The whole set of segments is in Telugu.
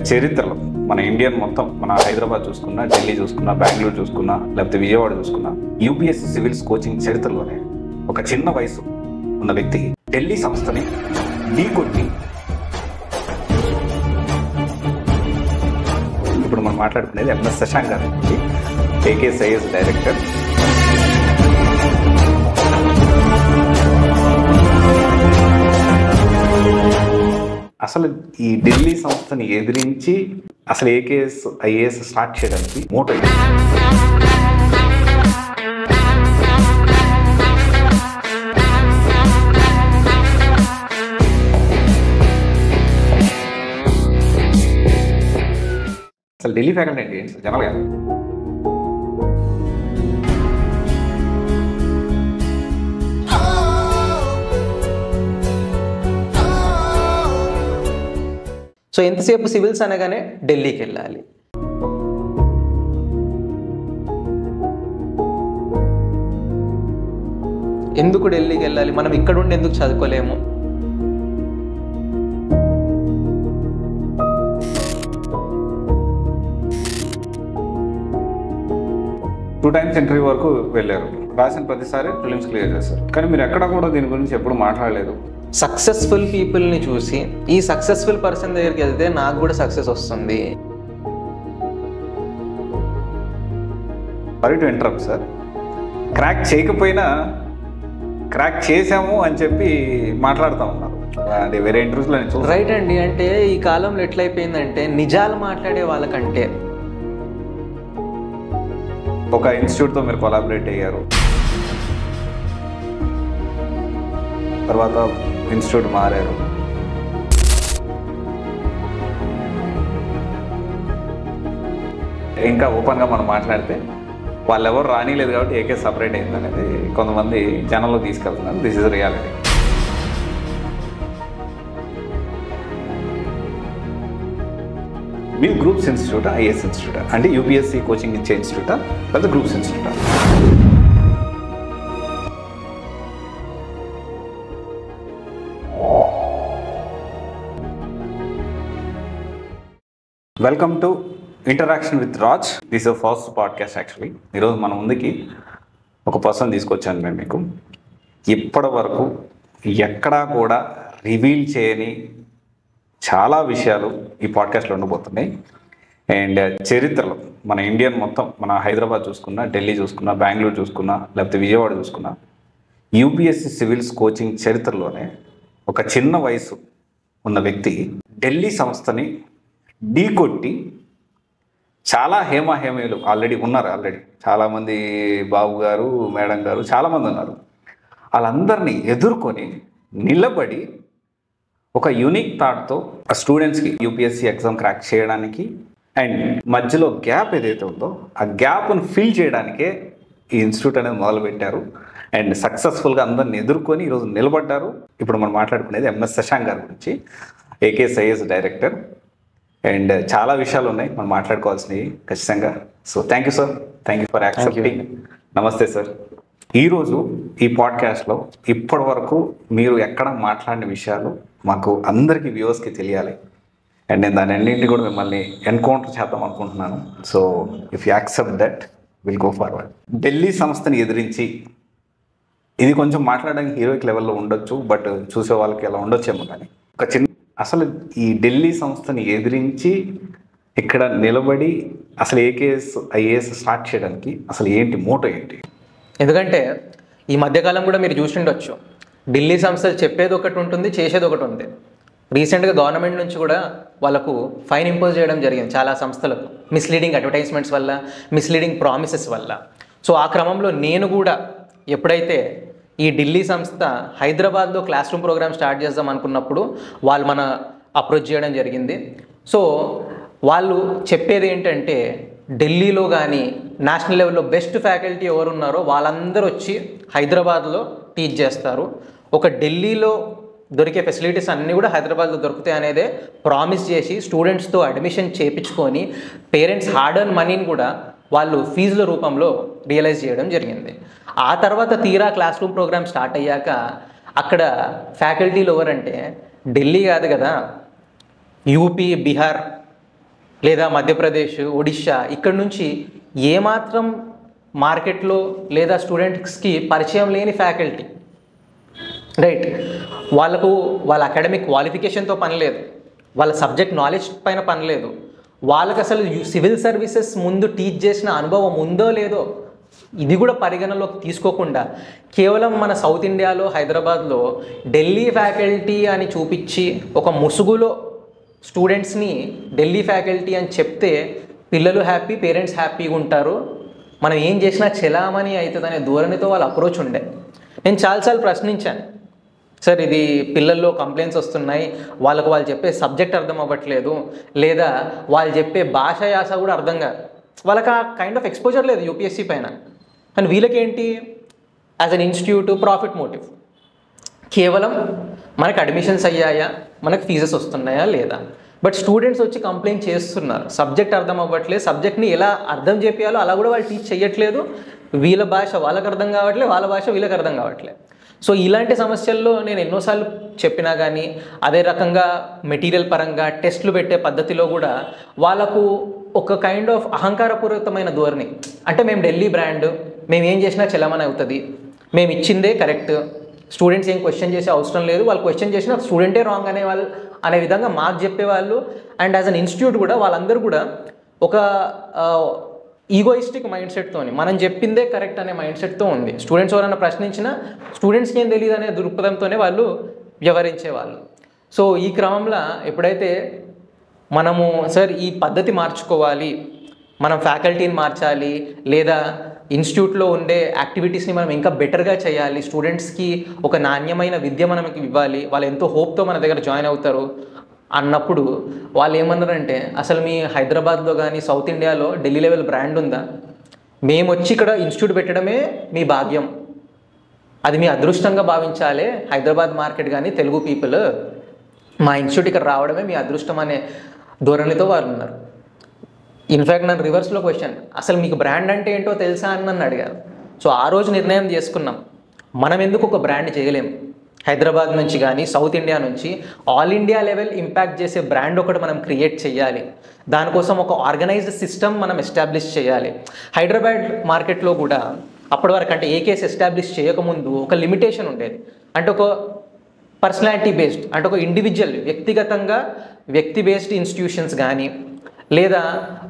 చరిత్రలో మన ఇండియన్ మొత్తం మన హైదరాబాద్ చూసుకున్నా, ఢిల్లీ చూసుకున్నా, బెంగళూరు చూసుకున్నా, లేకపోతే విజయవాడ చూసుకున్నా, యూపీఎస్సీ సివిల్స్ కోచింగ్ చరిత్రలోనే ఒక చిన్న వయసు ఉన్న వ్యక్తి ఢిల్లీ సంస్థని ఢీకొట్టి ఇప్పుడు మనం మాట్లాడుకునేది ఎంఎస్ శశాంక్ గారి గురించి, ఏకేఎస్ డైరెక్టర్. అసలు ఈ ఢిల్లీ సంస్థని ఎదిరించి అసలు ఏకేఎస్ ఐఏఎస్ స్టార్ట్ చేయడానికి మోటో అసలు ఢిల్లీ ఫ్యాకల్టీ ఏంటి జనరల్గా? సో ఎంతసేపు సివిల్స్ అనగానే ఢిల్లీకి వెళ్ళాలి. ఎందుకు ఢిల్లీకి వెళ్ళాలి? మనం ఇక్కడ ఉండి ఎందుకు చదువుకోలేము? టూ టైమ్స్ ఇంటర్వ్యూ వరకు వెళ్ళారు, రాసిన ప్రతిసారి ప్రిలిమ్స్ క్లియర్ చేశారు, కానీ మీరు ఎక్కడ కూడా దీని గురించి ఎప్పుడు మాట్లాడలేదు. సక్సెస్ఫుల్ పీపుల్ని చూసి ఈ సక్సెస్ఫుల్ పర్సన్ దగ్గరికి వెళ్తే నాకు కూడా సక్సెస్ వస్తుంది. Sorry to interrupt sir, crack చేయకపోయినా క్రాక్ చేసాము అని చెప్పి మాట్లాడుతూ ఉన్నారు. అది వేరే ఇంటర్వ్యూస్లో నేను చూసాను. రైట్ అండి. అంటే ఈ కాలంలో ఎట్లయిపోయిందంటే నిజాలు మాట్లాడే వాళ్ళకంటే ఒక ఇన్స్టిట్యూట్తో మీరు కొలాబరేట్ అయ్యారు, తర్వాత ఇన్స్టిట్యూట్ మారారు, ఇంకా ఓపెన్గా మనం మాట్లాడితే వాళ్ళు ఎవరు రానిలేదు కాబట్టి ఏకే సపరేట్ అయింది అనేది కొంతమంది జనంలో తీసుకెళ్తున్నారు. This is reality. మీ గ్రూప్స్ ఇన్స్టిట్యూటా, ఐఏఎస్ ఇన్స్టిట్యూటా? అంటే యూపీఎస్సీ కోచింగ్ ఇచ్చే ఇన్స్టిట్యూటా లేదా గ్రూప్స్ ఇన్స్టిట్యూటా? Welcome to interaction with Raj. This is first podcast. Actually ఈరోజు మన ముందుకి ఒక పర్సన్ తీసుకొచ్చాను నేను మీకు. ఇప్పటి వరకు ఎక్కడా కూడా రివీల్ చేయని చాలా విషయాలు ఈ పాడ్కాస్ట్లో ఉండబోతున్నాయి. అండ్ చరిత్రలో మన ఇండియన్ మొత్తం మన హైదరాబాద్ చూసుకున్నా, ఢిల్లీ చూసుకున్నా, బెంగళూరు చూసుకున్నా, లేకపోతే విజయవాడ చూసుకున్నా, యూపీఎస్సీ సివిల్స్ కోచింగ్ చరిత్రలోనే ఒక చిన్న వయసు ఉన్న వ్యక్తి ఢిల్లీ సంస్థని ఢీకొట్టి చాలా హేమహేమీలు ఆల్రెడీ ఉన్నారు. చాలామంది బాబు గారు, మేడం గారు చాలామంది ఉన్నారు. వాళ్ళందరినీ ఎదుర్కొని నిలబడి ఒక యూనిక్ థాట్తో ఆ స్టూడెంట్స్కి యూపీఎస్సీ ఎగ్జామ్ క్రాక్ చేయడానికి అండ్ మధ్యలో గ్యాప్ ఏదైతే ఉందో ఆ గ్యాప్ను ఫిల్ చేయడానికే ఈ ఇన్స్టిట్యూట్ అనేది మొదలుపెట్టారు. అండ్ సక్సెస్ఫుల్గా అందరిని ఎదుర్కొని ఈరోజు నిలబడ్డారు. ఇప్పుడు మనం మాట్లాడుకునేది ఎంఎస్ శశాంక్ గారి గురించి, ఏకేఎస్ డైరెక్టర్. అండ్ చాలా విషయాలు ఉన్నాయి మనం మాట్లాడుకోవాల్సినవి ఖచ్చితంగా. So thank you sir, thank you for accepting. నమస్తే సార్. ఈరోజు ఈ పాడ్కాస్ట్లో ఇప్పటి వరకు మీరు ఎక్కడ మాట్లాడిన విషయాలు మాకు అందరికీ వ్యూవర్స్కి తెలియాలి. అండ్ నేను దాని అన్నింటినీ కూడా మిమ్మల్ని ఎన్కౌంటర్ చేద్దాం అనుకుంటున్నాను. So if you accept that will go forward. Delhi సంస్థని ఎదిరించి, ఇది కొంచెం మాట్లాడడానికి హీరోయిక్ లెవెల్లో ఉండొచ్చు, బట్ చూసే వాళ్ళకి ఎలా ఉండొచ్చేమో, కానీ ఒక చిన్న అసలు ఈ ఢిల్లీ సంస్థని ఎదిరించి ఇక్కడ నిలబడి అసలు ఏకేఎస్ ఐఏఎస్ స్టార్ట్ చేయడానికి అసలు ఏంటి మోటో ఏంటి? ఎందుకంటే ఈ మధ్యకాలం కూడా మీరు చూసి ఉండొచ్చు, ఢిల్లీ సంస్థలు చెప్పేది ఒకటి ఉంటుంది, చేసేది ఒకటి ఉంది. రీసెంట్గా గవర్నమెంట్ నుంచి కూడా వాళ్ళకు ఫైన్ ఇంపోజ్ చేయడం జరిగింది చాలా సంస్థలకు, మిస్లీడింగ్ అడ్వర్టైజ్మెంట్స్ వల్ల, మిస్లీడింగ్ ప్రామిసెస్ వల్ల. సో ఆ క్రమంలో నేను కూడా ఎప్పుడైతే ఈ ఢిల్లీ సంస్థ హైదరాబాద్లో క్లాస్ రూమ్ ప్రోగ్రామ్ స్టార్ట్ చేద్దాం అనుకున్నప్పుడు వాళ్ళు మన అప్రోచ్ చేయడం జరిగింది. సో వాళ్ళు చెప్పేది ఏంటంటే ఢిల్లీలో కానీ నేషనల్ లెవెల్లో బెస్ట్ ఫ్యాకల్టీ ఎవరు ఉన్నారో వాళ్ళందరూ వచ్చి హైదరాబాద్లో టీచ్ చేస్తారు. ఒక ఢిల్లీలో దొరికే ఫెసిలిటీస్ అన్నీ కూడా హైదరాబాద్లో దొరుకుతాయి అనేదే ప్రామిస్ చేసి స్టూడెంట్స్తో అడ్మిషన్ చేయించుకొని పేరెంట్స్ హార్డ్ ఎర్న్ మనీని కూడా వాళ్ళు ఫీజుల రూపంలో రియలైజ్ చేయడం జరిగింది. ఆ తర్వాత తీరా క్లాస్ రూమ్ ప్రోగ్రామ్ స్టార్ట్ అయ్యాక అక్కడ ఫ్యాకల్టీలు ఎవరంటే ఢిల్లీ కాదు కదా, యూపీ, బీహార్, లేదా మధ్యప్రదేశ్, ఒడిషా, ఇక్కడ నుంచి ఏమాత్రం మార్కెట్లో లేదా స్టూడెంట్స్కి పరిచయం లేని ఫ్యాకల్టీ, రైట్? వాళ్ళ అకాడమిక్ క్వాలిఫికేషన్తో పని లేదు, వాళ్ళ సబ్జెక్ట్ నాలెడ్జ్ పైన పని లేదు, వాళ్ళకి అసలు సివిల్ సర్వీసెస్ ముందు టీచ్ చేసిన అనుభవం ఉందో లేదో ఇది కూడా పరిగణలోకి తీసుకోకుండా కేవలం మన సౌత్ ఇండియాలో హైదరాబాద్లో ఢిల్లీ ఫ్యాకల్టీ అని చూపించి ఒక ముసుగులో స్టూడెంట్స్ని ఢిల్లీ ఫ్యాకల్టీ అని చెప్తే పిల్లలు హ్యాపీ, పేరెంట్స్ హ్యాపీగా ఉంటారు, మనం ఏం చేసినా చెలామణి అవుతుంది అనే ధోరణితో వాళ్ళ అప్రోచ్ ఉండే. నేను చాలాసార్లు ప్రశ్నించాను, సార్ ఇది పిల్లల్లో కంప్లైంట్స్ వస్తున్నాయి, వాళ్ళు చెప్పే సబ్జెక్ట్ అర్థం అవ్వట్లేదు, లేదా వాళ్ళు చెప్పే భాష యాస కూడా అర్థం కాదు, వాళ్ళకి ఆ కైండ్ ఆఫ్ ఎక్స్పోజర్ లేదు యూపీఎస్సీ పైన. అండ్ వీళ్ళకేంటి, as an institute profit motive, కేవలం మనకు అడ్మిషన్స్ అయ్యాయా, మనకు ఫీజెస్ వస్తున్నాయా లేదా. బట్ స్టూడెంట్స్ వచ్చి కంప్లైంట్ చేస్తున్నారు, సబ్జెక్ట్ అర్థం అవ్వట్లేదు, సబ్జెక్ట్ని ఎలా అర్థం చేయాలో అలా కూడా వాళ్ళు టీచ్ చేయట్లేదు, వీళ్ళ భాష వాళ్ళకి అర్థం కావట్లేదు, వాళ్ళ భాష వీళ్ళకి అర్థం కావట్లేదు. సో ఇలాంటి సమస్యల్లో నేను ఎన్నోసార్లు చెప్పినా కానీ అదే రకంగా మెటీరియల్ పరంగా టెస్టులు పెట్టే పద్ధతిలో కూడా వాళ్ళకు ఒక కైండ్ ఆఫ్ అహంకారపూరితమైన ధోరణి, అంటే మేము ఢిల్లీ బ్రాండ్, మేము ఏం చేసినా చెలమని అవుతుంది, మేము ఇచ్చిందే కరెక్ట్, స్టూడెంట్స్ ఏం క్వశ్చన్ చేసే అవసరం లేదు, వాళ్ళు క్వశ్చన్ చేసినా స్టూడెంటే రాంగ్ అనే విధంగా మాకు చెప్పేవాళ్ళు. అండ్ యాజ్ అన్ ఇన్స్టిట్యూట్ కూడా వాళ్ళందరూ కూడా ఒక ఈగోయిస్టిక్ మైండ్ సెట్తో, మనం చెప్పిందే కరెక్ట్ అనే మైండ్ సెట్తో ఉంది. స్టూడెంట్స్ ఎవరైనా ప్రశ్నించినా స్టూడెంట్స్కి ఏం తెలియదు అనే దృక్పథంతోనే వాళ్ళు వ్యవహరించేవాళ్ళు. సో ఈ క్రమంలో ఎప్పుడైతే మనము సార్ ఈ పద్ధతి మార్చుకోవాలి, మనం ఫ్యాకల్టీని మార్చాలి, లేదా ఇన్స్టిట్యూట్లో ఉండే యాక్టివిటీస్ని మనం ఇంకా బెటర్గా చేయాలి, స్టూడెంట్స్కి ఒక నాణ్యమైన విద్య మనకి ఇవ్వాలి, వాళ్ళు ఎంతో హోప్తో మన దగ్గర జాయిన్ అవుతారు అన్నప్పుడు వాళ్ళు ఏమన్నారంటే, అసలు మీ హైదరాబాద్లో కానీ సౌత్ ఇండియాలో ఢిల్లీ లెవెల్ బ్రాండ్ ఉందా? మేము వచ్చి ఇక్కడ ఇన్స్టిట్యూట్ పెట్టడమే మీ భాగ్యం, అది మీ అదృష్టంగా భావించాలి, హైదరాబాద్ మార్కెట్ కానీ తెలుగు పీపుల్ మా ఇన్స్టిట్యూట్ ఇక్కడ రావడమే మీ అదృష్టం అనే ధోరణితో వారు ఉన్నారు. ఇన్ఫ్యాక్ట్ నన్ను రివర్స్లో క్వశ్చన్, అసలు మీకు బ్రాండ్ అంటే ఏంటో తెలుసా అని నన్ను అడిగారు. సో ఆ రోజు నిర్ణయం చేసుకున్నాం, మనం ఎందుకు ఒక బ్రాండ్ చేయలేం, హైదరాబాద్ నుంచి కానీ సౌత్ ఇండియా నుంచి ఆల్ ఇండియా లెవెల్ ఇంపాక్ట్ చేసే బ్రాండ్ ఒకటి మనం క్రియేట్ చేయాలి, దానికోసం ఒక ఆర్గనైజ్డ్ సిస్టమ్ మనం ఎస్టాబ్లిష్ చేయాలి. హైదరాబాద్ మార్కెట్లో కూడా అప్పటి వరకు అంటే ఏ కేసు ఎస్టాబ్లిష్ చేయకముందు ఒక లిమిటేషన్ ఉండేది, అంటే ఒక పర్సనాలిటీ బేస్డ్, అంటే ఒక ఇండివిజువల్ వ్యక్తిగతంగా వ్యక్తి బేస్డ్ ఇన్స్టిట్యూషన్స్ కానీ లేదా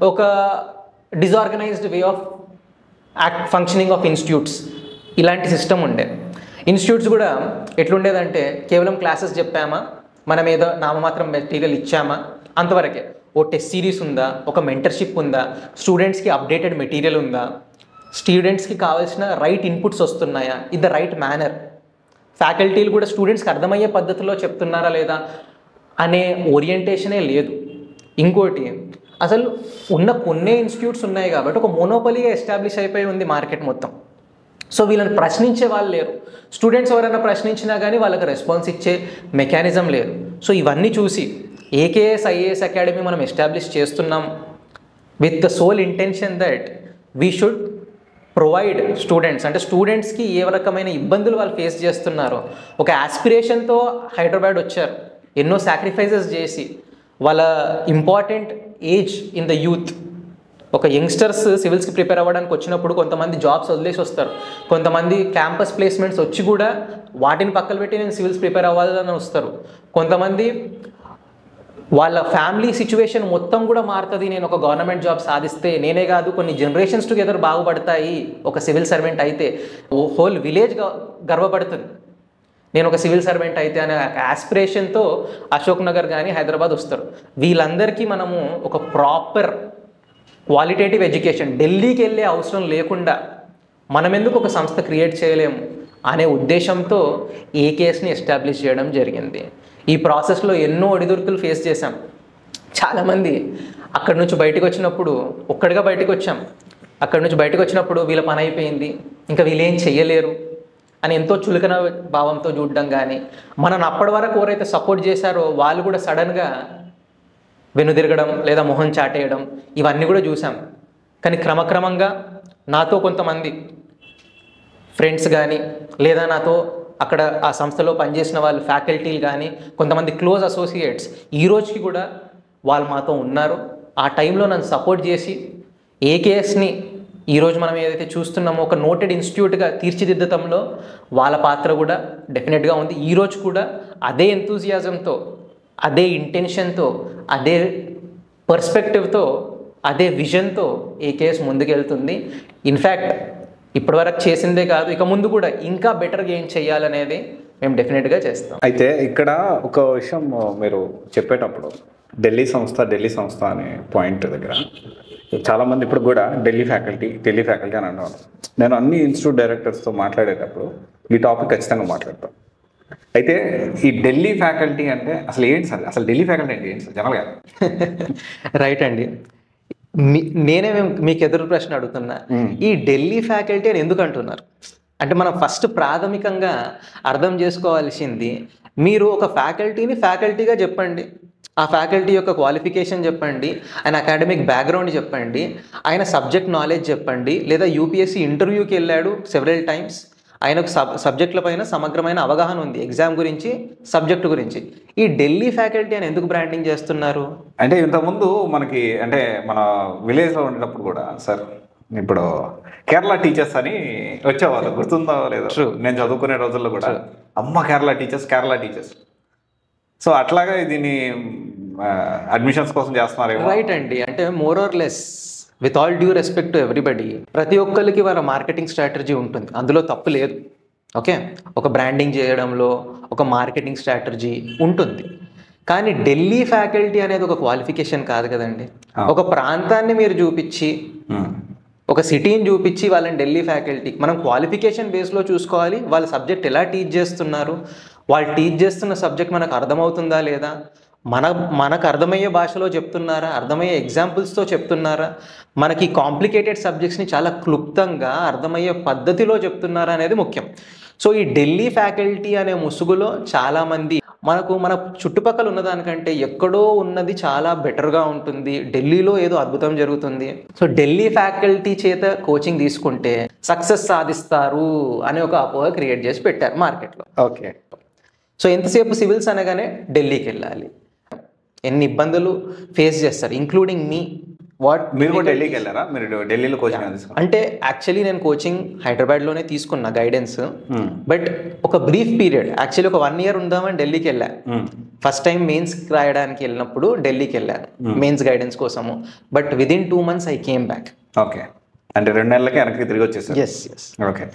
ఒక disorganised way of functioning of institutes, ఇలాంటి సిస్టమ్ ఉండే. ఇన్స్టిట్యూట్స్ కూడా ఎట్లుండేదంటే కేవలం క్లాసెస్ చెప్పామా, మనం ఏదో నామమాత్రం మెటీరియల్ ఇచ్చామా అంతవరకే. ఓ టెస్ట్ సిరీస్ ఉందా, ఒక మెంటర్షిప్ ఉందా, స్టూడెంట్స్కి అప్డేటెడ్ మెటీరియల్ ఉందా, స్టూడెంట్స్కి కావాల్సిన రైట్ ఇన్పుట్స్ వస్తున్నాయా, ఇన్ ద రైట్ మేనర్, ఫ్యాకల్టీలు కూడా స్టూడెంట్స్కి అర్థమయ్యే పద్ధతిలో చెప్తున్నారా లేదా అనే ఓరియంటేషనే లేదు. ఇంకోటి, అసలు ఉన్న కొన్ని ఇన్స్టిట్యూట్స్ ఉన్నాయి కాబట్టి ఒక మోనోపలీగా ఎస్టాబ్లిష్ అయిపోయి ఉంది మార్కెట్ మొత్తం. సో వీళ్ళని ప్రశ్నించే వాళ్ళు లేరు, స్టూడెంట్స్ ఎవరైనా ప్రశ్నించినా కానీ వాళ్ళకి రెస్పాన్స్ ఇచ్చే మెకానిజం లేదు. సో ఇవన్నీ చూసి ఏకేఎస్ ఐఏఎస్ అకాడమీ మనం ఎస్టాబ్లిష్ చేస్తున్నాం with the sole intention that we should provide students, అంటే స్టూడెంట్స్కి ఏ రకమైన ఇబ్బందులు వాళ్ళు ఫేస్ చేస్తున్నారో ఒక ఆస్పిరేషన్తో హైదరాబాద్ వచ్చారు, ఎన్నో సాక్రిఫైసెస్ చేసి వాళ్ళ important age in the youth. ఒక యంగ్స్టర్స్ సివిల్స్కి ప్రిపేర్ అవ్వడానికి వచ్చినప్పుడు కొంతమంది జాబ్స్ వదిలేసి వస్తారు, కొంతమంది క్యాంపస్ ప్లేస్మెంట్స్ వచ్చి కూడా వాటిని పక్కన పెట్టి నేను సివిల్స్ ప్రిపేర్ అవ్వాలని వస్తారు, కొంతమంది వాళ్ళ ఫ్యామిలీ సిచ్యువేషన్ మొత్తం కూడా మారుతుంది, నేను ఒక గవర్నమెంట్ జాబ్ సాధిస్తే నేనే కాదు కొన్ని జనరేషన్స్ టుగెదర్ బాగుపడతాయి ఒక సివిల్ సర్వెంట్ అయితే, హోల్ విలేజ్ గర్వపడుతుంది నేను ఒక సివిల్ సర్వెంట్ అయితే అనే ఆస్పిరేషన్తో అశోక్ నగర్ కానీ హైదరాబాద్ వస్తారు. వీళ్ళందరికీ మనము ఒక ప్రాపర్ క్వాలిటేటివ్ ఎడ్యుకేషన్, ఢిల్లీకి వెళ్ళే అవసరం లేకుండా మనం ఎందుకు ఒక సంస్థ క్రియేట్ చేయలేము అనే ఉద్దేశంతో ఏకేఎస్ని ఎస్టాబ్లిష్ చేయడం జరిగింది. ఈ ప్రాసెస్లో ఎన్నో ఒడిదుడుకులు ఫేస్ చేశాం. చాలామంది అక్కడి నుంచి బయటకు వచ్చినప్పుడు, ఒక్కడిగా బయటకు వచ్చాం, అక్కడి నుంచి బయటకు వచ్చినప్పుడు వీళ్ళ పని అయిపోయింది, ఇంకా వీళ్ళేం చెయ్యలేరు అని ఎంతో చులకన భావంతో చూడడం కానీ, మనల్ని అప్పటి వరకు ఎవరైతే సపోర్ట్ చేశారో వాళ్ళు కూడా సడన్గా వెనుదిరగడం లేదా మొహం చాటేయడం, ఇవన్నీ కూడా చూసాం. కానీ క్రమక్రమంగా నాతో కొంతమంది ఫ్రెండ్స్ కానీ లేదా నాతో అక్కడ ఆ సంస్థలో పనిచేసిన వాళ్ళు ఫ్యాకల్టీలు కానీ కొంతమంది క్లోజ్ అసోసియేట్స్ ఈ రోజుకి కూడా వాళ్ళు మాతో ఉన్నారు, ఆ టైంలో నన్ను సపోర్ట్ చేసి ఏకేఎస్ని ఈరోజు మనం ఏదైతే చూస్తున్నామో ఒక నోటెడ్ ఇన్స్టిట్యూట్గా తీర్చిదిద్దడంలో వాళ్ళ పాత్ర కూడా డెఫినెట్గా ఉంది. ఈరోజు కూడా అదే ఎంతూజియాజంతో, అదే ఇంటెన్షన్తో, అదే పర్స్పెక్టివ్తో, అదే విజన్తో ఏకేఎస్ ముందుకెళ్తుంది. ఇన్ఫ్యాక్ట్ ఇప్పటివరకు చేసిందే కాదు, ఇక ముందు కూడా ఇంకా బెటర్గా ఏం చేయాలనేది మేము డెఫినెట్గా చేస్తాం. అయితే ఇక్కడ ఒక విషయం మీరు చెప్పేటప్పుడు ఢిల్లీ సంస్థ అనే పాయింట్ దగ్గర చాలామంది ఇప్పుడు కూడా ఢిల్లీ ఫ్యాకల్టీ అని అన్నారు. నేను అన్ని ఇన్స్టిట్యూట్ డైరెక్టర్స్తో మాట్లాడేటప్పుడు ఈ టాపిక్ ఖచ్చితంగా మాట్లాడతాను. అయితే ఈ ఢిల్లీ ఫ్యాకల్టీ అంటే అసలు ఏంటి సార్? అసలు ఢిల్లీ ఫ్యాకల్టీ అంటే ఏంటి సార్ జనరల్గా? రైట్ అండి, నేనే మీకు ఎదురు ప్రశ్న అడుగుతున్నా. ఈ ఢిల్లీ ఫ్యాకల్టీ అని ఎందుకు అంటున్నారు అంటే, మనం ఫస్ట్ ప్రాథమికంగా అర్థం చేసుకోవాల్సింది, మీరు ఒక ఫ్యాకల్టీగా చెప్పండి, ఆ ఫ్యాకల్టీ యొక్క క్వాలిఫికేషన్ చెప్పండి, ఆయన అకాడమిక్ బ్యాక్గ్రౌండ్ చెప్పండి, ఆయన సబ్జెక్ట్ నాలెడ్జ్ చెప్పండి, లేదా యూపీఎస్సీ ఇంటర్వ్యూకి వెళ్ళాడు సెవెరల్ టైమ్స్, ఆయనకు సబ్జెక్టుల పైన సమగ్రమైన అవగాహన ఉంది, ఎగ్జామ్ గురించి, సబ్జెక్టు గురించి. ఈ ఢిల్లీ ఫ్యాకల్టీ అని ఎందుకు బ్రాండింగ్ చేస్తున్నారు అంటే, ఇంతకుముందు మనకి అంటే మన విలేజ్లో ఉండేటప్పుడు కూడా సార్, ఇప్పుడు కేరళ టీచర్స్ అని వచ్చేవాళ్ళు, గుర్తుందో లేదో? నేను చదువుకునే రోజుల్లో కూడా అమ్మ కేరళ టీచర్స్. సో అట్లాగా దీన్ని అడ్మిషన్స్ కోసం చేస్తున్నారు. రైట్ అండి, అంటే more or less with all due respect to everybody, ప్రతి ఒక్కరికి వాళ్ళ మార్కెటింగ్ స్ట్రాటజీ ఉంటుంది, అందులో తప్పు లేదు. ఓకే, ఒక బ్రాండింగ్ చేయడంలో ఒక మార్కెటింగ్ స్ట్రాటజీ ఉంటుంది. కానీ ఢిల్లీ ఫ్యాకల్టీ అనేది ఒక క్వాలిఫికేషన్ కాదు కదండి. ఒక ప్రాంతాన్ని మీరు చూపించి, ఒక సిటీని చూపించి వాళ్ళని ఢిల్లీ ఫ్యాకల్టీ, మనం క్వాలిఫికేషన్ బేస్లో చూసుకోవాలి. వాళ్ళ సబ్జెక్ట్ ఎలా టీచ్ చేస్తున్నారు, వాళ్ళు టీచ్ చేస్తున్న సబ్జెక్ట్ మనకు అర్థమవుతుందా లేదా, మనకు అర్థమయ్యే భాషలో చెప్తున్నారా, అర్థమయ్యే ఎగ్జాంపుల్స్తో చెప్తున్నారా, మనకి కాంప్లికేటెడ్ సబ్జెక్ట్స్ని చాలా క్లుప్తంగా అర్థమయ్యే పద్ధతిలో చెప్తున్నారా అనేది ముఖ్యం. సో ఈ ఢిల్లీ ఫ్యాకల్టీ అనే ముసుగులో చాలామంది మన చుట్టుపక్కల ఉన్నదానికంటే ఎక్కడో ఉన్నది చాలా బెటర్గా ఉంటుంది, ఢిల్లీలో ఏదో అద్భుతం జరుగుతుంది, సో ఢిల్లీ ఫ్యాకల్టీ చేత కోచింగ్ తీసుకుంటే సక్సెస్ సాధిస్తారు అనే ఒక అపోహ క్రియేట్ చేసి పెట్టారు మార్కెట్లో. ఓకే, సో ఎంతసేపు సివిల్స్ అనగానే ఢిల్లీకి వెళ్ళాలి, ఎన్ని ఇబ్బందులు ఫేస్ చేస్తారు, ఇంక్లూడింగ్ మీ. మీరు కూడా ఢిల్లీకి వెళ్ళారా? మీరు ఢిల్లీలో కోచింగ్ అంటే యాక్చువల్లీ నేను కోచింగ్ హైదరాబాద్లోనే తీసుకున్నా గైడెన్స్, బట్ ఒక బ్రీఫ్ పీరియడ్, యాక్చువల్లీ ఒక 1 year ఉందామని ఢిల్లీకి వెళ్ళాను. ఫస్ట్ టైం మెయిన్స్ రాయడానికి వెళ్ళినప్పుడు ఢిల్లీకి వెళ్ళాను మెయిన్స్ గైడెన్స్ కోసము, but within 2 months I came back. Okay, అంటే 2 నెలలకి వెనక్కి తిరిగి వచ్చేసారు. ఎస్. ఓకే,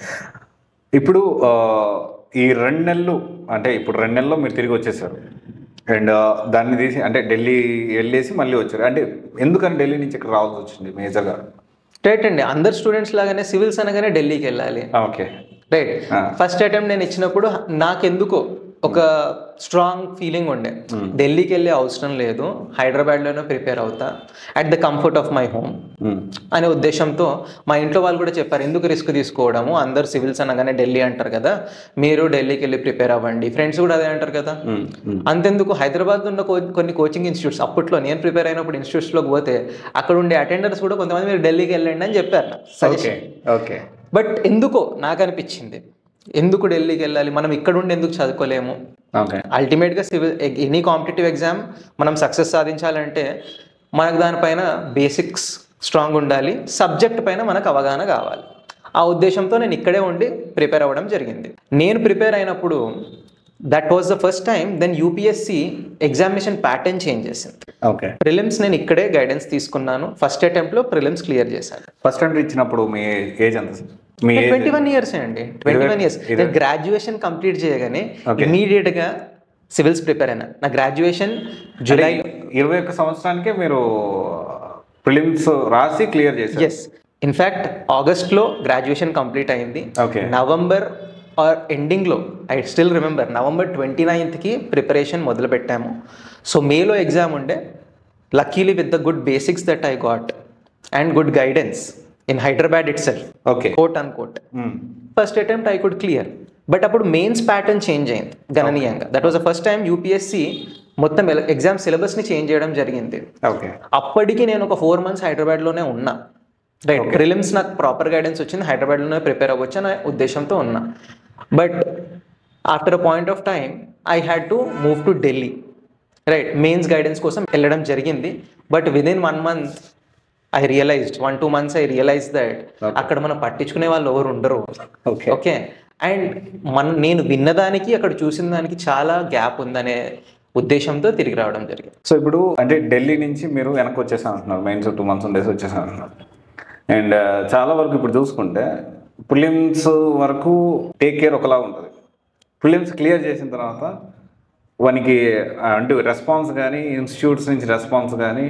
ఇప్పుడు ఈ 2 నెలలు అంటే ఇప్పుడు 2 నెలల్లో మీరు తిరిగి వచ్చేసారు, అండ్ దాన్ని తీసి అంటే ఢిల్లీ వెళ్ళేసి మళ్ళీ వచ్చారు. అంటే ఎందుకని ఢిల్లీ నుంచి ఇక్కడ రావాల్సి వచ్చింది మేజర్గా? రైట్ అండి, అందరు స్టూడెంట్స్ లాగానే సివిల్స్ అనగానే ఢిల్లీకి వెళ్ళాలి. Okay, right. ఫస్ట్ అటెంప్ట్ నేను ఇచ్చినప్పుడు నాకెందుకో ఒక స్ట్రాంగ్ ఫీలింగ్ ఉండే, ఢిల్లీకి వెళ్ళే అవసరం లేదు, హైదరాబాద్లోనే ప్రిపేర్ అవుతా at the comfort of my home అనే ఉద్దేశంతో మా ఇంట్లో వాళ్ళు కూడా చెప్పారు, ఎందుకు రిస్క్ తీసుకోవడము, అందరు సివిల్స్ అనగానే ఢిల్లీ అంటారు కదా, మీరు ఢిల్లీకి వెళ్ళి ప్రిపేర్ అవ్వండి, ఫ్రెండ్స్ కూడా అదే అంటారు కదా, అంతెందుకు హైదరాబాద్లో ఉన్న కొన్ని కోచింగ్ ఇన్స్టిట్యూట్స్, అప్పట్లో నేను ప్రిపేర్ అయినప్పుడు ఇన్స్టిట్యూట్స్లోకి పోతే అక్కడ ఉండే అటెండర్స్ కూడా కొంతమంది మీరు ఢిల్లీకి వెళ్ళండి అని చెప్పారు సజెషన్. ఓకే, బట్ ఎందుకో నాకు అనిపించింది, ఎందుకు ఢిల్లీకి వెళ్ళాలి, మనం ఇక్కడ ఉండి ఎందుకు చదువుకోలేము, అల్టిమేట్గా సివిల్ ఎనీ కాంపిటేటివ్ ఎగ్జామ్ మనం సక్సెస్ సాధించాలంటే మనకు దానిపైన బేసిక్స్ స్ట్రాంగ్ ఉండాలి, సబ్జెక్ట్ పైన మనకు అవగాహన కావాలి. ఆ ఉద్దేశంతో నేను ఇక్కడే ఉండి ప్రిపేర్ అవ్వడం జరిగింది. నేను ప్రిపేర్ అయినప్పుడు that was the first time then UPSC examination pattern change చేసింది. ఓకే, ప్రిలిమ్స్ నేను ఇక్కడే గైడెన్స్ తీసుకున్నాను, ఫస్ట్ అటెంప్ట్లో ప్రిలిమ్స్ క్లియర్ చేశాను. ఫస్ట్ అటెంప్ట్ ఇచ్చినప్పుడు మీ ఏజ్ ఎంత సార్? 21 years అండి, 21 years. నేను గ్రాడ్యుయేషన్ కంప్లీట్ చేయగానే ఇమీడియట్గా సివిల్స్ ప్రిపేర్ అయినా. నా గ్రాడ్యుయేషన్ జూలై 21 సంవత్సరానికే మీరు ప్రిలిమ్స్ రాసి క్లియర్ చేశారు? ఎస్, ఇన్ఫ్యాక్ట్ ఆగస్ట్లో గ్రాడ్యుయేషన్ కంప్లీట్ అయింది. ఓకే, నవంబర్ ఎండింగ్లో, I still remember, November 29th preparation మొదలు పెట్టాము. సో మేలో ఎగ్జామ్ ఉండే, luckily with the good basics that I got and good guidance in Hyderabad itself, quote unquote, first attempt I could clear. But అప్పుడు మెయిన్స్ ప్యాటర్న్ చేంజ్ అయింది గణనీయంగా. That was the first time UPSC మొత్తం ఎగ్జామ్ సిలబస్ని చేంజ్ చేయడం జరిగింది. అప్పటికి నేను ఒక 4 months హైదరాబాద్లోనే ఉన్నా. రైట్, ప్రిలిమ్స్ నాకు ప్రాపర్ గైడెన్స్ వచ్చింది, హైదరాబాద్లోనే ప్రిపేర్ అవ్వచ్చు అనే ఉద్దేశంతో ఉన్నా. But after a point of time I had to move to Delhi. Right, mains guidance కోసం వెళ్ళడం జరిగింది. But within 1 month I realised 1-2 months I realise that అక్కడ మనం పట్టించుకునే వాళ్ళు ఎవరు ఉండరు. ఓకే, అండ్ నేను విన్నదానికి అక్కడ చూసిన దానికి చాలా గ్యాప్ ఉందనే ఉద్దేశంతో తిరిగి రావడం జరిగింది. సో ఇప్పుడు అంటే ఢిల్లీ నుంచి మీరు వెనక్కి వచ్చేసాను అంటున్నారు, మెయిన్స్ 2 months ఉండేసి వచ్చేసాను అంటున్నారు. అండ్ చాలా వరకు ఇప్పుడు చూసుకుంటే ప్రిలిమ్స్ వరకు టేక్ కేర్ ఒకలా ఉంటుంది. ప్రిలిమ్స్ క్లియర్ చేసిన తర్వాత వానికి అంటే రెస్పాన్స్ కానీ ఇన్స్టిట్యూట్స్ నుంచి రెస్పాన్స్ కానీ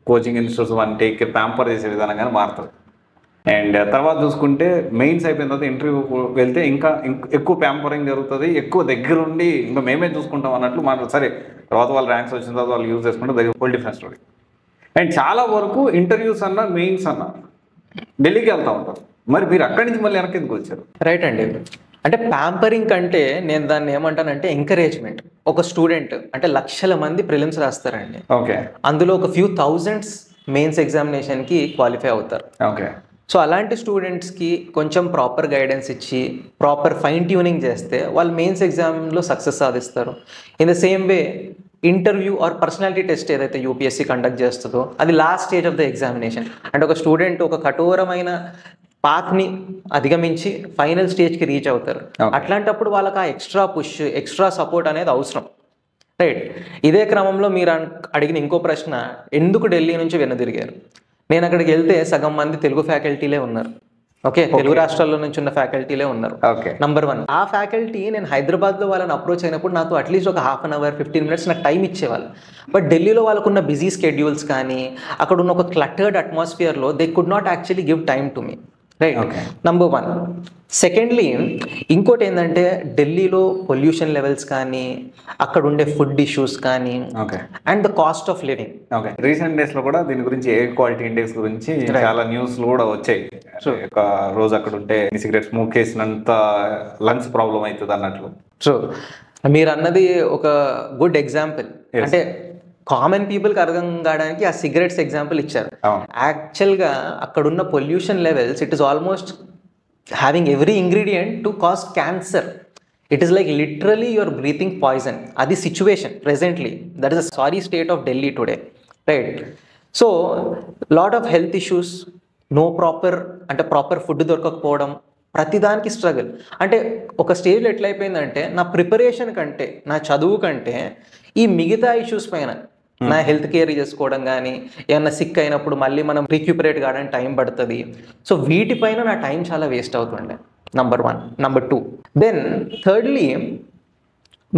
కోచింగ్ ఇన్స్టిట్యూట్స్ వాడిని టేక్ కేర్ ప్యాంపర్ చేసే విధానం కానీ మారుతుంది. అండ్ తర్వాత చూసుకుంటే మెయిన్స్ అయిపోయిన తర్వాత ఇంటర్వ్యూ వెళ్తే ఇంకా ఎక్కువ ప్యాంపరింగ్ జరుగుతుంది, ఎక్కువ దగ్గరుండి ఇంకా మేమే చూసుకుంటాం అన్నట్లు మాట్లాడు. సరే తర్వాత వాళ్ళు ర్యాంక్స్ వచ్చిన తర్వాత వాళ్ళు యూజ్ చేసుకుంటే that is whole different story. And చాలా వరకు ఇంటర్వ్యూస్ అన్నా మెయిన్స్ అన్నా ఢిల్లీకి వెళ్తూ ఉంటారు. మరి మీరు అక్కడి నుంచి మళ్ళీ వెనక్కి ఎందుకు వచ్చారు? రైట్ అండి, అంటే ప్యాంపరింగ్ కంటే నేను దాన్ని ఏమంటానంటే ఎంకరేజ్మెంట్. ఒక స్టూడెంట్ అంటే లక్షల మంది ప్రిలిమ్స్ రాస్తారండి. ఓకే, అందులో ఒక few thousands మెయిన్స్ ఎగ్జామినేషన్కి క్వాలిఫై అవుతారు. ఓకే, సో అలాంటి స్టూడెంట్స్కి కొంచెం ప్రాపర్ గైడెన్స్ ఇచ్చి ప్రాపర్ ఫైన్ ట్యూనింగ్ చేస్తే వాళ్ళు మెయిన్స్ ఎగ్జామ్లో సక్సెస్ సాధిస్తారు. In the same way interview or personality test ఏదైతే యూపీఎస్సీ కండక్ట్ చేస్తుందో అది last stage of the examination. అంటే ఒక స్టూడెంట్ ఒక కఠోరమైన పాత్ని అధిగమించి ఫైనల్ స్టేజ్కి రీచ్ అవుతారు. అట్లాంటప్పుడు వాళ్ళకి ఆ ఎక్స్ట్రా పుష్, ఎక్స్ట్రా సపోర్ట్ అనేది అవసరం. రైట్, ఇదే క్రమంలో మీరు అడిగిన ఇంకో ప్రశ్న, ఎందుకు ఢిల్లీ నుంచి వెనుదిరిగారు? నేను అక్కడికి వెళ్తే సగం మంది తెలుగు ఫ్యాకల్టీలే ఉన్నారు. ఓకే, తెలుగు రాష్ట్రాల్లో నుంచి ఉన్న ఫ్యాకల్టీలే ఉన్నారు. నంబర్ 1, ఆ ఫ్యాకల్టీ నేను హైదరాబాద్లో వాళ్ళని అప్రోచ్ అయినప్పుడు నాతో అట్లీస్ట్ ఒక 1/2 hour 15 minutes నాకు టైం ఇచ్చేవాళ్ళు. బట్ ఢిల్లీలో వాళ్ళకున్న బిజీ స్కెడ్యూల్స్ కానీ అక్కడ ఉన్న ఒక క్లటర్డ్ అట్మాస్ఫియర్లో they could not actually give time to me. Right, number 1. Secondly ఇంకోటి ఏంటంటే ఢిల్లీలో పొల్యూషన్ లెవెల్స్ కానీ అక్కడ ఉండే ఫుడ్ ఇష్యూస్ కానీ and the cost of living. Okay, recent days లో కూడా దీని గురించి ఎయిర్ క్వాలిటీ ఇండెక్స్ గురించి చాలా న్యూస్ కూడా వచ్చాయి. ఒక రోజు అక్కడ ఉంటే సిగరెట్ స్మోక్ చేసినంత లంగ్స్ ప్రాబ్లం అవుతుంది అన్నట్లు. సో మీరు అన్నది ఒక గుడ్ ఎగ్జాంపుల్. అంటే కామన్ పీపుల్కి అర్థం కావడానికి ఆ సిగరెట్స్ ఎగ్జాంపుల్ ఇచ్చారు. యాక్చువల్గా అక్కడున్న pollution levels it is almost having every ingredient to cause cancer. It is like literally your breathing poison. అది situation presently. That is a sorry state of Delhi today. Right, so lot of health issues, no proper food దొరకకపోవడం, ప్రతిదానికి స్ట్రగుల్. అంటే ఒక స్టేజ్లో ఎట్లయిపోయిందంటే నా ప్రిపరేషన్ కంటే, నా చదువు కంటే ఈ మిగతా ఇష్యూస్ పైన, నా హెల్త్ కేర్ చేసుకోవడం కానీ, ఏమన్నా సిక్ అయినప్పుడు మళ్ళీ మనం రిక్యూపరేట్ కావడానికి టైం పడుతుంది. సో వీటిపైన నా టైం చాలా వేస్ట్ అవుతుండే. నంబర్ 1. నంబర్ 2, దెన్ థర్డ్లీ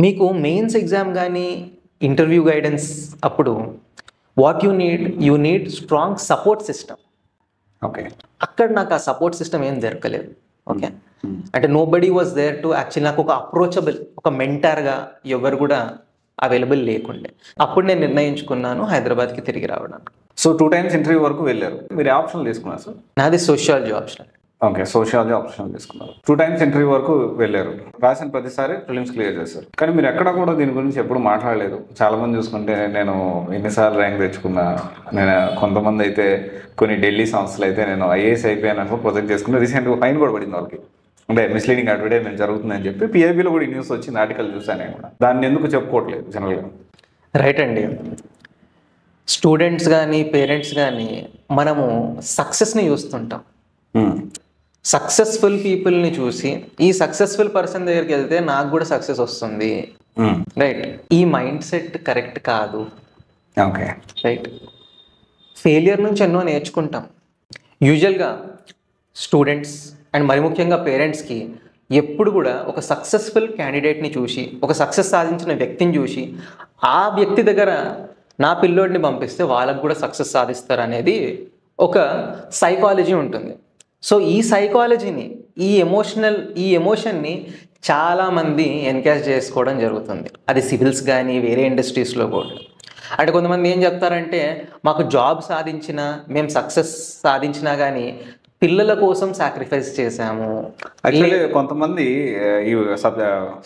మీకు మెయిన్స్ ఎగ్జామ్ కానీ ఇంటర్వ్యూ గైడెన్స్ అప్పుడు what you need strong support system. Okay, అక్కడ నాకు ఆ సపోర్ట్ సిస్టమ్ ఏం దొరకలేదు. ఓకే, అంటే nobody was there to actually నాకు ఒక అప్రోచబుల్, ఒక మెంటర్గా ఎవరు కూడా అవైలబుల్ లేకుండే. అప్పుడు నేను నిర్ణయించుకున్నాను హైదరాబాద్కి తిరిగి రావడానికి. సో 2 times ఇంటర్వ్యూ వరకు వెళ్ళారు. మీరు ఆప్షన్ తీసుకున్నారు సార్? నాది sociology option. Okay, sociology option తీసుకున్నారు. 2 times ఇంటర్వ్యూ వరకు వెళ్ళారు. రాసిన ప్రతిసారి ప్రిలిమ్స్ క్లియర్ చేశారు. కానీ మీరు ఎక్కడ కూడా దీని గురించి ఎప్పుడు మాట్లాడలేదు. చాలా మంది చూసుకుంటే నేను ఎన్నిసార్లు ర్యాంక్ తెచ్చుకున్నా, నేను కొంతమంది అయితే కొన్ని ఢిల్లీ సంస్థలు అయితే నేను ఐఏఎస్ అయిపోయాను ప్రొజెక్ట్ చేసుకుని రీసెంట్గా ఫైన్ కూడా పడింది వాళ్ళకి. అంటే మిస్లీడింగ్ అడ్వర్టైజ్మెంట్ జరుగుతుందని చెప్పి పిఐబిలో కూడా న్యూస్ వచ్చింది, ఆర్టికల్ చూసాను నేను కూడా. దాన్ని ఎందుకు చెప్పుకోవట్లేదు జనరల్గా? రైట్ అండి, స్టూడెంట్స్ కానీ పేరెంట్స్ కానీ మనము సక్సెస్ని చూస్తుంటాం. సక్సెస్ఫుల్ పీపుల్ని చూసి ఈ సక్సెస్ఫుల్ పర్సన్ దగ్గరికి వెళ్తే నాకు కూడా సక్సెస్ వస్తుంది. రైట్, ఈ మైండ్ సెట్ కరెక్ట్ కాదు. ఓకే, రైట్, ఫెయిలియర్ నుంచి ఎన్నో నేర్చుకుంటాం. యూజువల్గా స్టూడెంట్స్ అండ్ మరి ముఖ్యంగా పేరెంట్స్కి ఎప్పుడు కూడా ఒక సక్సెస్ఫుల్ క్యాండిడేట్ని చూసి, ఒక సక్సెస్ సాధించిన వ్యక్తిని చూసి ఆ వ్యక్తి దగ్గర నా పిల్లోడిని పంపిస్తే వాళ్ళకు కూడా సక్సెస్ సాధిస్తారు అనేది ఒక సైకాలజీ ఉంటుంది. సో ఈ సైకాలజీని, ఈ ఎమోషన్ని చాలామంది ఎన్కాష్ చేసుకోవడం జరుగుతుంది. అది సివిల్స్ కానీ వేరే ఇండస్ట్రీస్లో కూడా. అంటే కొంతమంది ఏం చెప్తారంటే మాకు జాబ్ సాధించినా, మేము సక్సెస్ సాధించినా కానీ పిల్లల కోసం సాక్రిఫైస్ చేశాము. యాక్చువల్లీ కొంతమంది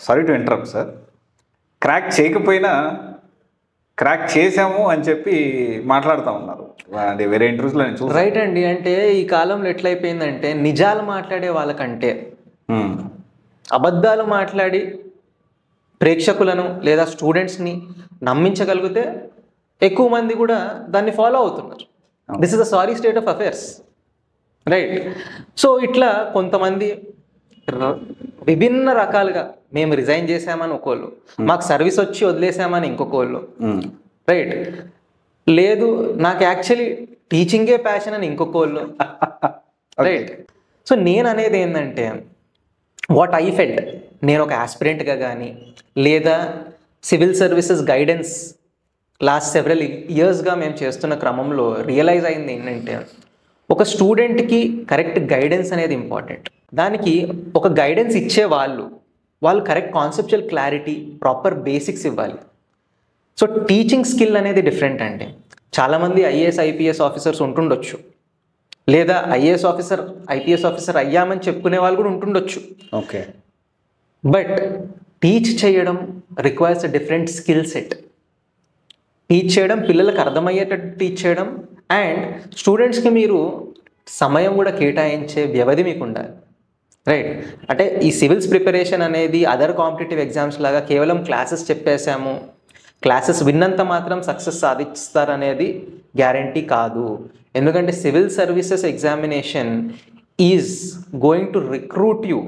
sorry to interrupt sir, crack చేయకపోయినా క్రాక్ చేసాము అని చెప్పి మాట్లాడుతూ ఉన్నారు. అంటే వేరే ఇంటర్వ్యూస్లో నేను చూసాను. రైట్ అండి, అంటే ఈ కాలంలో ఎట్లయిపోయిందంటే నిజాలు మాట్లాడే వాళ్ళకంటే అబద్ధాలు మాట్లాడి ప్రేక్షకులను లేదా స్టూడెంట్స్ని నమ్మించగలిగితే ఎక్కువ మంది కూడా దాన్ని ఫాలో అవుతున్నారు. This is the sorry state of affairs, right? So ఇట్లా కొంతమంది విభిన్న రకాలుగా మేము రిజైన్ చేసామని ఒకళ్ళు, మాకు సర్వీస్ వచ్చి వదిలేసామని ఇంకొకళ్ళు, రైట్? లేదు నాకు యాక్చువల్లీ టీచింగే ప్యాషన్ అని ఇంకొకళ్ళు, రైట్? సో నేను అనేది ఏంటంటే వాట్ ఐ ఫెల్ట్, నేను ఒక ఆస్పిరెంట్గా కానీ లేదా civil services guidance last several ఇయర్స్గా మేము చేస్తున్న క్రమంలో రియలైజ్ అయింది ఏంటంటే ఒక స్టూడెంట్కి కరెక్ట్ గైడెన్స్ అనేది ఇంపార్టెంట్. దానికి ఒక గైడెన్స్ ఇచ్చే వాళ్ళు correct conceptual clarity, proper basics ఇవ్వాలి. సో టీచింగ్ స్కిల్ అనేది డిఫరెంట్ అండి. చాలామంది ఐఏఎస్ ఐపీఎస్ ఆఫీసర్స్ ఉంటుండొచ్చు, లేదా ఐఏఎస్ ఆఫీసర్ ఐపీఎస్ ఆఫీసర్ అయ్యామని చెప్పుకునే వాళ్ళు కూడా ఉంటుండొచ్చు. ఓకే, బట్ టీచ్ చేయడం requires a different skill set. Teach చేయడం, పిల్లలకు అర్థమయ్యేటట్టు టీచ్ చేయడం, అండ్ స్టూడెంట్స్కి మీరు సమయం కూడా కేటాయించే వ్యవధి మీకు ఉండాలి, రైట్? అంటే ఈ సివిల్స్ ప్రిపరేషన్ అనేది అదర్ కాంపిటేటివ్ ఎగ్జామ్స్ లాగా కేవలం క్లాసెస్ చెప్పేసాము, క్లాసెస్ విన్నంత మాత్రం సక్సెస్ సాధిస్తారనేది గ్యారంటీ కాదు. ఎందుకంటే civil services examination is going to recruit you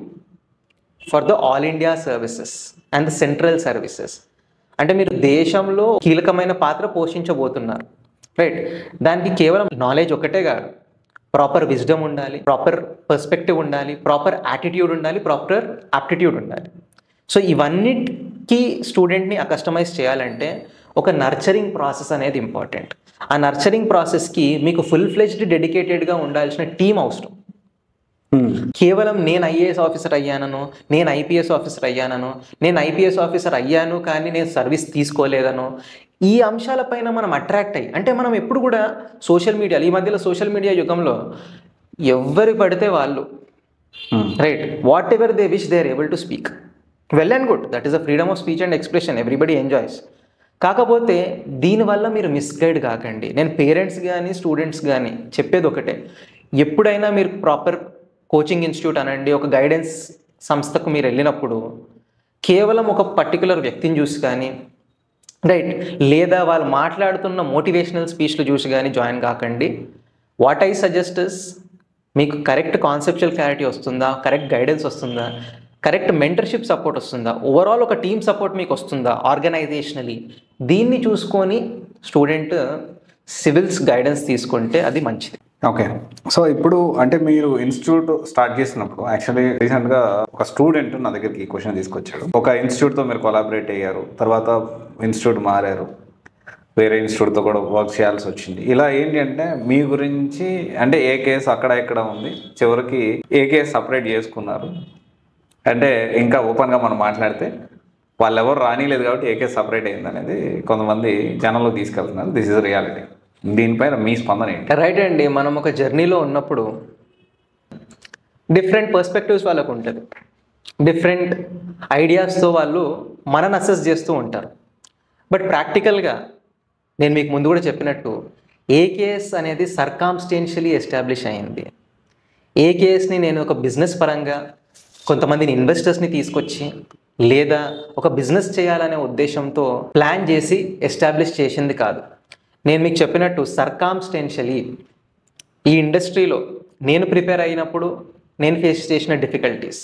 for the all India services and the central services. అంటే మీరు దేశంలో కీలకమైన పాత్ర పోషించబోతున్నారు, రైట్? దానికి కేవలం నాలెడ్జ్ ఒకటే కాదు, ప్రాపర్ విజ్డమ్ ఉండాలి, ప్రాపర్ పర్స్పెక్టివ్ ఉండాలి, ప్రాపర్ యాటిట్యూడ్ ఉండాలి, ప్రాపర్ ఆప్టిట్యూడ్ ఉండాలి. సో ఇవన్నిటికీ స్టూడెంట్ని కస్టమైజ్ చేయాలంటే ఒక నర్చరింగ్ ప్రాసెస్ అనేది ఇంపార్టెంట్. ఆ నర్చరింగ్ ప్రాసెస్కి మీకు ఫుల్ ఫ్లెజ్డ్ డెడికేటెడ్గా ఉండాల్సిన టీం అవసరం. కేవలం నేను ఐఏఎస్ ఆఫీసర్ అయ్యానను, నేను ఐపీఎస్ ఆఫీసర్ అయ్యానను, నేను ఐపీఎస్ ఆఫీసర్ అయ్యాను కానీ నేను సర్వీస్ తీసుకోలేదను, ఈ అంశాలపైన మనం అట్రాక్ట్ అయ్యి, అంటే మనం ఎప్పుడు కూడా సోషల్ మీడియాలో, ఈ మధ్యలో సోషల్ మీడియా యుగంలో ఎవరు పడితే వాళ్ళు, right, whatever they wish they are able to speak, well and good, that is the freedom of speech and expression, everybody enjoys. కాకపోతే దీనివల్ల మీరు మిస్గైడ్ కాకండి. నేను పేరెంట్స్ కానీ స్టూడెంట్స్ కానీ చెప్పేది ఒకటే, ఎప్పుడైనా మీరు ప్రాపర్ కోచింగ్ ఇన్స్టిట్యూట్ అనండి, ఒక గైడెన్స్ సంస్థకు మీరు వెళ్ళినప్పుడు కేవలం ఒక పర్టికులర్ వ్యక్తిని చూసి కానీ, రైట్, లేదా వాళ్ళు మాట్లాడుతున్న మోటివేషనల్ స్పీచ్లు చూసి కానీ జాయిన్ కాకండి. వాట్ ఐ సజెస్ట్ ఇస్, మీకు కరెక్ట్ కాన్సెప్చువల్ క్లారిటీ వస్తుందా, కరెక్ట్ గైడెన్స్ వస్తుందా, కరెక్ట్ మెంటర్షిప్ సపోర్ట్ వస్తుందా, ఓవరాల్ ఒక టీమ్ సపోర్ట్ మీకు వస్తుందా ఆర్గనైజేషనలీ, దీన్ని చూసుకొని స్టూడెంట్ సివిల్స్ గైడెన్స్ తీసుకుంటే అది మంచిది. ఓకే, సో ఇప్పుడు అంటే మీరు ఇన్స్టిట్యూట్ స్టార్ట్ చేసినప్పుడు యాక్చువల్లీ రీసెంట్గా ఒక స్టూడెంట్ నా దగ్గరికి క్వశ్చన్ తీసుకొచ్చాడు. ఒక ఇన్స్టిట్యూట్తో మీరు కొలాబరేట్ అయ్యారు, తర్వాత ఇన్స్టిట్యూట్ మారారు, వేరే ఇన్స్టిట్యూట్తో కూడా వర్క్ చేయాల్సి వచ్చింది. ఇలా ఏంటి అంటే మీ గురించి అంటే ఏ కేసు అక్కడ ఇక్కడ ఉంది, చివరికి ఏ కేసు సపరేట్ చేసుకున్నారు. అంటే ఇంకా ఓపెన్గా మనం మాట్లాడితే వాళ్ళు ఎవరు రానిలేదు కాబట్టి ఏ కేసు సపరేట్ అయింది అనేది కొంతమంది జనంలో తీసుకెళ్తున్నారు. This is reality. దీనిపైన మీ స్పందన ఏంటి? రైట్ అండి, మనం ఒక జర్నీలో ఉన్నప్పుడు డిఫరెంట్ పర్స్పెక్టివ్స్ వాళ్ళకు ఉంటుంది, డిఫరెంట్ ఐడియాస్తో వాళ్ళు మనని అసెస్ చేస్తూ ఉంటారు. బట్ ప్రాక్టికల్గా నేను మీకు ముందు కూడా చెప్పినట్టు ఏకేఎస్ అనేది సర్కామ్స్టెన్షియలీ ఎస్టాబ్లిష్ అయింది. ఏకేఎస్ని నేను ఒక బిజినెస్ పరంగా కొంతమందిని ఇన్వెస్టర్స్ని తీసుకొచ్చి లేదా ఒక బిజినెస్ చేయాలనే ఉద్దేశంతో ప్లాన్ చేసి ఎస్టాబ్లిష్ చేసింది కాదు. నేను మీకు చెప్పినట్టు సర్కామ్స్టెన్షియలీ ఈ ఇండస్ట్రీలో నేను ప్రిపేర్ అయినప్పుడు నేను ఫేస్ చేసిన difficulties,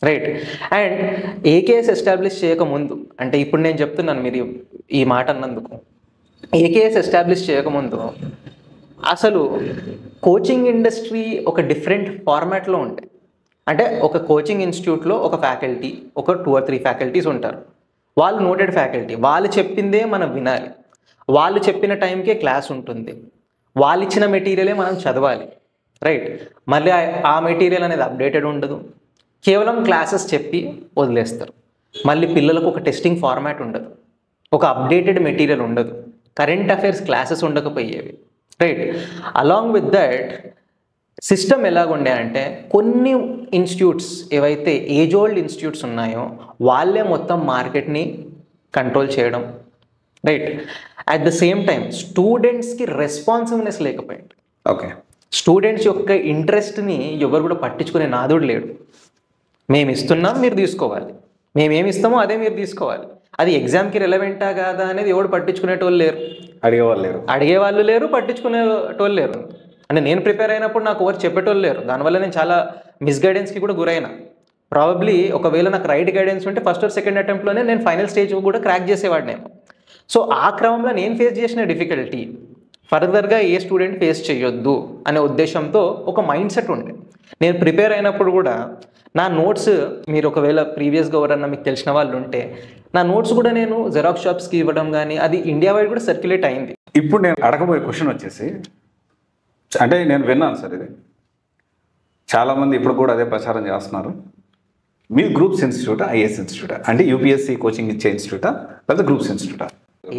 right, and AKS establish చేయకముందు, అంటే ఇప్పుడు నేను చెప్తున్నాను మీరు ఈ మాట అన్నందుకు, ఏకేఎస్ ఎస్టాబ్లిష్ చేయకముందు అసలు కోచింగ్ ఇండస్ట్రీ ఒక డిఫరెంట్ ఫార్మాట్లో ఉండే. అంటే ఒక కోచింగ్ ఇన్స్టిట్యూట్లో ఒక ఫ్యాకల్టీ, ఒక 2 or 3 ఫ్యాకల్టీస్ ఉంటారు. వాళ్ళు నోటెడ్ ఫ్యాకల్టీ, వాళ్ళు చెప్పిందే మనం వినాలి, వాళ్ళు చెప్పిన టైంకే క్లాస్ ఉంటుంది, వాళ్ళు ఇచ్చిన మెటీరియలే మనం చదవాలి, రైట్. మళ్ళీ ఆ మెటీరియల్ అనేది అప్డేటెడ్ ఉండదు, కేవలం క్లాసెస్ చెప్పి వదిలేస్తారు. మళ్ళీ పిల్లలకు ఒక టెస్టింగ్ ఫార్మాట్ ఉండదు, ఒక అప్డేటెడ్ మెటీరియల్ ఉండదు, కరెంట్ అఫైర్స్ క్లాసెస్ ఉండకపోయేవి, right. Along with that system ఎలాగుండే అంటే కొన్ని ఇన్స్టిట్యూట్స్ ఏవైతే ఏజ్ ఓల్డ్ ఇన్స్టిట్యూట్స్ ఉన్నాయో వాళ్ళే మొత్తం మార్కెట్ని కంట్రోల్ చేయడం, right. At the same time స్టూడెంట్స్కి రెస్పాన్సివ్నెస్ లేకపోయింది. ఓకే, స్టూడెంట్స్ యొక్క ఇంట్రెస్ట్ని ఎవరు కూడా పట్టించుకునే నాదుడు లేడు. మేము ఇస్తున్నాం, మీరు తీసుకోవాలి, మేమేమి ఇస్తామో అదే మీరు తీసుకోవాలి. అది ఎగ్జామ్కి రిలవెంటా కాదా అనేది ఎవడు పట్టించుకునేటోళ్ళు లేరు, అడిగేవాళ్ళు లేరు, పట్టించుకునేటోళ్ళు లేరు. అంటే నేను ప్రిపేర్ అయినప్పుడు నాకు ఎవరు చెప్పేటోళ్ళు లేరు. దానివల్ల నేను చాలా మిస్గైడెన్స్కి కూడా గురైనా. ప్రాబబ్లీ ఒకవేళ నాకు రైట్ గైడెన్స్ ఉంటే ఫస్ట్ ఆర్ సెకండ్ అటెంప్ట్లోనే నేను ఫైనల్ స్టేజ్ కూడా క్రాక్ చేసేవాడినేమో. సో ఆ క్రమంలో నేను ఫేస్ చేసిన డిఫికల్టీ ఫర్దర్గా ఏ స్టూడెంట్ ఫేస్ చేయొద్దు అనే ఉద్దేశంతో ఒక మైండ్ సెట్ ఉండే. నేను ప్రిపేర్ అయినప్పుడు కూడా నా నోట్స్, మీరు ఒకవేళ ప్రీవియస్గా ఎవరన్నా మీకు తెలిసిన వాళ్ళు ఉంటే, నా నోట్స్ కూడా నేను జెరాక్స్ షాప్స్కి ఇవ్వడం కానీ అది ఇండియా వైడ్ కూడా సర్క్యులేట్ అయింది. ఇప్పుడు నేను అడగబోయే క్వశ్చన్ వచ్చేసి, అంటే నేను విన్నాను సార్, ఇది చాలామంది ఇప్పుడు కూడా అదే ప్రచారం చేస్తున్నారు. మీ గ్రూప్స్ ఇన్స్టిట్యూటా, ఐఏఎస్ ఇన్స్టిట్యూటా, అంటే యూపీఎస్సీ కోచింగ్ ఇచ్చే ఇన్స్టిట్యూటా లేదా గ్రూప్స్ ఇన్స్టిట్యూటా?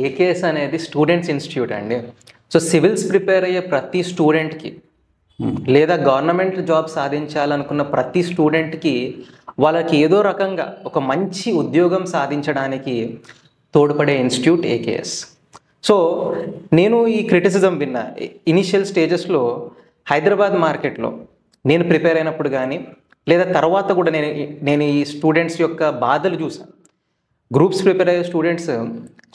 ఏకేఎస్ అనేది స్టూడెంట్స్ ఇన్స్టిట్యూట్ అండి. సో సివిల్స్ ప్రిపేర్ అయ్యే ప్రతి స్టూడెంట్కి లేదా గవర్నమెంట్ జాబ్ సాధించాలనుకున్న ప్రతి స్టూడెంట్కి వాళ్ళకి ఏదో రకంగా ఒక మంచి ఉద్యోగం సాధించడానికి తోడ్పడే ఇన్స్టిట్యూట్ ఏకేఎస్. సో నేను ఈ క్రిటిసిజం విన్నా ఇనిషియల్ స్టేజెస్లో. హైదరాబాద్ మార్కెట్లో నేను ప్రిపేర్ అయినప్పుడు కానీ లేదా తర్వాత కూడా నేను ఈ స్టూడెంట్స్ యొక్క బాధలు చూసాను. గ్రూప్స్ ప్రిపేర్ అయ్యే స్టూడెంట్స్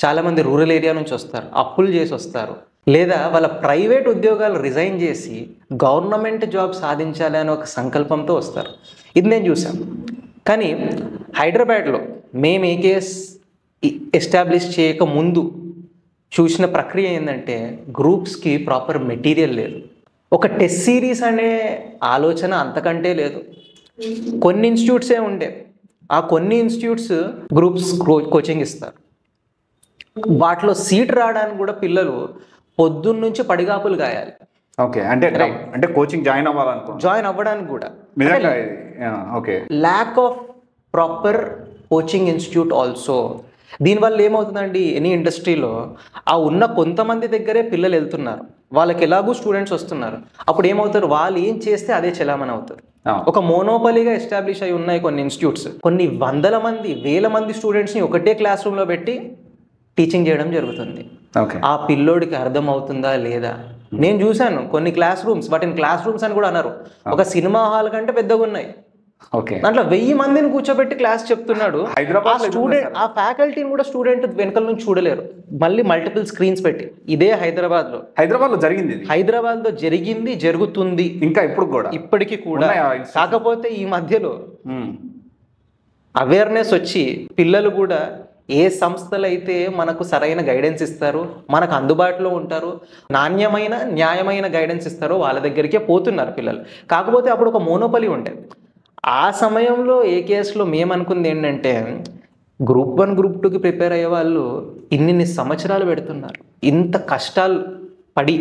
చాలామంది రూరల్ ఏరియా నుంచి వస్తారు, అప్పులు చేసి వస్తారు, లేదా వాళ్ళ ప్రైవేట్ ఉద్యోగాలు రిజైన్ చేసి గవర్నమెంట్ జాబ్ సాధించాలి అనే ఒక సంకల్పంతో వస్తారు. ఇది నేను చూసాను. కానీ హైదరాబాద్లో మేము ఏకేఎస్ ఎస్టాబ్లిష్ చేయక ముందు చూసిన ప్రక్రియ ఏంటంటే, గ్రూప్స్కి ప్రాపర్ మెటీరియల్ లేదు, ఒక టెస్ట్ సిరీస్ అనే ఆలోచన అంతకంటే లేదు. కొన్ని ఇన్స్టిట్యూట్సే ఉండే, ఆ కొన్ని ఇన్స్టిట్యూట్స్ గ్రూప్స్ కోచింగ్ ఇస్తారు. వాటిలో సీట్ రావడానికి కూడా పిల్లలు పొద్దున్న నుంచి పడిగాపులు గాయాలి. ఓకే, అంటే కోచింగ్ జాయిన్ అవ్వడానికి కూడా okay, lack of proper coaching institute also. దీనివల్ల ఏమవుతుందండి, ఎనీ ఇండస్ట్రీలో ఆ ఉన్న కొంతమంది దగ్గరే పిల్లలు వెళ్తున్నారు, వాళ్ళకి ఎలాగూ స్టూడెంట్స్ వస్తున్నారు. అప్పుడు ఏమవుతారు, వాళ్ళు ఏం చేస్తే అదే చలామణి అవుతారు. ఒక మోనోపలీగా ఎస్టాబ్లిష్ అయి ఉన్నాయి కొన్ని ఇన్స్టిట్యూట్స్. కొన్ని వందల మంది, వేల మంది స్టూడెంట్స్ని ఒకటే క్లాస్ రూమ్లో పెట్టి టీచింగ్ చేయడం జరుగుతుంది. ఆ పిల్లోడికి అర్థం అవుతుందా లేదా? నేను చూశాను కొన్ని క్లాస్ రూమ్స్, వాటిని క్లాస్ రూమ్స్ అని కూడా అన్నారు, ఒక సినిమా హాల్ కంటే పెద్దగా ఉన్నాయి. దాంట్లో 1000 మందిని కూర్చోబెట్టి క్లాస్ చెప్తున్నాడు. స్టూడెంట్ ఆ ఫ్యాకల్టీని కూడా స్టూడెంట్ వెనకాల నుంచి చూడలేరు, మళ్ళీ మల్టిపుల్ స్క్రీన్స్ పెట్టి. ఇదే హైదరాబాద్లో జరిగింది, జరుగుతుంది ఇంకా ఇప్పటికీ కూడా. కాకపోతే ఈ మధ్యలో అవేర్నెస్ వచ్చి పిల్లలు కూడా ఏ సంస్థలు అయితే మనకు సరైన గైడెన్స్ ఇస్తారో, మనకు అందుబాటులో ఉంటారో, నాణ్యమైన న్యాయమైన గైడెన్స్ ఇస్తారో వాళ్ళ దగ్గరికే పోతున్నారు పిల్లలు. కాకపోతే అప్పుడు ఒక మోనోపలి ఉండేది. ఆ సమయంలో ఏకేఎస్లో మేము అనుకుంది ఏంటంటే, గ్రూప్ 1 గ్రూప్ 2కి ప్రిపేర్ అయ్యే వాళ్ళు ఇన్ని సంవత్సరాలు పెడుతున్నారు, ఇంత కష్టాలు పడి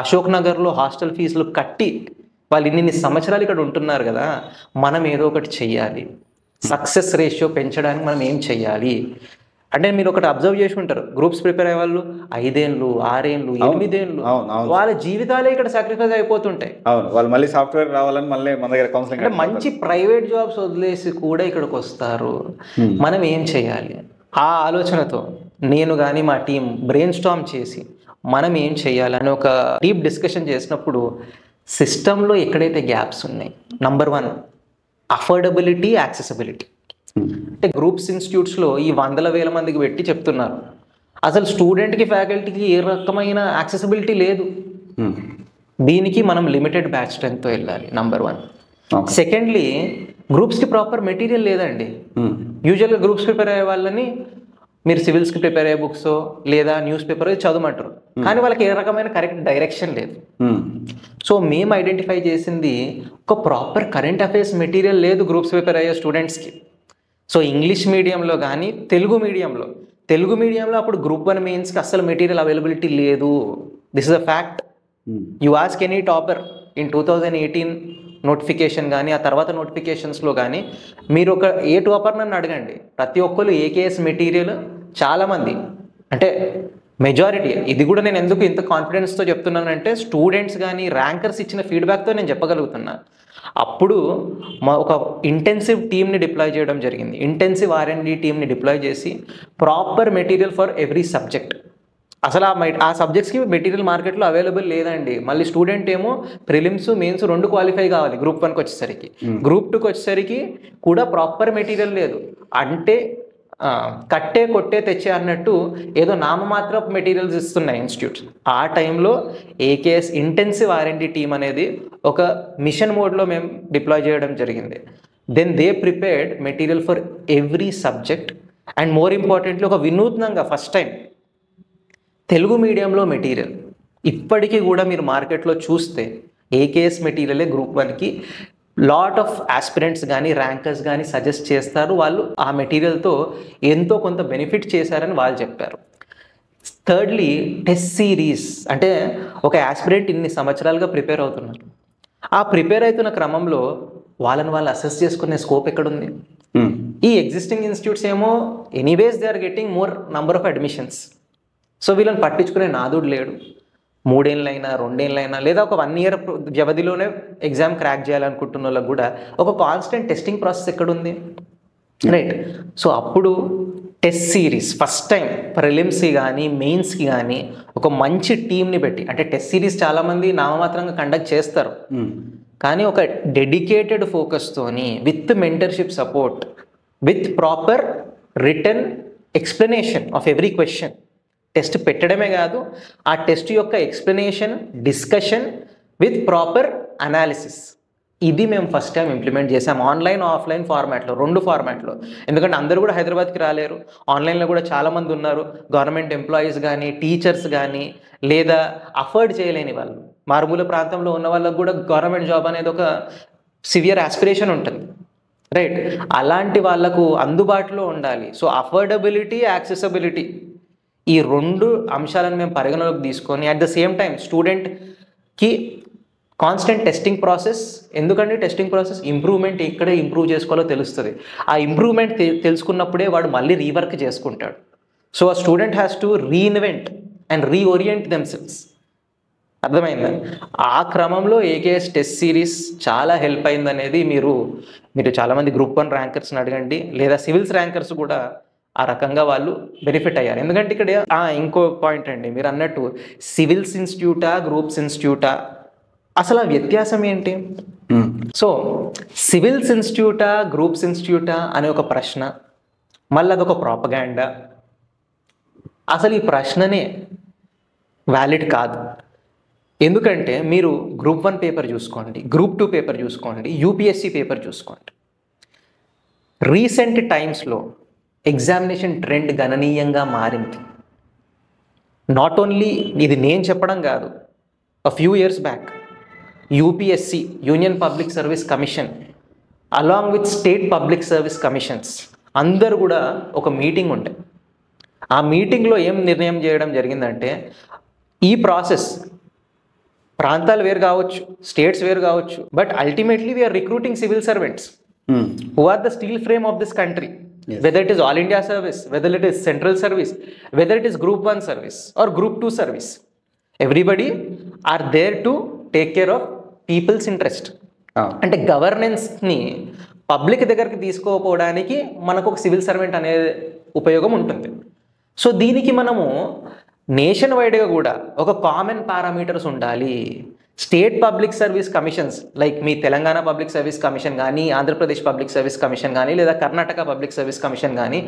అశోక్ నగర్లో హాస్టల్ ఫీజులు కట్టి వాళ్ళు ఇన్ని సంవత్సరాలు ఇక్కడ ఉంటున్నారు కదా, మనం ఏదో ఒకటి చెయ్యాలి, సక్సెస్ రేషియో పెంచడానికి మనం ఏం చెయ్యాలి అంటే, మీరు ఒకటి అబ్జర్వ్ చేసి ఉంటారు, గ్రూప్స్ ప్రిపేర్ అయ్యే వాళ్ళు 5 ఏళ్ళు 6 ఏళ్ళు 8 ఏళ్ళు వాళ్ళ జీవితాలే ఇక్కడ సాక్రిఫైస్ అయిపోతుంటాయి. వాళ్ళు మళ్ళీ సాఫ్ట్వేర్ రావాలని మళ్ళీ మన దగ్గర కౌన్సిలింగ్, అంటే మంచి ప్రైవేట్ జాబ్స్ వదిలేసి కూడా ఇక్కడికి వస్తారు. మనం ఏం చేయాలి? ఆ ఆలోచనతో నేను కానీ మా టీం బ్రెయిన్ స్టార్మ్ చేసి మనం ఏం చేయాలి అని ఒక డీప్ డిస్కషన్ చేసినప్పుడు, సిస్టంలో ఎక్కడైతే గ్యాప్స్ ఉన్నాయి, నంబర్ 1 అఫోర్డబిలిటీ, యాక్సెసిబిలిటీ. అంటే గ్రూప్స్ ఇన్స్టిట్యూట్స్లో ఈ వందల వేల మందికి పెట్టి చెప్తున్నారు, అసలు స్టూడెంట్కి ఫ్యాకల్టీకి ఏ రకమైన యాక్సెసిబిలిటీ లేదు. దీనికి మనం లిమిటెడ్ బ్యాచ్ స్ట్రెంగ్త్తో వెళ్ళాలి, నంబర్ 1. సెకండ్లీ, గ్రూప్స్కి ప్రాపర్ మెటీరియల్ లేదండి. యూజువల్గా గ్రూప్స్ ప్రిపేర్ అయ్యే వాళ్ళని మీరు సివిల్స్కి ప్రిపేర్ అయ్యే బుక్స్ లేదా న్యూస్ పేపర్ చదవమంటారు, కానీ వాళ్ళకి ఏ రకమైన కరెక్ట్ డైరెక్షన్ లేదు. సో మేము ఐడెంటిఫై చేసింది, ఒక ప్రాపర్ కరెంట్ అఫైర్స్ మెటీరియల్ లేదు గ్రూప్స్ ప్రిపేర్ అయ్యే స్టూడెంట్స్కి. సో ఇంగ్లీష్ మీడియంలో కానీ తెలుగు మీడియంలో అప్పుడు గ్రూప్ 1 మెయిన్స్కి అస్సలు మెటీరియల్ అవైలబిలిటీ లేదు. This is a fact. You ask any topper in 2018 notification కానీ ఆ తర్వాత నోటిఫికేషన్స్లో కానీ మీరు ఏ టాపర్ నన్ను అడగండి, ప్రతి ఒక్కరు ఏకేఎస్ మెటీరియల్ చాలామంది, అంటే మెజారిటీ. ఇది కూడా నేను ఎందుకు ఇంత కాన్ఫిడెన్స్తో చెప్తున్నానంటే, స్టూడెంట్స్ కానీ ర్యాంకర్స్ ఇచ్చిన ఫీడ్బ్యాక్తో నేను చెప్పగలుగుతున్నా. అప్పుడు ఒక ఇంటెన్సివ్ టీమ్ని డిప్లాయ్ చేయడం జరిగింది, ఇంటెన్సివ్ R&D టీమ్ని డిప్లాయ్ చేసి proper material for every subject. అసలు ఆ సబ్జెక్ట్స్కి మెటీరియల్ మార్కెట్లో అవైలబుల్ లేదండి. మళ్ళీ స్టూడెంట్ ఏమో ప్రిలిమ్స్ మెయిన్స్ 2 క్వాలిఫై కావాలి, గ్రూప్ 1కి వచ్చేసరికి, గ్రూప్ 2కి వచ్చేసరికి కూడా ప్రాపర్ మెటీరియల్ లేదు. అంటే కట్టే కొట్టే తెచ్చే అన్నట్టు ఏదో నామమాత్ర మెటీరియల్స్ ఇస్తున్నాయి ఇన్స్టిట్యూట్స్. ఆ టైంలో ఏకేఎస్ ఇంటెన్సివ్ R&D టీమ్ అనేది ఒక మిషన్ మోడ్లో మేము డిప్లాయ్ చేయడం జరిగింది. Then they prepared material for every subject. And more importantly ఒక వినూత్నంగా ఫస్ట్ టైం తెలుగు మీడియంలో మెటీరియల్. ఇప్పటికీ కూడా మీరు మార్కెట్లో చూస్తే ఏకేఎస్ మెటీరియలే గ్రూప్ 1కి లాట్ ఆఫ్ ఆస్పిరెంట్స్ కానీ ర్యాంకర్స్ కానీ సజెస్ట్ చేస్తారు. వాళ్ళు ఆ మెటీరియల్తో ఎంతో కొంత బెనిఫిట్ చేశారని వాళ్ళు చెప్పారు. Thirdly test series. అంటే ఒక ఆస్పిరెంట్ ఇన్ని సంవత్సరాలుగా ప్రిపేర్ అవుతున్నారు. ఆ ప్రిపేర్ అవుతున్న క్రమంలో వాళ్ళని వాళ్ళు అసెస్ చేసుకునే స్కోప్ ఎక్కడుంది? ఈ ఎగ్జిస్టింగ్ ఇన్స్టిట్యూట్స్ ఏమో anyways they are getting more number of admissions. So వీళ్ళని పట్టించుకునే నాదుడు లేడు. 3 ఏళ్ళైనా 2 ఏళ్ళైనా లేదా ఒక 1 ఇయర్ వ్యవధిలోనే ఎగ్జామ్ క్రాక్ చేయాలనుకుంటున్న వాళ్ళకి కూడా ఒక కాన్స్టెంట్ టెస్టింగ్ ప్రాసెస్ ఎక్కడుంది? రైట్. సో అప్పుడు టెస్ట్ సిరీస్ ఫస్ట్ టైం ప్రిలిమ్స్కి కానీ మెయిన్స్కి కానీ ఒక మంచి టీంని పెట్టి, అంటే టెస్ట్ సిరీస్ చాలామంది నామమాత్రంగా కండక్ట్ చేస్తారు, కానీ ఒక డెడికేటెడ్ ఫోకస్తోని with mentorship support, with proper written explanation of every question. Test పెట్టడమే కాదు, ఆ టెస్ట్ యొక్క explanation, discussion with proper analysis. ఇది మేము ఫస్ట్ టైం ఇంప్లిమెంట్ చేసాం ఆన్లైన్ ఆఫ్లైన్ ఫార్మాట్లో, 2 ఫార్మాట్లో. ఎందుకంటే అందరూ కూడా హైదరాబాద్కి రాలేరు. ఆన్లైన్లో కూడా చాలామంది ఉన్నారు, గవర్నమెంట్ ఎంప్లాయీస్ కానీ టీచర్స్ కానీ, లేదా అఫోర్డ్ చేయలేని వాళ్ళు, మారుమూల ప్రాంతంలో ఉన్న వాళ్ళకు కూడా గవర్నమెంట్ జాబ్ అనేది ఒక సివియర్ ఆస్పిరేషన్ ఉంటుంది. రైట్. అలాంటి వాళ్ళకు అందుబాటులో ఉండాలి. సో అఫోర్డబిలిటీ, యాక్సెసిబిలిటీ, ఈ 2 అంశాలను మేము పరిగణలోకి తీసుకొని అట్ ద సేమ్ టైం స్టూడెంట్కి కాన్స్టెంట్ టెస్టింగ్ ప్రాసెస్. ఎందుకంటే టెస్టింగ్ ప్రాసెస్ ఇంప్రూవ్మెంట్ ఎక్కడే ఇంప్రూవ్ చేసుకోవాలో తెలుస్తుంది. ఆ ఇంప్రూవ్మెంట్ తెలుసుకున్నప్పుడే వాడు మళ్ళీ రీవర్క్ చేసుకుంటాడు. సో ఆ student has to reinvent and reorient themselves. అర్థమైందా? ఆ క్రమంలో ఏకేఎస్ టెస్ట్ సిరీస్ చాలా హెల్ప్ అయిందనేది మీరు చాలామంది గ్రూప్ 1 ర్యాంకర్స్ని అడగండి, లేదా సివిల్స్ ర్యాంకర్స్ కూడా ఆ రకంగా వాళ్ళు బెనిఫిట్ అయ్యారు. ఎందుకంటే ఇక్కడ ఇంకో పాయింట్ అండి, మీరు అన్నట్టు సివిల్స్ ఇన్స్టిట్యూటా గ్రూప్స్ ఇన్స్టిట్యూటా, అసలు ఆ వ్యత్యాసం ఏంటి? సో సివిల్స్ ఇన్స్టిట్యూటా గ్రూప్స్ ఇన్స్టిట్యూటా అనే ఒక ప్రశ్న, మళ్ళీ అదొక ప్రాపగాండా. అసలు ఈ ప్రశ్ననే వ్యాలిడ్ కాదు. ఎందుకంటే మీరు గ్రూప్ 1 పేపర్ చూసుకోండి, గ్రూప్ 2 పేపర్ చూసుకోండి, యూపీఎస్సీ పేపర్ చూసుకోండి. రీసెంట్ టైమ్స్లో ఎగ్జామినేషన్ ట్రెండ్ గణనీయంగా మారింది. నాట్ ఓన్లీ ఇది నేను చెప్పడం కాదు, few years back UPSC, Union Public service Commission, along with state public service commissions అందరూ కూడా ఒక మీటింగ్ ఉండే. ఆ మీటింగ్లో ఏం నిర్ణయం చేయడం జరిగిందంటే, ఈ ప్రాసెస్ ప్రాంతాలు వేరు కావచ్చు, స్టేట్స్ వేరు కావచ్చు, but ultimately we're recruiting civil servants who are the steel frame of this country. Yes. Whether it is all India service, whether it is central service, whether it is group 1 service or group 2 service, everybody are there to take care of people's interest. అంటే గవర్నెన్స్ని పబ్లిక్ దగ్గరికి తీసుకోపోవడానికి మనకు ఒక సివిల్ సర్వెంట్ అనే ఉపయోగం ఉంటుంది. సో దీనికి మనము నేషన్ వైడ్గా కూడా ఒక కామన్ పారామీటర్స్ ఉండాలి. State public service commissions like మీ తెలంగాణ పబ్లిక్ సర్వీస్ కమిషన్ కానీ, ఆంధ్రప్రదేశ్ పబ్లిక్ సర్వీస్ కమిషన్ కానీ, లేదా కర్ణాటక పబ్లిక్ సర్వీస్ కమిషన్ కానీ,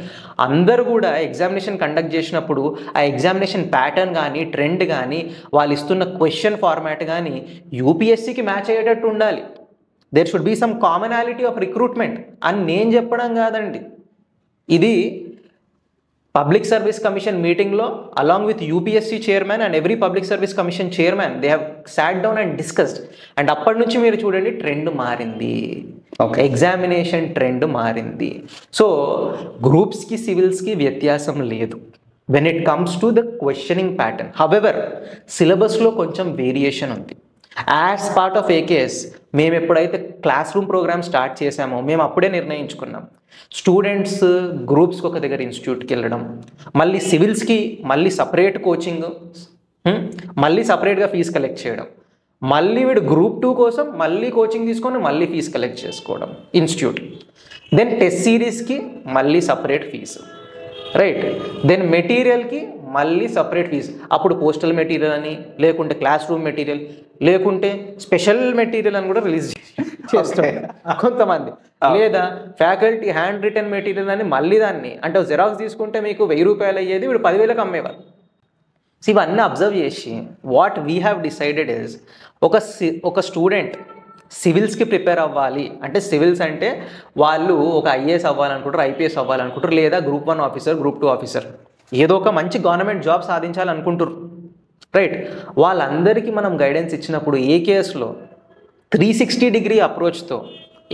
అందరూ కూడా ఎగ్జామినేషన్ కండక్ట్ చేసినప్పుడు ఆ ఎగ్జామినేషన్ ప్యాటర్న్ కానీ, ట్రెండ్ కానీ, వాళ్ళు ఇస్తున్న క్వశ్చన్ ఫార్మాట్ కానీ యూపీఎస్సీకి మ్యాచ్ అయ్యేటట్టు ఉండాలి. There should be some commonality of recruitment అని నేను చెప్పడం కాదండి. ఇది పబ్లిక్ సర్వీస్ కమిషన్ మీటింగ్లో along with UPSC chairman and every public service commission chairman they have sat down and discussed. అండ్ అప్పటి నుంచి మీరు చూడండి ట్రెండ్ మారింది, ఎగ్జామినేషన్ ట్రెండ్ మారింది. సో గ్రూప్స్కి సివిల్స్కి వ్యత్యాసం లేదు when it comes to the questioning pattern. However సిలబస్లో కొంచెం వేరియేషన్ ఉంది. యాజ్ పార్ట్ ఆఫ్ ఏకేఎస్ మేము ఎప్పుడైతే క్లాస్ రూమ్ ప్రోగ్రామ్ స్టార్ట్ చేసామో మేము అప్పుడే నిర్ణయించుకున్నాం, స్టూడెంట్స్ గ్రూప్స్కి ఒక దగ్గర ఇన్స్టిట్యూట్కి వెళ్ళడం, మళ్ళీ సివిల్స్కి మళ్ళీ సపరేట్ కోచింగ్, మళ్ళీ సపరేట్గా ఫీజు కలెక్ట్ చేయడం, మళ్ళీ వీడు గ్రూప్ 2 కోసం మళ్ళీ కోచింగ్ తీసుకొని మళ్ళీ ఫీజు కలెక్ట్ చేసుకోవడం ఇన్స్టిట్యూట్, దెన్ టెస్ట్ సిరీస్కి మళ్ళీ సపరేట్ ఫీజు, రైట్, దెన్ మెటీరియల్కి మళ్ళీ సపరేట్ ఫీజు. అప్పుడు పోస్టల్ మెటీరియల్ అని, లేకుంటే క్లాస్ రూమ్ మెటీరియల్, లేకుంటే స్పెషల్ మెటీరియల్ అని కూడా రిలీజ్ చేస్తారు కొంతమంది. లేదా ఫ్యాకల్టీ హ్యాండ్ రిటర్న్ మెటీరియల్ అని మళ్ళీ దాన్ని అంటే జెరాక్స్ తీసుకుంటే మీకు 1000 రూపాయలు అయ్యేది వీడు 10,000కి అమ్మేవారు. సో ఇవన్నీ అబ్జర్వ్ చేసి what we have decided is ఒక స్టూడెంట్ సివిల్స్కి ప్రిపేర్ అవ్వాలి అంటే, సివిల్స్ అంటే వాళ్ళు ఒక ఐఏఎస్ అవ్వాలనుకుంటారు, ఐపీఎస్ అవ్వాలనుకుంటారు, లేదా గ్రూప్ 1 ఆఫీసర్, గ్రూప్ 2 ఆఫీసర్, ఏదో ఒక మంచి గవర్నమెంట్ జాబ్ సాధించాలనుకుంటారు, రైట్? వాళ్ళందరికీ మనం గైడెన్స్ ఇచ్చినప్పుడు ఏకేఎస్లో 360 డిగ్రీ అప్రోచ్తో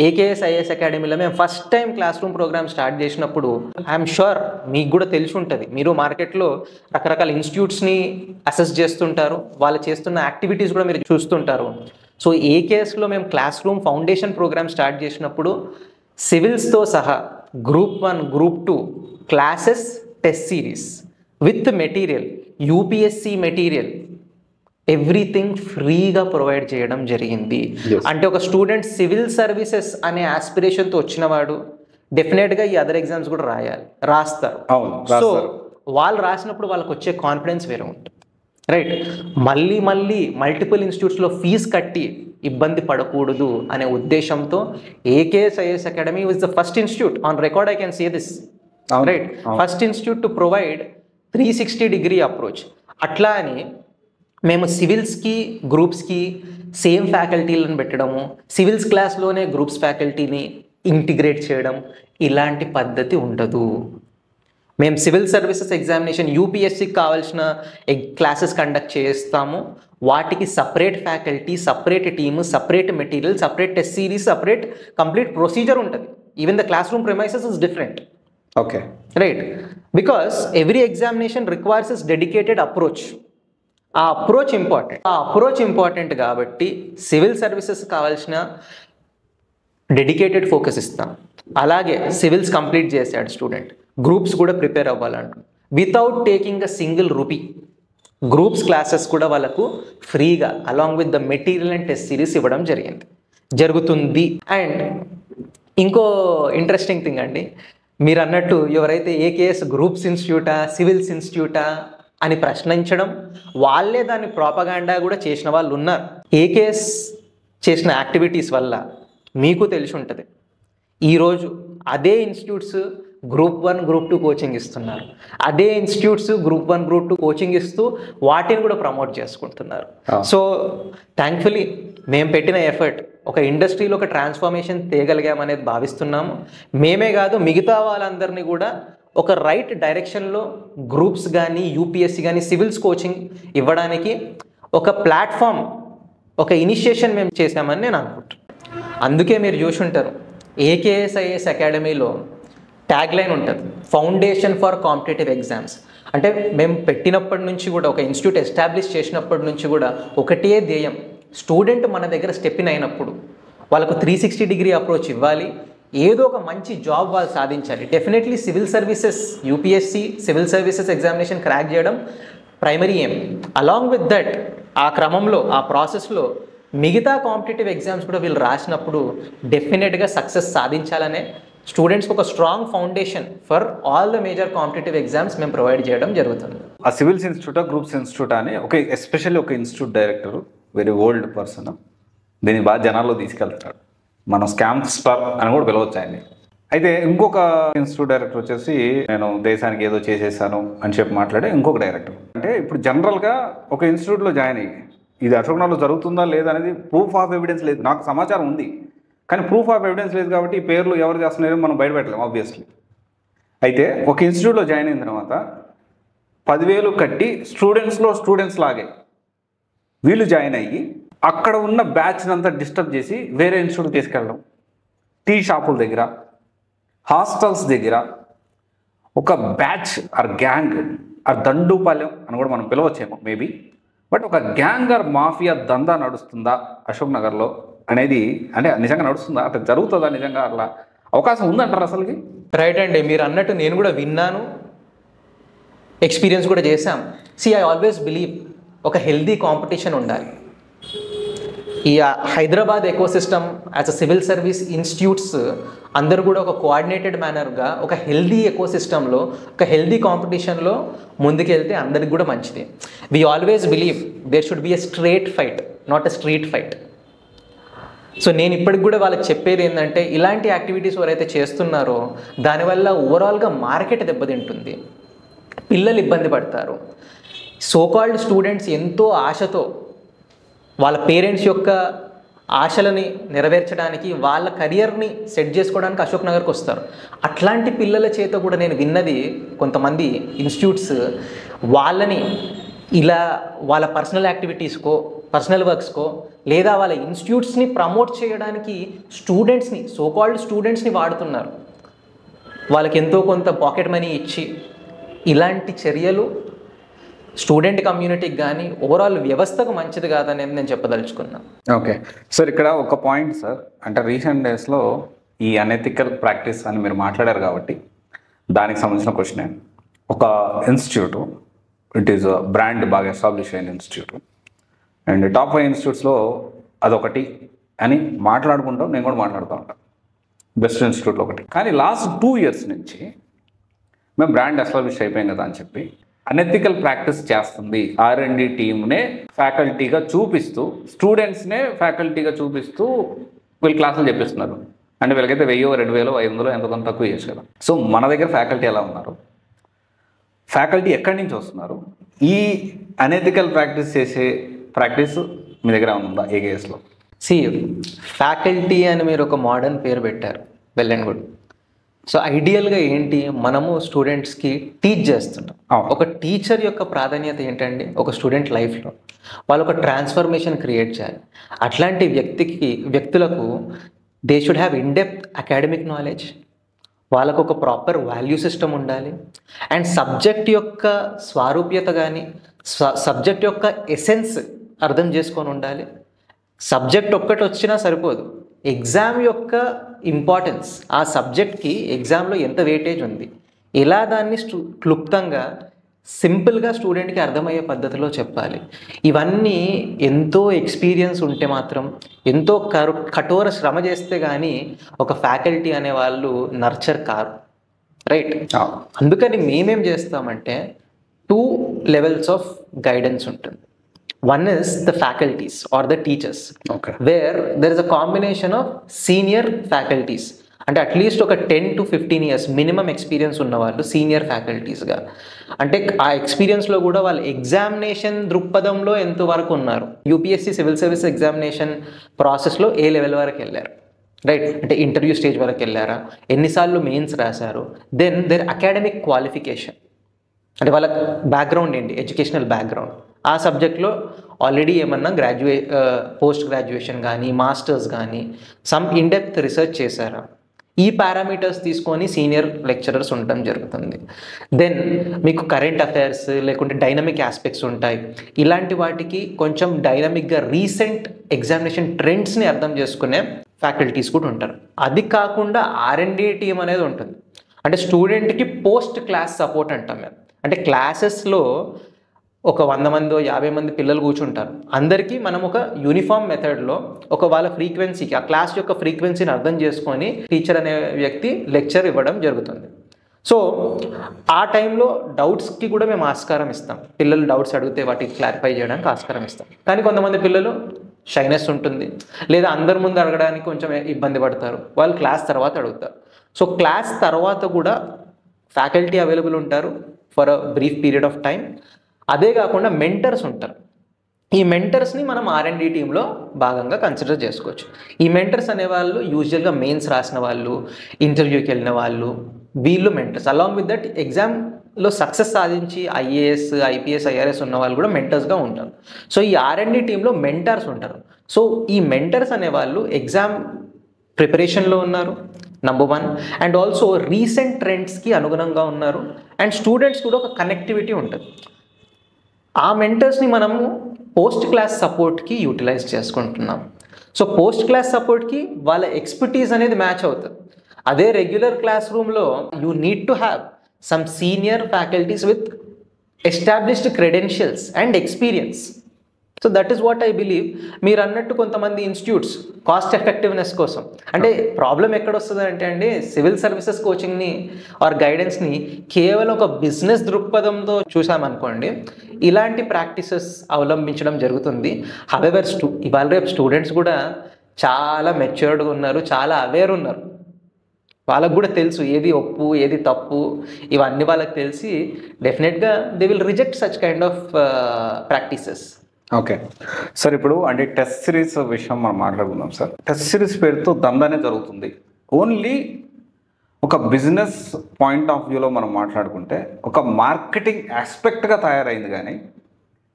ఏకేఎస్ ఐఏఎస్ అకాడమీలో మేము first time classroom program start చేసినప్పుడు ఐఎమ్ షూర్ మీకు కూడా తెలిసి ఉంటుంది, మీరు మార్కెట్లో రకరకాల ఇన్స్టిట్యూట్స్ని అసెస్ చేస్తుంటారు, వాళ్ళు చేస్తున్న యాక్టివిటీస్ కూడా మీరు చూస్తుంటారు. సో ఏకేఎస్లో మేము class room foundation program start చేసినప్పుడు సివిల్స్తో సహా group 1, group 2 classes, test series with material, UPSC material, everything ఫ్రీగా ప్రొవైడ్ చేయడం జరిగింది. అంటే ఒక స్టూడెంట్ సివిల్ సర్వీసెస్ అనే ఆస్పిరేషన్తో వచ్చినవాడు డెఫినెట్గా ఈ అదర్ ఎగ్జామ్స్ కూడా రాస్తారు. సో వాళ్ళు రాసినప్పుడు వాళ్ళకి వచ్చే కాన్ఫిడెన్స్ వేరే ఉంటుంది, రైట్? మళ్ళీ మల్టిపుల్ ఇన్స్టిట్యూట్స్లో ఫీజు కట్టి ఇబ్బంది పడకూడదు అనే ఉద్దేశంతో AKS IAS academy was the first institute on record, I can say this, right? First institute to provide 360 degree approach. అట్లా అని మేము సివిల్స్కి గ్రూప్స్కి సేమ్ ఫ్యాకల్టీలను పెట్టడము, సివిల్స్ క్లాస్లోనే గ్రూప్స్ ఫ్యాకల్టీని ఇంటిగ్రేట్ చేయడం, ఇలాంటి పద్ధతి ఉండదు. మేము సివిల్ సర్వీసెస్ ఎగ్జామినేషన్ యూపీఎస్సికి కావాల్సిన క్లాసెస్ కండక్ట్ చేస్తాము, వాటికి separate faculty, separate team, separate material, separate test series, separate complete procedure ఉంటుంది. Even the class room premises is different, okay, right? Because every examination requires is dedicated approach. ఆ అప్రోచ్ ఇంపార్టెంట్ కాబట్టి సివిల్ సర్వీసెస్ కావాల్సిన డెడికేటెడ్ ఫోకస్ ఇస్తాం. అలాగే సివిల్స్ కంప్లీట్ చేశాడు స్టూడెంట్, గ్రూప్స్ కూడా ప్రిపేర్ అవ్వాలంట without taking a single rupee. Groups classes కూడా వాళ్ళకు ఫ్రీగా along with the material and test series ఇవ్వడం జరుగుతుంది. అండ్ ఇంకో ఇంట్రెస్టింగ్ థింగ్ అండి, మీరు అన్నట్టు ఎవరైతే ఏకేఎస్ గ్రూప్స్ ఇన్స్టిట్యూటా, సివిల్స్ ఇన్స్టిట్యూటా అని ప్రశ్నించడం, వాళ్ళే దాన్ని ప్రాపగాండా కూడా చేసిన వాళ్ళు ఉన్నారు. ఏకేఎస్ చేసిన యాక్టివిటీస్ వల్ల మీకు తెలిసి ఉంటుంది, ఈరోజు అదే ఇన్స్టిట్యూట్స్ గ్రూప్ 1, గ్రూప్ 2 కోచింగ్ ఇస్తున్నారు, అదే ఇన్స్టిట్యూట్స్ గ్రూప్ 1, గ్రూప్ 2 కోచింగ్ ఇస్తూ వాటిని కూడా ప్రమోట్ చేసుకుంటున్నారు. సో థ్యాంక్ఫుల్లీ మేము పెట్టిన ఎఫర్ట్ ఒక ఇండస్ట్రీలో ఒక ట్రాన్స్ఫర్మేషన్ తేగలిగామనేది భావిస్తున్నాము. మేమే కాదు, మిగతా వాళ్ళందరినీ కూడా ఒక రైట్ డైరెక్షన్లో గ్రూప్స్ కానీ, యూపీఎస్సీ కానీ, సివిల్స్ కోచింగ్ ఇవ్వడానికి ఒక ప్లాట్ఫామ్, ఒక ఇనిషియేషన్ మేము చేశామని నేను అనుకుంటున్నాను. అందుకే మీరు చూసి ఉంటారు ఏకేఎస్ ఐఏఎస్ అకాడమీలో ట్యాగ్ లైన్ ఉంటుంది, ఫౌండేషన్ ఫర్ కాంపిటేటివ్ ఎగ్జామ్స్. అంటే మేము పెట్టినప్పటి నుంచి కూడా, ఒక ఇన్స్టిట్యూట్ ఎస్టాబ్లిష్ చేసినప్పటి నుంచి కూడా ఒకటే ధ్యేయం, స్టూడెంట్ మన దగ్గర స్టెప్ ఇన్ అయినప్పుడు వాళ్ళకు 360 డిగ్రీ అప్రోచ్ ఇవ్వాలి, ఏదో ఒక మంచి జాబ్ వాళ్ళు సాధించాలి. Definitely civil services, UPSC civil services examination crack చేయడం primary aim. Along with that ఆ క్రమంలో, ఆ ప్రాసెస్లో మిగతా కాంపిటేటివ్ ఎగ్జామ్స్ కూడా వీళ్ళు రాసినప్పుడు డెఫినెట్గా సక్సెస్ సాధించాలనే స్టూడెంట్స్కి ఒక strong foundation for all the major competitive exams మేము ప్రొవైడ్ చేయడం జరుగుతుంది. ఆ సివిల్స్ ఇన్స్టిట్యూట్, గ్రూప్స్ ఇన్స్టిట్యూట్ అని ఎస్పెషల్లీ ఒక institute director, very old person, దీన్ని బాగా జనాల్లో తీసుకెళ్తాడు. మనం స్కామ్ స్టార్ అని కూడా పిలవచ్చు ఆయన్ని. అయితే ఇంకొక ఇన్స్టిట్యూట్ డైరెక్టర్ వచ్చేసి నేను దేశానికి ఏదో చేసేసాను అని చెప్పి మాట్లాడే ఇంకొక డైరెక్టర్. అంటే ఇప్పుడు జనరల్గా ఒక ఇన్స్టిట్యూట్లో జాయిన్ అయ్యి ఇది అశోక్నగర్లో జరుగుతుందా లేదా అనేది ప్రూఫ్ ఆఫ్ ఎవిడెన్స్ లేదు, నాకు సమాచారం ఉంది కానీ ప్రూఫ్ ఆఫ్ ఎవిడెన్స్ లేదు కాబట్టి ఈ పేర్లు ఎవరు చేస్తున్నారో మనం బయటపెట్టలేము ఆబ్వియస్లీ. అయితే ఒక ఇన్స్టిట్యూట్లో జాయిన్ అయిన తర్వాత 10,000 కట్టి స్టూడెంట్స్ లాగే వీళ్ళు జాయిన్ అయ్యి అక్కడ ఉన్న బ్యాచ్ని అంతా డిస్టర్బ్ చేసి వేరే ఇన్స్టిట్యూట్ తీసుకెళ్ళడం, టీ షాపుల దగ్గర, హాస్టల్స్ దగ్గర ఒక batch or gang or Dandupalem అని కూడా మనం పిలవచ్చేమో మేబీ, బట్ ఒక గ్యాంగ్ ఆర్ మాఫియా దందా నడుస్తుందా అశోక్ నగర్లో అనేది, అంటే నిజంగా నడుస్తుందా, అట్లా జరుగుతుందా, నిజంగా అట్లా అవకాశం ఉందంటారు అసలుకి? రైట్ అండి, మీరు అన్నట్టు నేను కూడా విన్నాను, ఎక్స్పీరియన్స్ కూడా చేశాం. ఐ ఆల్వేస్ బిలీవ్ ఒక హెల్దీ కాంపిటీషన్ ఉండాలి. ఈ Hyderabad ecosystem as a civil service institutes అందరూ కూడా ఒక కోఆర్డినేటెడ్ మేనర్గా ఒక హెల్దీ ఎకోసిస్టంలో ఒక హెల్దీ కాంపిటీషన్లో ముందుకెళ్తే అందరికి కూడా మంచిది. We always believe there should be a straight fight, not a street fight. So నేను ఇప్పటికి కూడా వాళ్ళకి చెప్పేది ఏంటంటే, ఇలాంటి యాక్టివిటీస్ ఎవరైతే చేస్తున్నారో దానివల్ల ఓవరాల్గా మార్కెట్ దెబ్బతింటుంది, పిల్లలు ఇబ్బంది పడతారు. సోకాల్డ్ స్టూడెంట్స్ ఎంతో ఆశతో వాళ్ళ పేరెంట్స్ యొక్క ఆశలని నెరవేర్చడానికి, వాళ్ళ కెరియర్ని సెట్ చేసుకోవడానికి అశోక్ నగర్కి వస్తారు. అట్లాంటి పిల్లల చేత కూడా నేను విన్నది, కొంతమంది ఇన్స్టిట్యూట్స్ వాళ్ళని ఇలా వాళ్ళ పర్సనల్ యాక్టివిటీస్కో, పర్సనల్ వర్క్స్కో, లేదా వాళ్ళ ఇన్స్టిట్యూట్స్ని ప్రమోట్ చేయడానికి స్టూడెంట్స్ని, సోకాల్డ్ స్టూడెంట్స్ని వాడుతున్నారు. వాళ్ళకి ఎంతో కొంత పాకెట్ మనీ ఇచ్చి. ఇలాంటి చర్యలు స్టూడెంట్ కమ్యూనిటీకి కానీ ఓవరాల్ వ్యవస్థకు మంచిది కాదనేది నేను చెప్పదలుచుకున్నాను. ఓకే సార్, ఇక్కడ ఒక పాయింట్ సార్, అంటే రీసెంట్ డేస్లో ఈ అనెథికల్ ప్రాక్టీస్ అని మీరు మాట్లాడారు కాబట్టి దానికి సంబంధించిన క్వశ్చన్. ఒక ఇన్స్టిట్యూట్, ఇట్ ఈస్ బ్రాండ్ బాగా ఎస్టాబ్లిష్ అయిన ఇన్స్టిట్యూట్, అండ్ టాప్ 5 ఇన్స్టిట్యూట్స్లో అదొకటి అని మాట్లాడుకుంటాం, నేను కూడా మాట్లాడుతూ ఉంటాను, బెస్ట్ ఇన్స్టిట్యూట్లో ఒకటి. కానీ లాస్ట్ 2 years నుంచి మేము బ్రాండ్ ఎస్టాబ్లిష్ అయిపోయాం కదా అని చెప్పి అనెథికల్ ప్రాక్టీస్ చేస్తుంది R&D టీమ్నే ఫ్యాకల్టీగా చూపిస్తూ, స్టూడెంట్స్నే ఫ్యాకల్టీగా చూపిస్తూ వీళ్ళు క్లాసులు చెప్పిస్తున్నారు. అంటే వీళ్ళకైతే 1000, 2000, 500 ఎంత కొంత తక్కువ చేయొచ్చు కదా. సో మన దగ్గర ఫ్యాకల్టీ ఎలా ఉన్నారు, ఫ్యాకల్టీ ఎక్కడి నుంచి వస్తున్నారు, ఈ అనెథికల్ ప్రాక్టీస్ చేసే ప్రాక్టీస్ మీ దగ్గర ఉందా AGSలో? ఫ్యాకల్టీ అని మీరు ఒక మోడర్న్ పేరు పెట్టారు, వెల్ అండ్ గుడ్. సో ఐడియల్గా ఏంటి, మనము స్టూడెంట్స్కి టీచ్ చేస్తున్నాం. ఒక టీచర్ యొక్క ప్రాధాన్యత ఏంటండి, ఒక స్టూడెంట్ లైఫ్లో వాళ్ళు ఒక ట్రాన్స్ఫర్మేషన్ క్రియేట్ చేయాలి. అట్లాంటి వ్యక్తులకు they should have in depth academic knowledge, వాళ్ళకు ఒక ప్రాపర్ వాల్యూ సిస్టమ్ ఉండాలి, అండ్ సబ్జెక్ట్ యొక్క స్వారూప్యత కానీ సబ్జెక్ట్ యొక్క ఎసెన్స్ అర్థం చేసుకొని ఉండాలి. సబ్జెక్ట్ ఒక్కటి వచ్చినా సరిపోదు, ఎగ్జామ్ యొక్క ఇంపార్టెన్స్, ఆ సబ్జెక్ట్కి ఎగ్జామ్లో ఎంత వెయిటేజ్ ఉంది, ఎలా దాన్ని క్లుప్తంగా సింపుల్గా స్టూడెంట్కి అర్థమయ్యే పద్ధతిలో చెప్పాలి. ఇవన్నీ ఎంతో ఎక్స్పీరియన్స్ ఉంటే మాత్రం, ఎంతో కఠోర శ్రమ చేస్తే కానీ ఒక ఫ్యాకల్టీ అనే వాళ్ళు నర్చర్ కారు, రైట్? అందుకని మేమేం చేస్తామంటే 2 levels ఆఫ్ గైడెన్స్ ఉంటుంది. One is the faculties or the teachers, where there is a combination of senior faculties, అంటే అట్లీస్ట్ ఒక 10 to 15 years మినిమం ఎక్స్పీరియన్స్ ఉన్న వాళ్ళు సీనియర్ ఫ్యాకల్టీస్గా. అంటే ఆ ఎక్స్పీరియన్స్లో కూడా వాళ్ళు ఎగ్జామినేషన్ దృక్పథంలో ఎంతవరకు ఉన్నారు, UPSC సివిల్ సర్వీస్ ఎగ్జామినేషన్ ప్రాసెస్లో ఏ లెవెల్ వరకు వెళ్ళారు, రైట్? అంటే ఇంటర్వ్యూ స్టేజ్ వరకు వెళ్ళారా, ఎన్నిసార్లు మెయిన్స్ రాశారు, దెన్ దేర్ అకాడమిక్ క్వాలిఫికేషన్, అంటే వాళ్ళ బ్యాక్గ్రౌండ్ ఏంటి, ఎడ్యుకేషనల్ బ్యాక్గ్రౌండ్, ఆ సబ్జెక్ట్లో ఆల్రెడీ ఏమన్నా పోస్ట్ గ్రాడ్యుయేషన్ కానీ మాస్టర్స్ కానీ సమ్ ఇన్డెప్త్ రీసెర్చ్ చేశారా, ఈ పారామీటర్స్ తీసుకొని సీనియర్ లెక్చరర్స్ ఉండటం జరుగుతుంది. దెన్ మీకు కరెంట్ అఫైర్స్ లేకుంటే డైనమిక్ ఆస్పెక్ట్స్ ఉంటాయి. ఇలాంటి వాటికి కొంచెం డైనమిక్గా రీసెంట్ ఎగ్జామినేషన్ ట్రెండ్స్ని అర్థం చేసుకునే ఫ్యాకల్టీస్ కూడా ఉంటారు. అది కాకుండా R&D టీమ్ అనేది ఉంటుంది. అంటే స్టూడెంట్కి పోస్ట్ క్లాస్ సపోర్ట్ అంటాం మేము. అంటే క్లాసెస్లో ఒక 100 మంది 50 మంది పిల్లలు కూర్చుంటారు. అందరికీ మనం ఒక యూనిఫామ్ మెథడ్లో ఒక వాళ్ళ ఫ్రీక్వెన్సీకి, ఆ క్లాస్ యొక్క ఫ్రీక్వెన్సీని అర్థం చేసుకొని టీచర్ అనే వ్యక్తి లెక్చర్ ఇవ్వడం జరుగుతుంది. సో ఆ టైంలో డౌట్స్కి కూడా మేము ఆస్కారం ఇస్తాం. పిల్లలు డౌట్స్ అడిగితే వాటికి క్లారిఫై చేయడానికి ఆస్కారం ఇస్తాం. కానీ కొంతమంది పిల్లలు షైనెస్ ఉంటుంది, లేదా అందరి ముందు అడగడానికి కొంచెం ఇబ్బంది పడతారు, వాళ్ళు క్లాస్ తర్వాత అడుగుతారు. సో క్లాస్ తర్వాత కూడా ఫ్యాకల్టీ అవైలబుల్ ఉంటారు for a brief period of time. అదే కాకుండా మెంటర్స్ ఉంటారు. ఈ మెంటర్స్ని మనం R&D టీంలో భాగంగా కన్సిడర్ చేసుకోవచ్చు. ఈ మెంటర్స్ అనేవాళ్ళు యూజువల్గా మెయిన్స్ రాసిన వాళ్ళు, ఇంటర్వ్యూకి వెళ్ళిన వాళ్ళు, వీళ్ళు మెంటర్స్. అలాంగ్ విత్ దట్ ఎగ్జామ్లో సక్సెస్ సాధించి IAS, IPS, IRS ఉన్న వాళ్ళు కూడా మెంటర్స్గా ఉంటారు. సో ఈ R&D టీంలో మెంటర్స్ ఉంటారు. సో ఈ మెంటర్స్ అనేవాళ్ళు ఎగ్జామ్ ప్రిపరేషన్లో ఉన్నారు, నంబర్ 1, అండ్ ఆల్సో రీసెంట్ ట్రెండ్స్కి అనుగుణంగా ఉన్నారు, అండ్ స్టూడెంట్స్ కూడా ఒక కనెక్టివిటీ ఉంటుంది. ఆ మెంటర్స్ని మనము పోస్ట్ క్లాస్ సపోర్ట్కి యూటిలైజ్ చేసుకుంటున్నాం. సో పోస్ట్ క్లాస్ సపోర్ట్కి వాళ్ళ ఎక్స్పర్టీస్ అనేది మ్యాచ్ అవుతుంది. అదే రెగ్యులర్ క్లాస్ రూమ్లో you need to have some senior faculties with established credentials and experience. So that is what I believe. మీరు అన్నట్టు కొంతమంది ఇన్స్టిట్యూట్స్ కాస్ట్ ఎఫెక్టివ్నెస్ కోసం, అంటే ప్రాబ్లం ఎక్కడ వస్తుంది అంటే అండి, సివిల్ సర్వీసెస్ కోచింగ్ని ఆర్ గైడెన్స్ని కేవలం ఒక బిజినెస్ దృక్పథంతో చూసామనుకోండి, ఇలాంటి ప్రాక్టీసెస్ అవలంబించడం జరుగుతుంది. హవెవర్ ఇవాళ రేపు స్టూడెంట్స్ కూడా చాలా మెచ్యూర్డ్గా ఉన్నారు, చాలా అవేర్ ఉన్నారు. వాళ్ళకు కూడా తెలుసు ఏది ఒప్పు ఏది తప్పు, ఇవన్నీ వాళ్ళకి తెలిసి డెఫినెట్గా they will reject such kind of practices. Okay sir, ఇప్పుడు అంటే టెస్ట్ సిరీస్ విషయం మనం మాట్లాడుకుందాం సార్. టెస్ట్ సిరీస్ పేరుతో దందానే జరుగుతుంది. ఓన్లీ ఒక బిజినెస్ పాయింట్ ఆఫ్ వ్యూలో మనం మాట్లాడుకుంటే ఒక మార్కెటింగ్ ఆస్పెక్ట్గా తయారైంది, కానీ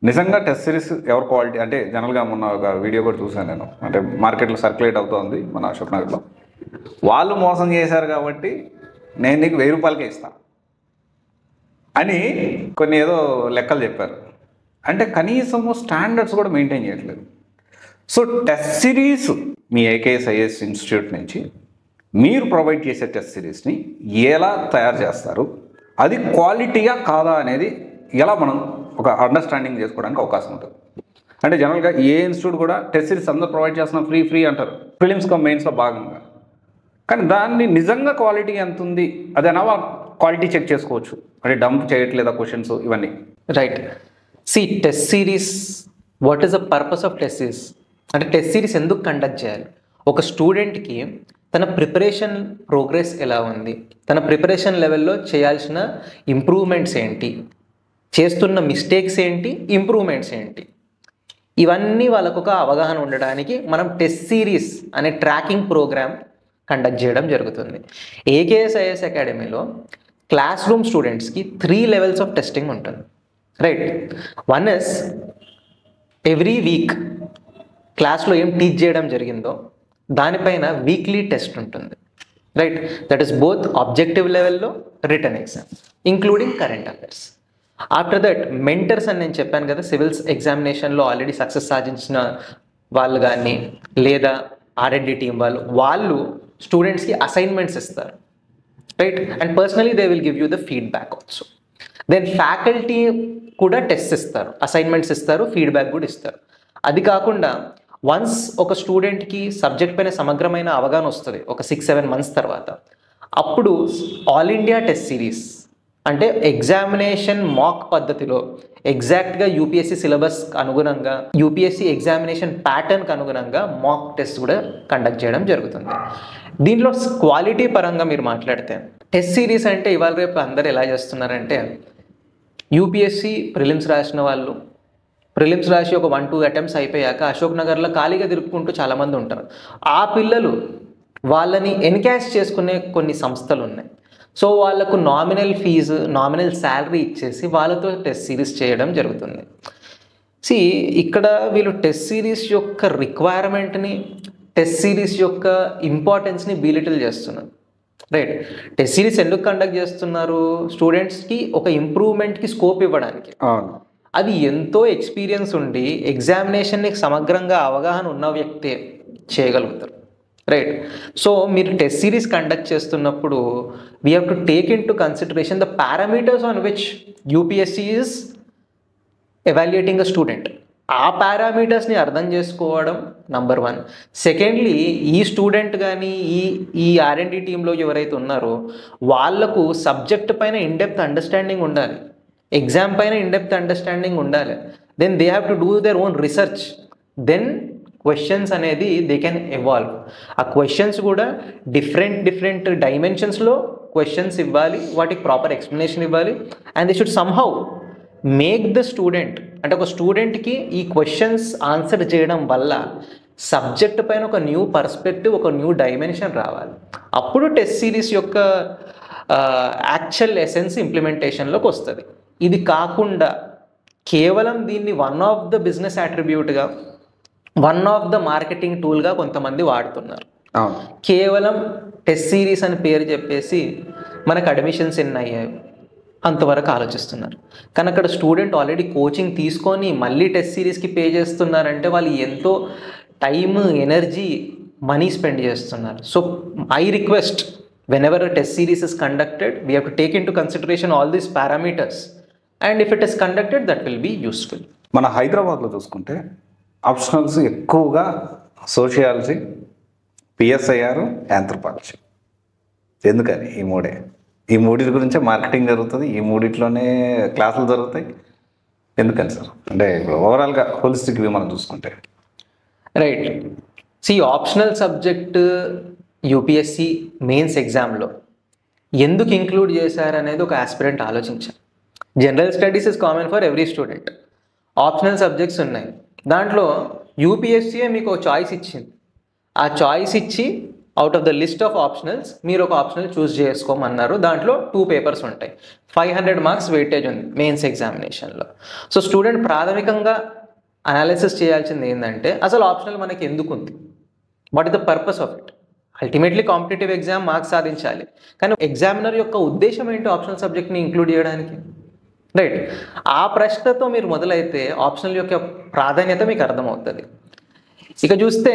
నిజంగా టెస్ట్ సిరీస్ ఎవరు క్వాలిటీ అంటే జనరల్గా మొన్న ఒక వీడియో కూడా చూశాను నేను, అంటే మార్కెట్లో సర్క్యులేట్ అవుతుంది మన అశోక్ నగర్లో. వాళ్ళు మోసం చేశారు కాబట్టి నేను నీకు 1000 రూపాయలకే ఇస్తాను అని కొన్ని ఏదో లెక్కలు చెప్పారు. అంటే కనీసము స్టాండర్డ్స్ కూడా మెయింటైన్ చేయట్లేదు. సో టెస్ట్ సిరీస్ మీ ఏకేఎస్ఐఎస్ ఇన్స్టిట్యూట్ నుంచి మీరు ప్రొవైడ్ చేసే టెస్ట్ సిరీస్ని ఎలా తయారు చేస్తారు, అది క్వాలిటీగా కాదా అనేది ఎలా మనం ఒక అండర్స్టాండింగ్ చేసుకోవడానికి అవకాశం ఉంటుంది. అంటే జనరల్గా ఏ ఇన్స్టిట్యూట్ కూడా టెస్ట్ సిరీస్ అందరూ ప్రొవైడ్ చేస్తున్నా ఫ్రీ అంటారు ప్రిలిమ్స్ కమ్ మెయిన్స్లో భాగంగా. కానీ దాన్ని నిజంగా క్వాలిటీ ఎంత ఉంది అదేనా క్వాలిటీ చెక్ చేసుకోవచ్చు, అంటే డంప్ చేయట్లేదా క్వశ్చన్స్ ఇవన్నీ. Right. Test series, what is the purpose of test series అంటే టెస్ట్ సిరీస్ ఎందుకు కండక్ట్ చేయాలి? ఒక స్టూడెంట్కి తన ప్రిపరేషన్ ప్రోగ్రెస్ ఎలా ఉంది, తన ప్రిపరేషన్ లెవెల్లో చేయాల్సిన ఇంప్రూవ్మెంట్స్ ఏంటి, చేస్తున్న మిస్టేక్స్ ఏంటి, ఇంప్రూవ్మెంట్స్ ఏంటి, ఇవన్నీ వాళ్ళకు ఒక అవగాహన ఉండడానికి మనం టెస్ట్ సిరీస్ అనే ట్రాకింగ్ ప్రోగ్రామ్ కండక్ట్ చేయడం జరుగుతుంది. ఏకేఎస్ఐఎస్ అకాడమీలో క్లాస్ రూమ్ స్టూడెంట్స్కి 3 లెవెల్స్ ఆఫ్ టెస్టింగ్ ఉంటుంది. Right. One is every week క్లాస్లో ఏం టీచ్ చేయడం జరిగిందో దానిపైన వీక్లీ టెస్ట్ ఉంటుంది. Right. That is both objective లెవెల్లో, written exam including current affairs. After that mentors అని నేను చెప్పాను కదా, సివిల్స్ ఎగ్జామినేషన్లో ఆల్రెడీ సక్సెస్ సాధించిన వాళ్ళు కానీ లేదా R&D టీం వాళ్ళు స్టూడెంట్స్కి అసైన్మెంట్స్ ఇస్తారు. Right. And personally they will give you the feedback also. Then faculty కూడా టెస్ట్ ఇస్తారు, అసైన్మెంట్స్ ఇస్తారు, ఫీడ్బ్యాక్ కూడా ఇస్తారు. అది కాకుండా వన్స్ ఒక స్టూడెంట్కి సబ్జెక్ట్ పైన సమగ్రమైన అవగాహన వస్తుంది ఒక 6-7 మంత్స్ తర్వాత, అప్పుడు ఆల్ ఇండియా టెస్ట్ సిరీస్ అంటే ఎగ్జామినేషన్ మాక్ పద్ధతిలో ఎగ్జాక్ట్గా యూపీఎస్సీ సిలబస్ అనుగుణంగా, యూపీఎస్సీ ఎగ్జామినేషన్ ప్యాటర్న్కి అనుగుణంగా మాక్ టెస్ట్ కూడా కండక్ట్ చేయడం జరుగుతుంది. దీంట్లో క్వాలిటీ పరంగా మీరు మాట్లాడితే టెస్ట్ సిరీస్ అంటే ఇవాళ రేపు అందరు ఎలా చేస్తున్నారంటే, యూపీఎస్సీ ప్రిలిమ్స్ రాసిన వాళ్ళు ప్రిలిమ్స్ రాసి ఒక 1-2 అటెంప్ట్స్ అయిపోయాక అశోక్ నగర్లో ఖాళీగా తిరుపుకుంటూ చాలామంది ఉంటారు. ఆ పిల్లలు వాళ్ళని ఎన్కాష్ చేసుకునే కొన్ని సంస్థలు ఉన్నాయి. సో వాళ్ళకు నామినల్ ఫీజు, నామినల్ శాలరీ ఇచ్చేసి వాళ్ళతో టెస్ట్ సిరీస్ చేయడం జరుగుతుంది. ఇక్కడ వీళ్ళు టెస్ట్ సిరీస్ యొక్క రిక్వైర్మెంట్ని, టెస్ట్ సిరీస్ యొక్క ఇంపార్టెన్స్ని బీలిటిల్ చేస్తున్నారు. రైట్. టెస్ట్ సిరీస్ ఎందుకు కండక్ట్ చేస్తున్నారు? స్టూడెంట్స్కి ఒక ఇంప్రూవ్మెంట్కి స్కోప్ ఇవ్వడానికి. అది ఎంతో ఎక్స్పీరియన్స్ ఉండి ఎగ్జామినేషన్ని సమగ్రంగా అవగాహన ఉన్న వ్యక్తే చేయగలుగుతారు. రైట్. సో మీరు టెస్ట్ సిరీస్ కండక్ట్ చేస్తున్నప్పుడు we have to take in to consideration the parameters on which UPSC is evaluating a student. ఆ పారామీటర్స్ని అర్థం చేసుకోవడం నంబర్ 1. సెకండ్లీ, ఈ స్టూడెంట్ కానీ ఈ R&D టీంలో ఎవరైతే ఉన్నారో వాళ్లకు సబ్జెక్ట్ పైన ఇన్డెప్త్ అండర్స్టాండింగ్ ఉండాలి, ఎగ్జామ్ పైన ఇన్డెప్త్ అండర్స్టాండింగ్ ఉండాలి. Then they have to do their own research. Then questions అనేది దే కెన్ ఎవాల్వ్. ఆ క్వశ్చన్స్ కూడా డిఫరెంట్ డైమెన్షన్స్లో క్వశ్చన్స్ ఇవ్వాలి, వాటికి ప్రాపర్ ఎక్స్ప్లెనేషన్ ఇవ్వాలి. And they should somehow make the student, అంటే ఒక స్టూడెంట్కి ఈ క్వశ్చన్స్ ఆన్సర్ చేయడం వల్ల సబ్జెక్ట్ పైన ఒక న్యూ పర్స్పెక్టివ్, ఒక న్యూ డైమెన్షన్ రావాలి. అప్పుడు టెస్ట్ సిరీస్ యొక్క యాక్చువల్ ఎసెన్స్ ఇంప్లిమెంటేషన్లోకి వస్తుంది. ఇది కాకుండా కేవలం దీన్ని వన్ ఆఫ్ ద బిజినెస్ అట్రిబ్యూట్గా, వన్ ఆఫ్ ద మార్కెటింగ్ టూల్గా కొంతమంది వాడుతున్నారు. కేవలం టెస్ట్ సిరీస్ అని పేరు చెప్పేసి మనకు అడ్మిషన్స్ ఎన్ని అయ్యాయి అంతవరకు ఆలోచిస్తున్నారు. కానీ అక్కడ స్టూడెంట్ ఆల్రెడీ కోచింగ్ తీసుకొని మళ్ళీ టెస్ట్ సిరీస్కి పే చేస్తున్నారంటే వాళ్ళు ఎంతో టైమ్, ఎనర్జీ, మనీ స్పెండ్ చేస్తున్నారు. So I request, whenever a test series is conducted, we have to take into consideration all these parameters, and if it is conducted, that will be useful. మన హైదరాబాద్లో చూసుకుంటే ఆప్షనల్స్ ఎక్కువగా సోషియాలజీ, పిఎస్ఐఆర్, ఆంథ్రోపాలజీ. ఎందుకని ఈ మూడింటి గురించే మార్కెటింగ్ జరుగుతుంది, ఈ మూడిట్లోనే క్లాసులు జరుగుతాయి. ఎందుకని సార్? అంటే ఓవరాల్గా హోలిస్టిక్ వ్యూ మనం చూసుకుంటే. Right. Optional subject UPSC mains ఎగ్జామ్లో ఎందుకు ఇంక్లూడ్ చేశారనేది ఒక ఆస్పిరెంట్ ఆలోచించారు. General studies is common for every student. Optional subjects ఉన్నాయి, దాంట్లో యూపీఎస్సీయే మీకు ఒక చాయిస్ ఇచ్చింది. ఆ చాయిస్ ఇచ్చి out of the list of optionals మీరు ఒక ఆప్షనల్ చూస్ చేసుకోమన్నారు. దాంట్లో 2 పేపర్స్ ఉంటాయి, 500 మార్క్స్ వెయిటేజ్ ఉంది మెయిన్స్ ఎగ్జామినేషన్లో. సో స్టూడెంట్ ప్రాథమికంగా అనాలిసిస్ చేయాల్సింది ఏంటంటే అసలు ఆప్షనల్ మనకి ఎందుకు ఉంది, what is the purpose of it. Ultimately competitive exam marks సాధించాలి, కానీ ఎగ్జామినర్ యొక్క ఉద్దేశం ఏంటి ఆప్షనల్ సబ్జెక్ట్ని ఇంక్లూడ్ చేయడానికి? రైట్. ఆ ప్రశ్నతో మీరు మొదలైతే ఆప్షనల్ యొక్క ప్రాధాన్యత మీకు అర్థమవుతుంది. ఇక చూస్తే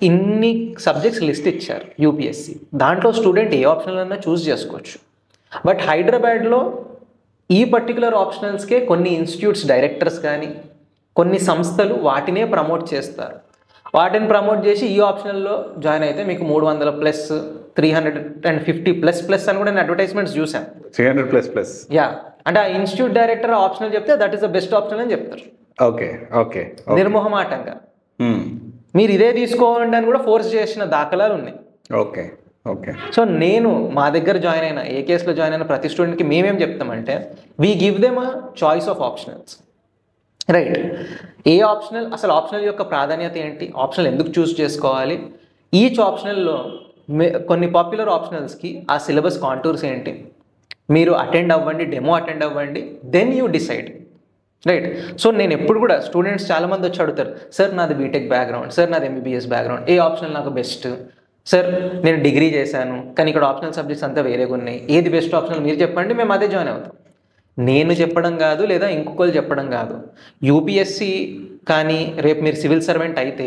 ఇన్ని సబ్జెక్ట్స్ లిస్ట్ ఇచ్చారు యూపీఎస్సి, దాంట్లో స్టూడెంట్ ఏ ఆప్షనల్ అన్నా చూస్ చేసుకోవచ్చు. బట్ హైదరాబాద్లో ఈ పర్టికులర్ ఆప్షనల్స్కే కొన్ని ఇన్స్టిట్యూట్స్ డైరెక్టర్స్ కానీ కొన్ని సంస్థలు వాటినే ప్రమోట్ చేస్తారు. వాటిని ప్రమోట్ చేసి ఈ ఆప్షనల్లో జాయిన్ అయితే మీకు 300+, 350++ అని కూడా నేను అడ్వర్టైజ్మెంట్స్ చూసాను. 300++. యా, అంటే ఆ ఇన్స్టిట్యూట్ డైరెక్టర్ ఆప్షనల్ చెప్తే that is the best option అని చెప్తారు. Okay okay. నిర్మోహమాటంగా మీరు ఇదే తీసుకోండి అని కూడా ఫోర్స్ చేసిన దాఖలాలు ఉన్నాయి. Okay okay. సో నేను మా దగ్గర జాయిన్ అయిన ఏ కేసులో జాయిన్ అయిన ప్రతి స్టూడెంట్కి మేమేం చెప్తామంటే we give them a choice of optionals. Right. ఏ ఆప్షనల్, అసలు ఆప్షనల్ యొక్క ప్రాధాన్యత ఏంటి, ఆప్షనల్ ఎందుకు చూస్ చేసుకోవాలి, ఈచ్ ఆప్షనల్లో కొన్ని పాపులర్ ఆప్షనల్స్కి ఆ సిలబస్ కాంటూర్స్ ఏంటి, మీరు అటెండ్ అవ్వండి, డెమో అటెండ్ అవ్వండి, then you decide. Right. So నేను ఎప్పుడు కూడా స్టూడెంట్స్ చాలామంది వచ్చి అడుగుతారు, సార్ నాది బీటెక్ బ్యాక్గ్రౌండ్, సార్ నాది ఎంబీబీఎస్ బ్యాక్గ్రౌండ్, ఏ ఆప్షనల్ నాకు బెస్ట్, సార్ నేను డిగ్రీ చేశాను కానీ ఇక్కడ ఆప్షనల్ సబ్జెక్ట్స్ అంతా వేరేగా ఉన్నాయి, ఏది బెస్ట్ ఆప్షనల్ మీరు చెప్పండి, మేము అదే జాయిన్ అవుతాం. నేను చెప్పడం కాదు, లేదా ఇంకొకరు చెప్పడం కాదు. యూపీఎస్సి కానీ రేపు మీరు సివిల్ సర్వెంట్ అయితే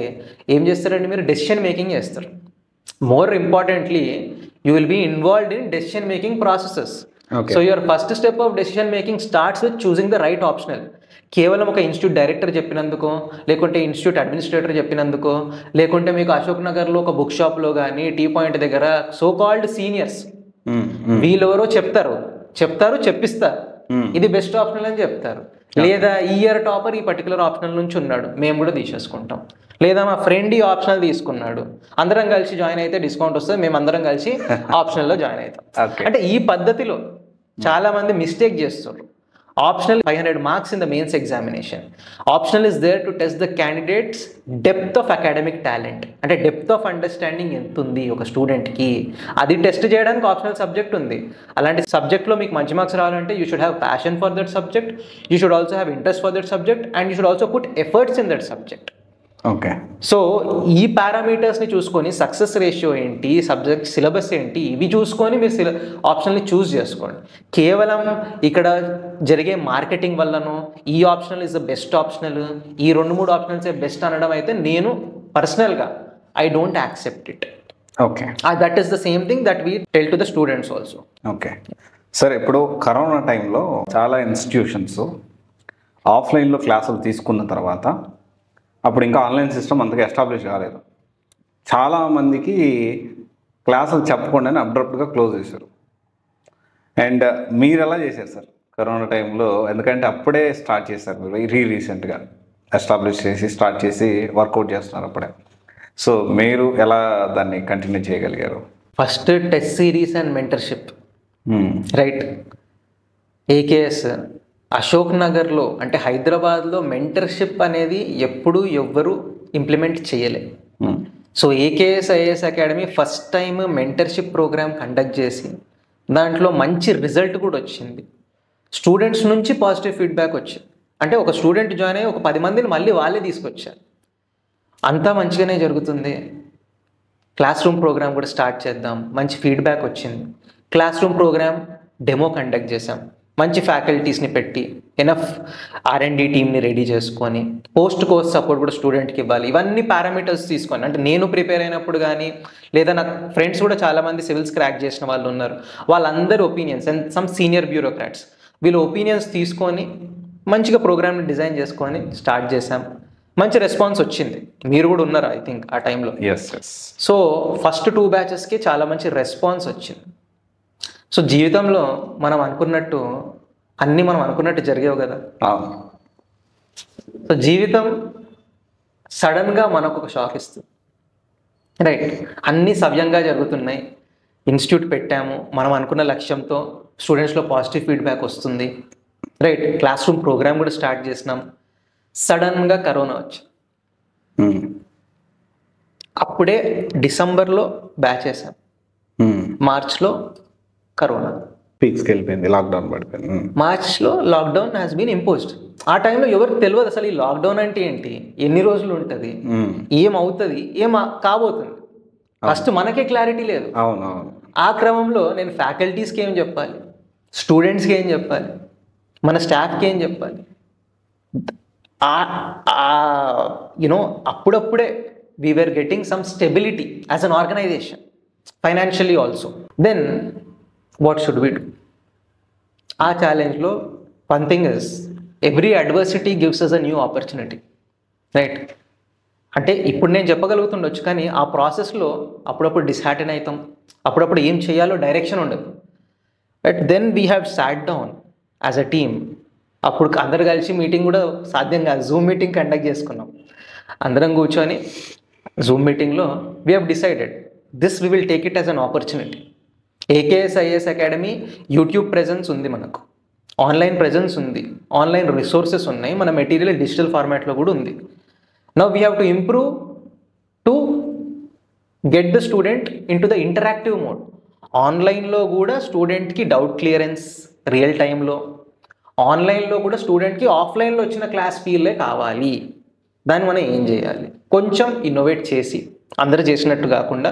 ఏం చేస్తారంటే మీరు డెసిషన్ మేకింగ్ చేస్తారు. More importantly you will be involved in decision making processes. So your first step of decision making starts with choosing the right optional. కేవలం ఒక ఇన్స్టిట్యూట్ డైరెక్టర్ చెప్పినందుకో, లేకుంటే ఇన్స్టిట్యూట్ అడ్మినిస్ట్రేటర్ చెప్పినందుకో, లేకుంటే మీకు అశోక్ నగర్లో ఒక బుక్ షాప్లో కానీ టీ పాయింట్ దగ్గర సో కాల్డ్ సీనియర్స్ వీళ్ళెవరో చెప్తారు చెప్పిస్తారు, ఇది బెస్ట్ ఆప్షనల్ అని చెప్తారు. లేదా ఈ ఇయర్ టాపర్ ఈ పర్టికులర్ ఆప్షనల్ నుంచి ఉన్నాడు, మేము కూడా తీసేసుకుంటాం. లేదా మా ఫ్రెండ్ ఈ ఆప్షనల్ తీసుకున్నాడు, అందరం కలిసి జాయిన్ అయితే డిస్కౌంట్ వస్తుంది, మేము అందరం కలిసి ఆప్షనల్లో జాయిన్ అవుతాం. అంటే ఈ పద్ధతిలో చాలా మంది మిస్టేక్ చేస్తారు. Optional 500 marks in the mains examination. Optional is there to test the candidate's depth of academic talent, అంటే డెప్త్ ఆఫ్ అండర్స్టాండింగ్ ఎంత ఉంది ఒక స్టూడెంట్కి, అది టెస్ట్ చేయడానికి ఆప్షనల్ సబ్జెక్ట్ ఉంది. అలాంటి సబ్జెక్ట్లో మీకు మంచి మార్క్స్ రావాలంటే you should have passion for that subject, you should also have interest for that subject, and you should also put efforts in that subject. Okay. So ఈ పారామీటర్స్ని చూసుకొని సక్సెస్ రేషియో ఏంటి, సబ్జెక్ట్ సిలబస్ ఏంటి, ఇవి చూసుకొని మీరు ఆప్షనల్ని చూస్ చేసుకోండి. కేవలం ఇక్కడ జరిగే మార్కెటింగ్ వల్లనో ఈ optional is the best optional, ఈ 2-3 ఆప్షనల్సే బెస్ట్ అనడం అయితే నేను పర్సనల్గా I don't accept it. Okay. That is the same thing that we tell to the students also. Okay sir, ఇప్పుడు కరోనా టైంలో చాలా ఇన్స్టిట్యూషన్స్ ఆఫ్లైన్లో క్లాసులు తీసుకున్న తర్వాత అప్పుడు ఇంకా ఆన్లైన్ సిస్టమ్ అంతగా ఎస్టాబ్లిష్ కాలేదు. చాలామందికి క్లాసులు చెప్పకుండానే అబ్రప్ట్గా క్లోజ్ చేశారు. అండ్ మీరు ఎలా చేశారు సార్ కరోనా టైంలో? ఎందుకంటే అప్పుడే స్టార్ట్ చేశారు మీరు, రీసెంట్గా ఎస్టాబ్లిష్ చేసి స్టార్ట్ చేసి వర్కౌట్ చేస్తున్నారు అప్పుడే. సో మీరు ఎలా దాన్ని కంటిన్యూ చేయగలిగారు? First test series and mentorship. Right. AKS Ashok నగర్లో అంటే హైదరాబాద్లో మెంటర్షిప్ అనేది ఎప్పుడు ఎవ్వరూ ఇంప్లిమెంట్ చేయలేదు. So AKS IAS academy first time mentorship program conduct చేసి దాంట్లో మంచి రిజల్ట్ కూడా వచ్చింది. స్టూడెంట్స్ నుంచి పాజిటివ్ ఫీడ్బ్యాక్ వచ్చింది. అంటే ఒక స్టూడెంట్ జాయిన్ అయ్యి ఒక 10 మందిని మళ్ళీ వాళ్ళే తీసుకొచ్చారు. అంతా మంచిగానే జరుగుతుంది. క్లాస్ రూమ్ ప్రోగ్రామ్ కూడా స్టార్ట్ చేద్దాం, మంచి ఫీడ్బ్యాక్ వచ్చింది. Classroom program demo conduct చేసాం, మంచి ఫ్యాకల్టీస్ని పెట్టి ఎనఫ్ R&D టీమ్ని రెడీ చేసుకొని పోస్ట్ కోర్స్ సపోర్ట్ కూడా స్టూడెంట్కి ఇవ్వాలి. ఇవన్నీ పారామీటర్స్ తీసుకొని, అంటే నేను ప్రిపేర్ అయినప్పుడు కానీ లేదా నాకు ఫ్రెండ్స్ కూడా చాలామంది సివిల్స్ క్రాక్ చేసిన వాళ్ళు ఉన్నారు, వాళ్ళందరూ opinions and some senior bureaucrats వీళ్ళ ఒపీనియన్స్ తీసుకొని మంచిగా ప్రోగ్రామ్ని డిజైన్ చేసుకొని స్టార్ట్ చేసాం. మంచి రెస్పాన్స్ వచ్చింది. మీరు కూడా ఉన్నారు ఐ థింక్ ఆ టైంలో. Yes yes. సో ఫస్ట్ 2 బ్యాచెస్కి చాలా మంచి రెస్పాన్స్ వచ్చింది. సో జీవితంలో మనం అనుకున్నట్టు అన్నీ మనం అనుకున్నట్టు జరిగేవు కదా. సో జీవితం సడన్గా మనకు ఒక షాక్ ఇస్తుంది. రైట్, అన్నీ సవ్యంగా జరుగుతున్నాయి, ఇన్స్టిట్యూట్ పెట్టాము, మనం అనుకున్న లక్ష్యంతో స్టూడెంట్స్లో పాజిటివ్ ఫీడ్బ్యాక్ వస్తుంది. రైట్, క్లాస్ రూమ్ ప్రోగ్రామ్ కూడా స్టార్ట్ చేసినాం. సడన్గా కరోనా వచ్చి అప్పుడే డిసెంబర్లో బ్యాచ్ వేసాం, మార్చ్లో కరోనా పీక్స్కి వెళ్ళిపోయింది, లాక్డౌన్ పడిపోయింది. మార్చ్లో లాక్డౌన్ హ్యాస్ బీన్ ఇంపోజ్డ్. ఆ టైంలో ఎవరికి తెలియదు అసలు ఈ లాక్డౌన్ అంటే ఏంటి, ఎన్ని రోజులు ఉంటుంది, ఏమవుతుంది, కాబోతుంది. ఫస్ట్ మనకే క్లారిటీ లేదు. అవునవును. ఆ క్రమంలో నేను ఫ్యాకల్టీస్కి ఏం చెప్పాలి, స్టూడెంట్స్కి ఏం చెప్పాలి, మన స్టాఫ్కి ఏం చెప్పాలి, యునో అప్పుడప్పుడే we were getting some stability as an organisation, financially also. Then what should we do? ఆ ఛాలెంజ్లో one thing is every adversity gives us a new opportunity. Right, అంటే ఇప్పుడు నేను చెప్పగలుగుతుండొచ్చు, కానీ ఆ ప్రాసెస్లో అప్పుడప్పుడు డిస్హార్టన్ అవుతాం, అప్పుడప్పుడు ఏం చేయాలో డైరెక్షన్ ఉండదు. But then we have sat down as a team. అప్పుడు అందరు కలిసి మీటింగ్ కూడా సాధ్యం కాదు, జూమ్ మీటింగ్ కండక్ట్ చేసుకున్నాం. అందరం కూర్చొని జూమ్ మీటింగ్లో we have decided this we will take it as an opportunity. AKS IAS academy YouTube presence ఉంది, మనకు ఆన్లైన్ ప్రెజెన్స్ ఉంది, ఆన్లైన్ రిసోర్సెస్ ఉన్నాయి, మన మెటీరియల్ డిజిటల్ ఫార్మాట్లో కూడా ఉంది. Now we have to improve to get the student in to the interactive mode. ఆన్లైన్లో కూడా స్టూడెంట్కి డౌట్ క్లియరెన్స్ రియల్ టైంలో, ఆన్లైన్లో కూడా స్టూడెంట్కి ఆఫ్లైన్లో వచ్చిన క్లాస్ ఫీల్లే కావాలి. దాన్ని మనం ఏం చేయాలి? కొంచెం ఇన్నోవేట్ చేసి అందరూ చేసినట్టు కాకుండా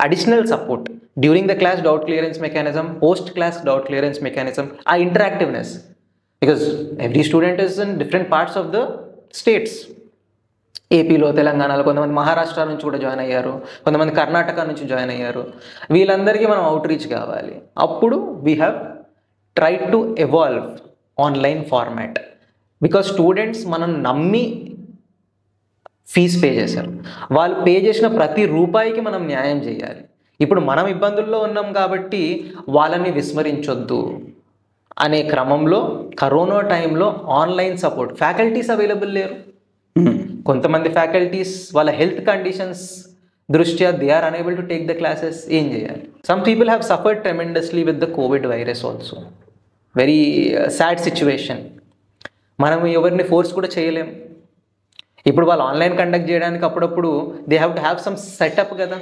additional support during the class doubt clearance mechanism, post class doubt clearance mechanism, ఆ interactiveness. Because every student is in different parts of the states. ఏపీలో, తెలంగాణలో, కొంతమంది మహారాష్ట్ర నుంచి కూడా జాయిన్ అయ్యారు, కొంతమంది కర్ణాటక నుంచి జాయిన్ అయ్యారు. వీళ్ళందరికీ మనం అవుట్ రీచ్ కావాలి. అప్పుడు we have try to evolve online format. Because students మనం నమ్మి ఫీజు పే చేశారు, వాళ్ళు పే చేసిన ప్రతి రూపాయికి మనం న్యాయం చేయాలి. ఇప్పుడు మనం ఇబ్బందుల్లో ఉన్నాం కాబట్టి వాళ్ళని విస్మరించొద్దు అనే క్రమంలో కరోనా టైంలో ఆన్లైన్ సపోర్ట్, ఫ్యాకల్టీస్ అవైలబుల్ లేరు. కొంతమంది ఫ్యాకల్టీస్ వాళ్ళ హెల్త్ కండిషన్స్ దృష్ట్యా they are unable to take the classes. ఏం చేయాలి? Some people have suffered tremendously with the COVID virus also. Very sad situation. మనం ఎవరిని ఫోర్స్ కూడా చేయలేం. ఇప్పుడు వాళ్ళు ఆన్లైన్ కండక్ట్ చేయడానికి అప్పుడప్పుడు they have to have some setup కదా.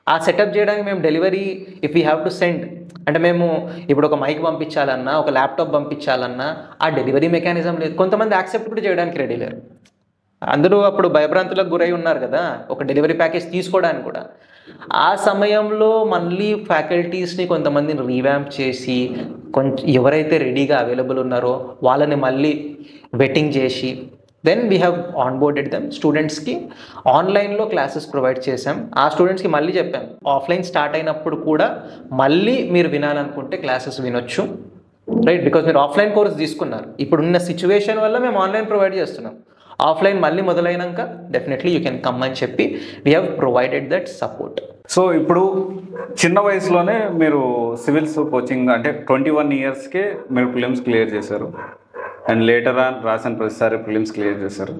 ఆ సెటప్ చేయడానికి మేము delivery if you have to send, అంటే మేము ఇప్పుడు ఒక మైక్ పంపించాలన్నా, ఒక ల్యాప్టాప్ పంపించాలన్నా ఆ డెలివరీ మెకానిజం లేదు. కొంతమంది యాక్సెప్ట్ కూడా చేయడానికి రెడీ లేరు. అందరూ అప్పుడు భయభ్రాంతులకు గురై ఉన్నారు కదా ఒక డెలివరీ ప్యాకేజ్ తీసుకోవడానికి కూడా. ఆ సమయంలో మళ్ళీ ఫ్యాకల్టీస్ని కొంతమందిని రీవ్యాంప్ చేసి ఎవరైతే రెడీగా అవైలబుల్ ఉన్నారో వాళ్ళని మళ్ళీ వెట్టింగ్ చేసి then we have onboarded them. స్టూడెంట్స్కి ఆన్లైన్లో క్లాసెస్ ప్రొవైడ్ చేసాం. ఆ స్టూడెంట్స్కి మళ్ళీ చెప్పాం ఆఫ్లైన్ స్టార్ట్ అయినప్పుడు కూడా మళ్ళీ మీరు వినాలనుకుంటే క్లాసెస్ వినొచ్చు. రైట్, బికాజ్ మీరు ఆఫ్లైన్ కోర్స్ తీసుకున్నారు. ఇప్పుడున్న సిచ్యువేషన్ వల్ల మేము ఆన్లైన్ ప్రొవైడ్ చేస్తున్నాం. ఆఫ్లైన్ మళ్ళీ మొదలైనాక డెఫినెట్లీ యూ కెన్ కమ్ అని చెప్పి we have provided that support. So ఇప్పుడు చిన్న వయసులోనే మీరు సివిల్స్ కోచింగ్ అంటే 21 ఇయర్స్కే మీరు ప్రిలిమ్స్ క్లియర్ చేశారు. అండ్ లేటర్ ఆన్ రాసిన ప్రతిసారి ప్రిలిమ్స్ క్లియర్ చేశారు.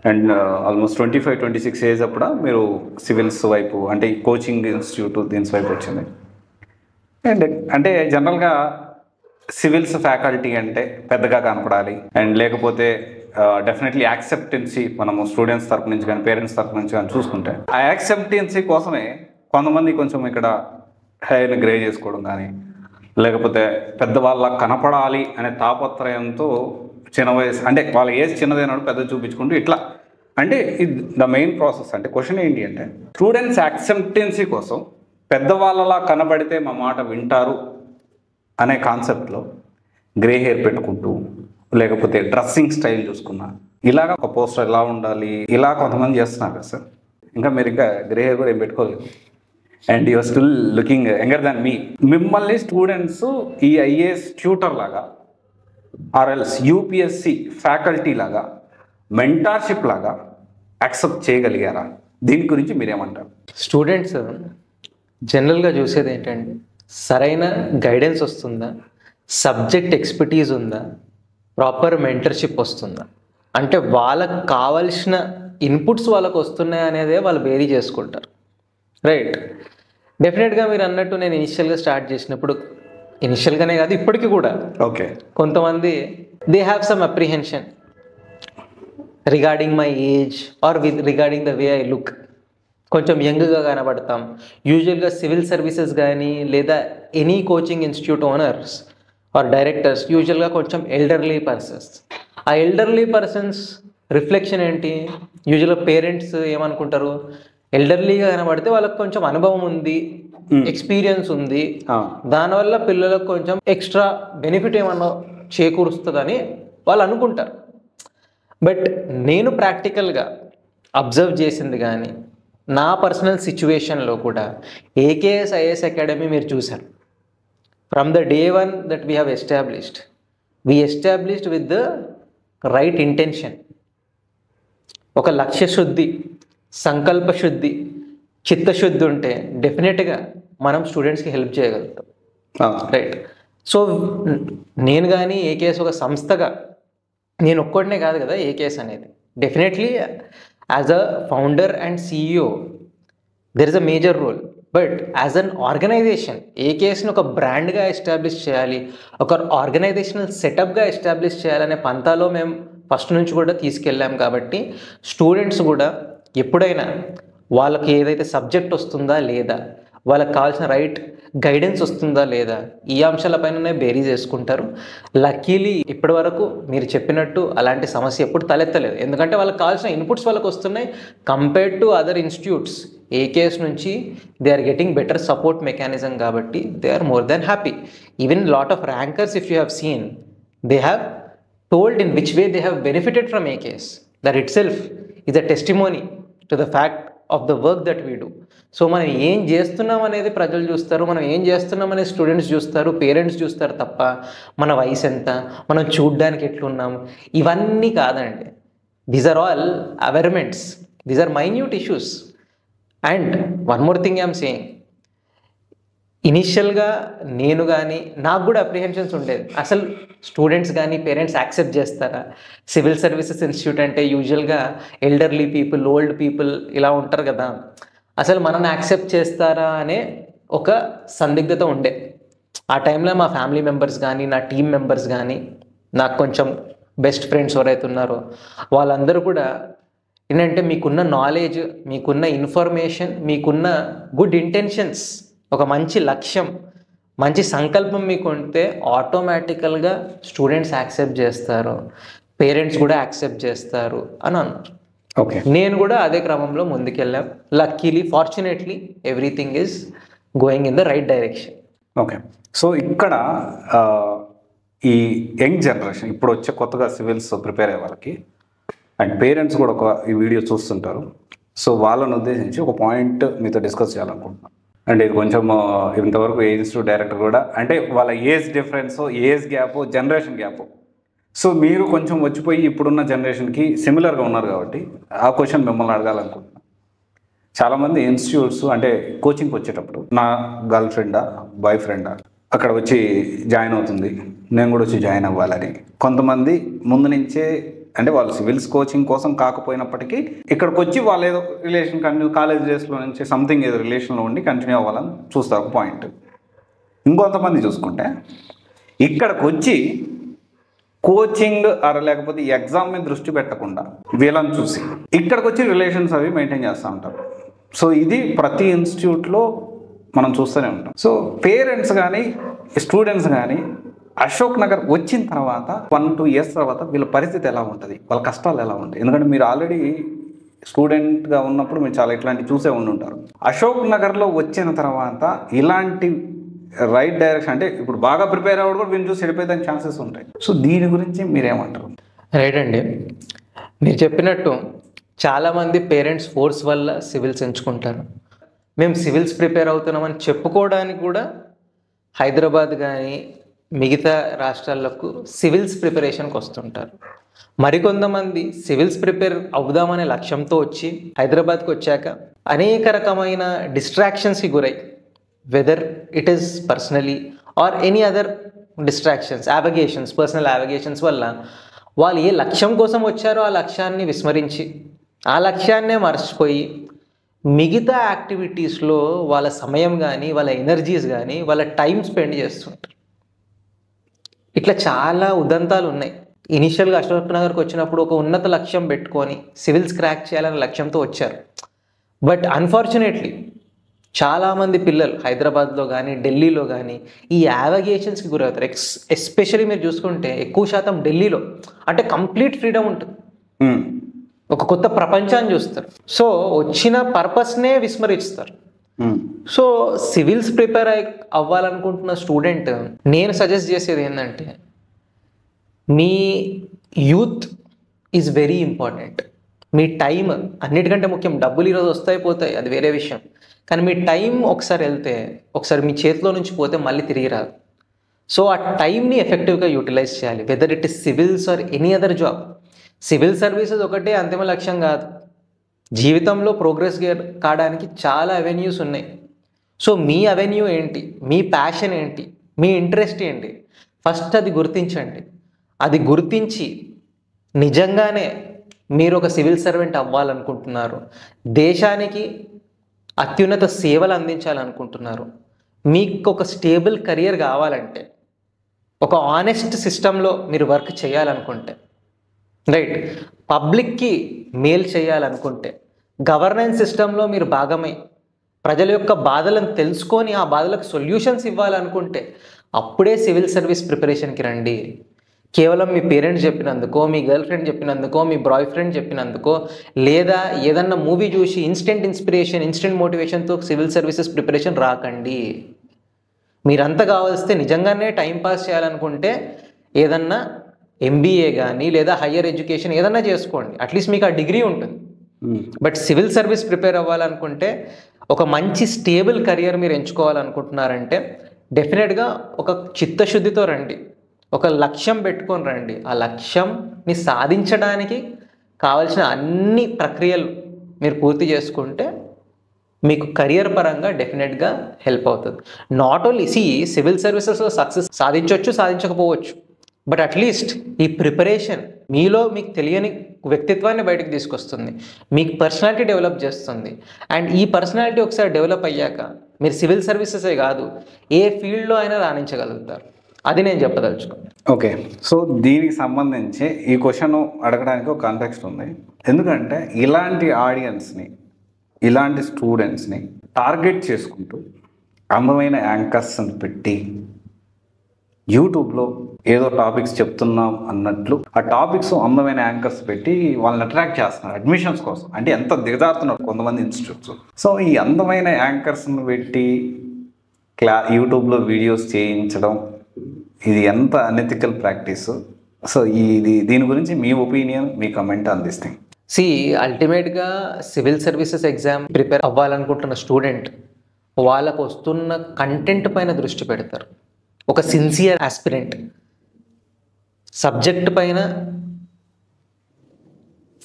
అండ్ ఆల్మోస్ట్ 25-26 ఏజ్ అప్పుడు మీరు సివిల్స్ వైపు అంటే కోచింగ్ ఇన్స్టిట్యూట్ దీని వైపు వచ్చింది. అండ్ అంటే జనరల్గా సివిల్స్ ఫ్యాకల్టీ అంటే పెద్దగా కనపడాలి అండ్ లేకపోతే డెఫినెట్లీ యాక్సెప్టెన్సీ మనము స్టూడెంట్స్ తరపు నుంచి కానీ పేరెంట్స్ తరపు నుంచి కానీ చూసుకుంటే ఆ యాక్సెప్టెన్సీ కోసమే కొంతమంది కొంచెం ఇక్కడ హెయిర్ని గ్రే చేసుకోవడం కానీ లేకపోతే పెద్దవాళ్ళ కనపడాలి అనే తాపత్రయంతో చిన్న వయసు అంటే వాళ్ళ ఏజ్ చిన్నదైనప్పుడు పెద్ద చూపించుకుంటూ ఇట్లా అంటే ఇది ద మెయిన్ ప్రాసెస్. అంటే క్వశ్చన్ ఏంటి అంటే స్టూడెంట్స్ యాక్సెప్టెన్సీ కోసం పెద్దవాళ్ళలా కనబడితే మా మాట వింటారు అనే కాన్సెప్ట్లో గ్రే హెయిర్ పెట్టుకుంటూ లేకపోతే డ్రెస్సింగ్ స్టైల్ చూసుకున్నా ఇలాగ ఒక పోస్టర్ ఎలా ఉండాలి ఇలా కొంతమంది చేస్తున్నారు కదా సార్. ఇంకా మీరు ఇంకా గ్రే హెయిర్ కూడా ఏం పెట్టుకోలేదు and you're still looking younger than me. మిమ్మల్ని స్టూడెంట్స్ ఈ ఐఏఎస్ ట్యూటర్ లాగా ఆర్ఎల్స్ యూపీఎస్సి ఫ్యాకల్టీ లాగా మెంటార్షిప్ లాగా యాక్సెప్ట్ చేయగలిగారా? దీని గురించి మీరేమంటారు? స్టూడెంట్స్ జనరల్గా చూసేది ఏంటంటే సరైన గైడెన్స్ వస్తుందా, సబ్జెక్ట్ ఎక్స్పర్టీజ్ ఉందా, ప్రాపర్ మెంటర్షిప్ వస్తుందా, అంటే వాళ్ళకు కావాల్సిన ఇన్పుట్స్ వాళ్ళకు వస్తున్నాయి అనేదే వాళ్ళు బేరీ చేసుకుంటారు. రైట్. డెఫినెట్గా మీరు అన్నట్టు నేను ఇనిషియల్గా స్టార్ట్ చేసినప్పుడు, ఇనిషియల్గానే కాదు ఇప్పటికీ కూడా ఓకే, కొంతమంది they have some apprehension regarding my age or regarding the way I look. కొంచెం యంగ్గా కనబడతాం. యూజువల్గా సివిల్ సర్వీసెస్ కానీ లేదా any coaching institute owners or directors యూజువల్గా కొంచెం ఎల్డర్లీ పర్సన్స్. ఆ ఎల్డర్లీ పర్సన్స్ రిఫ్లెక్షన్ ఏంటి? యూజువల్గా పేరెంట్స్ ఏమనుకుంటారు, ఎల్డర్లీగా కనబడితే వాళ్ళకి కొంచెం అనుభవం ఉంది, ఎక్స్పీరియన్స్ ఉంది, దానివల్ల పిల్లలకు కొంచెం ఎక్స్ట్రా బెనిఫిట్ ఏమన్నా చేకూరుస్తుందని వాళ్ళు అనుకుంటారు. బట్ నేను ప్రాక్టికల్గా అబ్జర్వ్ చేసింది కానీ నా పర్సనల్ సిచ్యువేషన్లో కూడా ఏకేఎస్ ఐఏఎస్ అకాడమీ మీరు చూశారు. From the day one that we have established with the right intention. ఒక లక్ష్య శుద్ధి, సంకల్ప శుద్ధి, చిత్తశుద్ధి ఉంటే డెఫినెట్గా మనం స్టూడెంట్స్కి హెల్ప్ చేయగలుగుతాం. రైట్. సో నేను కానీ ఏకేఎస్ ఒక సంస్థగా, నేను ఒక్కడినే కాదు కదా ఏకేఎస్ అనేది. Definitely as a founder and CEO there is a major role. But as an organisation ఏకేఎస్ని ఒక బ్రాండ్గా ఎస్టాబ్లిష్ చేయాలి, ఒక ఆర్గనైజేషనల్ సెటప్గా ఎస్టాబ్లిష్ చేయాలనే పంతాలో మేము ఫస్ట్ నుంచి కూడా తీసుకెళ్ళాం. కాబట్టి స్టూడెంట్స్ కూడా ఎప్పుడైనా వాళ్ళకి ఏదైతే సబ్జెక్ట్ వస్తుందా లేదా, వాళ్ళకి కావాల్సిన రైట్ గైడెన్స్ వస్తుందా లేదా, ఈ అంశాలపైననే బేరీ చేసుకుంటారు. లక్కీలీ ఇప్పటి వరకు మీరు చెప్పినట్టు అలాంటి సమస్య ఎప్పుడు తలెత్తలేదు. ఎందుకంటే వాళ్ళకి కావాల్సిన ఇన్పుట్స్ వాళ్ళకి వస్తున్నాయి. Compared to other institutes AKS నుంచి they are getting better support mechanism. కాబట్టి they are more than happy. Even lot of rankers if you have seen, they have told in which way they have benefited from AKS. That itself is a testimony to the fact of the work that we do. So మనం ఏం చేస్తున్నాం అనేది ప్రజలు చూస్తారు, మనం ఏం చేస్తున్నాం అనేది స్టూడెంట్స్ చూస్తారు, పేరెంట్స్ చూస్తారు తప్ప మన వయసు ఎంత, మనం చూడ్డానికి ఎట్లున్నాం, ఇవన్నీ కాదండి. These are all averments, these are minute issues. And one more thing I'm saying, ఇనిషియల్గా నేను కానీ నాకు కూడా అప్రిహెన్షన్స్ ఉండేది. అసలు స్టూడెంట్స్ కానీ పేరెంట్స్ యాక్సెప్ట్ చేస్తారా? సివిల్ సర్వీసెస్ ఇన్స్టిట్యూట్ అంటే యూజువల్గా ఎల్డర్లీ పీపుల్, ఓల్డ్ పీపుల్ ఇలా ఉంటారు కదా, అసలు మనల్ని యాక్సెప్ట్ చేస్తారా అనే ఒక సందిగ్ధత ఉండే. ఆ టైంలో మా ఫ్యామిలీ మెంబర్స్ కానీ, నా టీం మెంబర్స్ కానీ, నాకు కొంచెం బెస్ట్ ఫ్రెండ్స్ ఎవరైతే ఉన్నారో వాళ్ళందరూ కూడా ఏంటంటే మీకున్న నాలెడ్జ్, మీకున్న ఇన్ఫర్మేషన్, మీకున్న గుడ్ ఇంటెన్షన్స్, ఒక మంచి లక్ష్యం, మంచి సంకల్పం మీకు ఉంటే ఆటోమేటికల్గా స్టూడెంట్స్ యాక్సెప్ట్ చేస్తారు, పేరెంట్స్ కూడా యాక్సెప్ట్ చేస్తారు అని అన్నారు. ఓకే, నేను కూడా అదే క్రమంలో ముందుకెళ్ళాం. Luckily, fortunately everything is going in the right direction. Okay. So ఇక్కడ ఈ యంగ్ జనరేషన్ ఇప్పుడు వచ్చే కొత్తగా సివిల్స్ ప్రిపేర్ అయ్యే వాళ్ళకి అండ్ పేరెంట్స్ కూడా ఈ వీడియో చూస్తుంటారు. సో వాళ్ళని ఉద్దేశించి ఒక పాయింట్ మీతో డిస్కస్ చేయాలనుకుంటున్నాను. అంటే ఇది కొంచెం ఇంతవరకు ఏ ఇన్స్టిట్యూట్ డైరెక్టర్ కూడా అంటే వాళ్ళ age difference, age gap, generation gap. So మీరు కొంచెం వచ్చిపోయి ఇప్పుడున్న జనరేషన్కి సిమిలర్గా ఉన్నారు కాబట్టి ఆ క్వశ్చన్ మిమ్మల్ని అడగాలనుకుంటున్నాను. చాలామంది ఇన్స్టిట్యూట్స్ అంటే కోచింగ్కి వచ్చేటప్పుడు నా గర్ల్ ఫ్రెండా, బాయ్ ఫ్రెండా అక్కడ వచ్చి జాయిన్ అవుతుంది, నేను కూడా వచ్చి జాయిన్ అవ్వాలని కొంతమంది ముందు నుంచే, అంటే వాళ్ళు సివిల్స్ కోచింగ్ కోసం కాకపోయినప్పటికీ ఇక్కడికి వచ్చి వాళ్ళు ఏదో రిలేషన్ కంటిన్యూ, కాలేజ్ డేస్లో నుంచి సంథింగ్ ఏదో రిలేషన్లో ఉండి కంటిన్యూ అవ్వాలని చూస్తారు పాయింట్. ఇంకొంతమంది చూసుకుంటే ఇక్కడికి వచ్చి కోచింగ్ లేకపోతే ఎగ్జామ్ మీద దృష్టి పెట్టకుండా వీళ్ళని చూసి ఇక్కడికి వచ్చి రిలేషన్స్ అవి మెయింటైన్ చేస్తూ ఉంటారు. సో ఇది ప్రతి ఇన్స్టిట్యూట్లో మనం చూస్తూనే ఉంటాం. సో పేరెంట్స్ కానీ స్టూడెంట్స్ కానీ అశోక్ నగర్ వచ్చిన తర్వాత 1-2 years తర్వాత వీళ్ళ పరిస్థితి ఎలా ఉంటుంది, వాళ్ళ కష్టాలు ఎలా ఉంటాయి? ఎందుకంటే మీరు ఆల్రెడీ స్టూడెంట్గా ఉన్నప్పుడు మీరు చాలా ఇట్లాంటివి చూసే ఉంటారు. అశోక్ నగర్లో వచ్చిన తర్వాత ఇలాంటి రైట్ డైరెక్షన్ అంటే ఇప్పుడు బాగా ప్రిపేర్ అవ్వడం కూడా వీళ్ళు చూసి వెళ్ళిపోయేదానికి ఛాన్సెస్ ఉంటాయి. సో దీని గురించి మీరేమంటారు? రైట్ అండి, మీరు చెప్పినట్టు చాలామంది పేరెంట్స్ ఫోర్స్ వల్ల సివిల్స్ ఎంచుకుంటారు. మేము సివిల్స్ ప్రిపేర్ అవుతున్నామని చెప్పుకోవడానికి కూడా హైదరాబాద్ కానీ మిగతా రాష్ట్రాలకు సివిల్స్ ప్రిపరేషన్కి వస్తుంటారు. మరికొంతమంది సివిల్స్ ప్రిపేర్ అవుదామనే లక్ష్యంతో వచ్చి హైదరాబాద్కి వచ్చాక అనేక రకమైన డిస్ట్రాక్షన్స్కి గురై, whether it is personally or any other distractions, personal యావిగేషన్స్ వల్ల వాళ్ళు ఏ లక్ష్యం కోసం వచ్చారో ఆ లక్ష్యాన్ని విస్మరించి, ఆ లక్ష్యాన్నే మర్చిపోయి మిగతా యాక్టివిటీస్లో వాళ్ళ సమయం కానీ, వాళ్ళ ఎనర్జీస్ కానీ, వాళ్ళ టైం స్పెండ్ చేస్తుంటారు. ఇట్లా చాలా ఉదంతాలు ఉన్నాయి. ఇనిషియల్గా అశోక్ నగర్కి వచ్చినప్పుడు ఒక ఉన్నత లక్ష్యం పెట్టుకొని సివిల్స్ క్రాక్ చేయాలనే లక్ష్యంతో వచ్చారు. బట్ అన్ఫార్చునేట్లీ చాలామంది పిల్లలు హైదరాబాద్లో కానీ ఢిల్లీలో కానీ ఈ యావిగేషన్స్కి గురవుతారు. ఎస్పెషల్లీ మీరు చూసుకుంటే ఎక్కువ శాతం ఢిల్లీలో అంటే కంప్లీట్ ఫ్రీడమ్ ఉంటుంది, ఒక కొత్త ప్రపంచాన్ని చూస్తారు. సో వచ్చిన పర్పస్నే విస్మరిస్తారు. సో సివిల్స్ ప్రిపేర్ అవ్వాలనుకుంటున్న స్టూడెంట్ నేను సజెస్ట్ చేసేది ఏంటంటే, మీ యూత్ ఈజ్ వెరీ ఇంపార్టెంట్. మీ టైం అన్నిటికంటే ముఖ్యం. డబ్బులు ఈరోజు వస్తాయి పోతాయి, అది వేరే విషయం. కానీ మీ టైం ఒకసారి వెళ్తే, ఒకసారి మీ చేతిలో నుంచి పోతే మళ్ళీ తిరిగి రాదు. సో ఆ టైంని ఎఫెక్టివ్గా యూటిలైజ్ చేయాలి, whether it is civils are any other job. Civil services ఒకటే అంతిమ లక్ష్యం కాదు. జీవితంలో ప్రోగ్రెస్ కావడానికి చాలా అవెన్యూస్ ఉన్నాయి. సో మీ అవెన్యూ ఏంటి, మీ ప్యాషన్ ఏంటి, మీ ఇంట్రెస్ట్ ఏంటి, ఫస్ట్ అది గుర్తించండి. అది గుర్తించి నిజంగానే మీరు ఒక సివిల్ సర్వెంట్ అవ్వాలనుకుంటున్నారు, దేశానికి అత్యున్నత సేవలు అందించాలనుకుంటున్నారు, మీకు ఒక స్టేబుల్ కెరియర్ కావాలంటే, ఒక ఆనెస్ట్ సిస్టంలో మీరు వర్క్ చేయాలనుకుంటే, రైట్, పబ్లిక్కి మేల్ చేయాలనుకుంటే, గవర్నెన్స్ సిస్టంలో మీరు భాగమై ప్రజల యొక్క బాధలను తెలుసుకొని ఆ బాధలకు సొల్యూషన్స్ ఇవ్వాలనుకుంటే అప్పుడే సివిల్ సర్వీస్ ప్రిపరేషన్కి రండి. కేవలం మీ పేరెంట్స్ చెప్పినందుకో, మీ గర్ల్ ఫ్రెండ్ చెప్పినందుకో, మీ బాయ్ ఫ్రెండ్ చెప్పినందుకో, లేదా ఏదన్నా మూవీ చూసి ఇన్స్టెంట్ ఇన్స్పిరేషన్, ఇన్స్టెంట్ మోటివేషన్తో సివిల్ సర్వీసెస్ ప్రిపరేషన్ రాకండి. మీరంతా కావాల్స్తే నిజంగానే టైంపాస్ చేయాలనుకుంటే ఏదన్నా ఎంబీఏ కానీ లేదా హయ్యర్ ఎడ్యుకేషన్ ఏదన్నా చేసుకోండి, అట్లీస్ట్ మీకు ఆ డిగ్రీ ఉంటుంది. బట్ సివిల్ సర్వీస్ ప్రిపేర్ అవ్వాలనుకుంటే, ఒక మంచి స్టేబుల్ కెరియర్ మీరు ఎంచుకోవాలనుకుంటున్నారంటే డెఫినెట్గా ఒక చిత్తశుద్ధితో రండి, ఒక లక్ష్యం పెట్టుకొని రండి. ఆ లక్ష్యంని సాధించడానికి కావాల్సిన అన్ని ప్రక్రియలు మీరు పూర్తి చేసుకుంటే మీకు కెరియర్ పరంగా డెఫినెట్గా హెల్ప్ అవుతుంది. నాట్ ఓన్లీ సివిల్ సర్వీసెస్లో సక్సెస్ సాధించవచ్చు, సాధించకపోవచ్చు, బట్ అట్లీస్ట్ ఈ ప్రిపరేషన్ మీలో మీకు తెలియని వ్యక్తిత్వాన్ని బయటకు తీసుకొస్తుంది, మీకు పర్సనాలిటీ డెవలప్ చేస్తుంది. అండ్ ఈ పర్సనాలిటీ ఒకసారి డెవలప్ అయ్యాక మీరు సివిల్ సర్వీసెసే కాదు, ఏ ఫీల్డ్లో అయినా రాణించగలుగుతారు. అది నేను చెప్పదలుచుకున్నాను. ఓకే, సో దీనికి సంబంధించి ఈ క్వశ్చన్ అడగడానికి ఒక కాంటెక్స్ట్ ఉంది. ఎందుకంటే ఇలాంటి ఆడియన్స్ని, ఇలాంటి స్టూడెంట్స్ని టార్గెట్ చేసుకుంటూ అందమైన యాంకర్స్ని పెట్టి యూట్యూబ్లో ఏదో టాపిక్స్ చెప్తున్నాం అన్నట్లు ఆ టాపిక్స్ అందమైన యాంకర్స్ పెట్టి వాళ్ళని అట్రాక్ట్ చేస్తున్నారు అడ్మిషన్స్ కోసం. అంటే ఎంత దిగజారుతున్నారు కొంతమంది ఇన్స్టిట్యూట్స్. సో ఈ అందమైన యాంకర్స్ని పెట్టి యూట్యూబ్లో వీడియోస్ చేయించడం, ఇది ఎంత అనెథికల్ ప్రాక్టీస్. సో దీని గురించి మీ ఒపీనియన్, మీ కమెంట్ అందిస్తాయి. అల్టిమేట్గా సివిల్ సర్వీసెస్ ఎగ్జామ్ ప్రిపేర్ అవ్వాలనుకుంటున్న స్టూడెంట్ వాళ్ళకు వస్తున్న కంటెంట్ పైన దృష్టి పెడతారు. ఒక సిన్సియర్ ఆస్పిరెంట్ సబ్జెక్ట్ పైన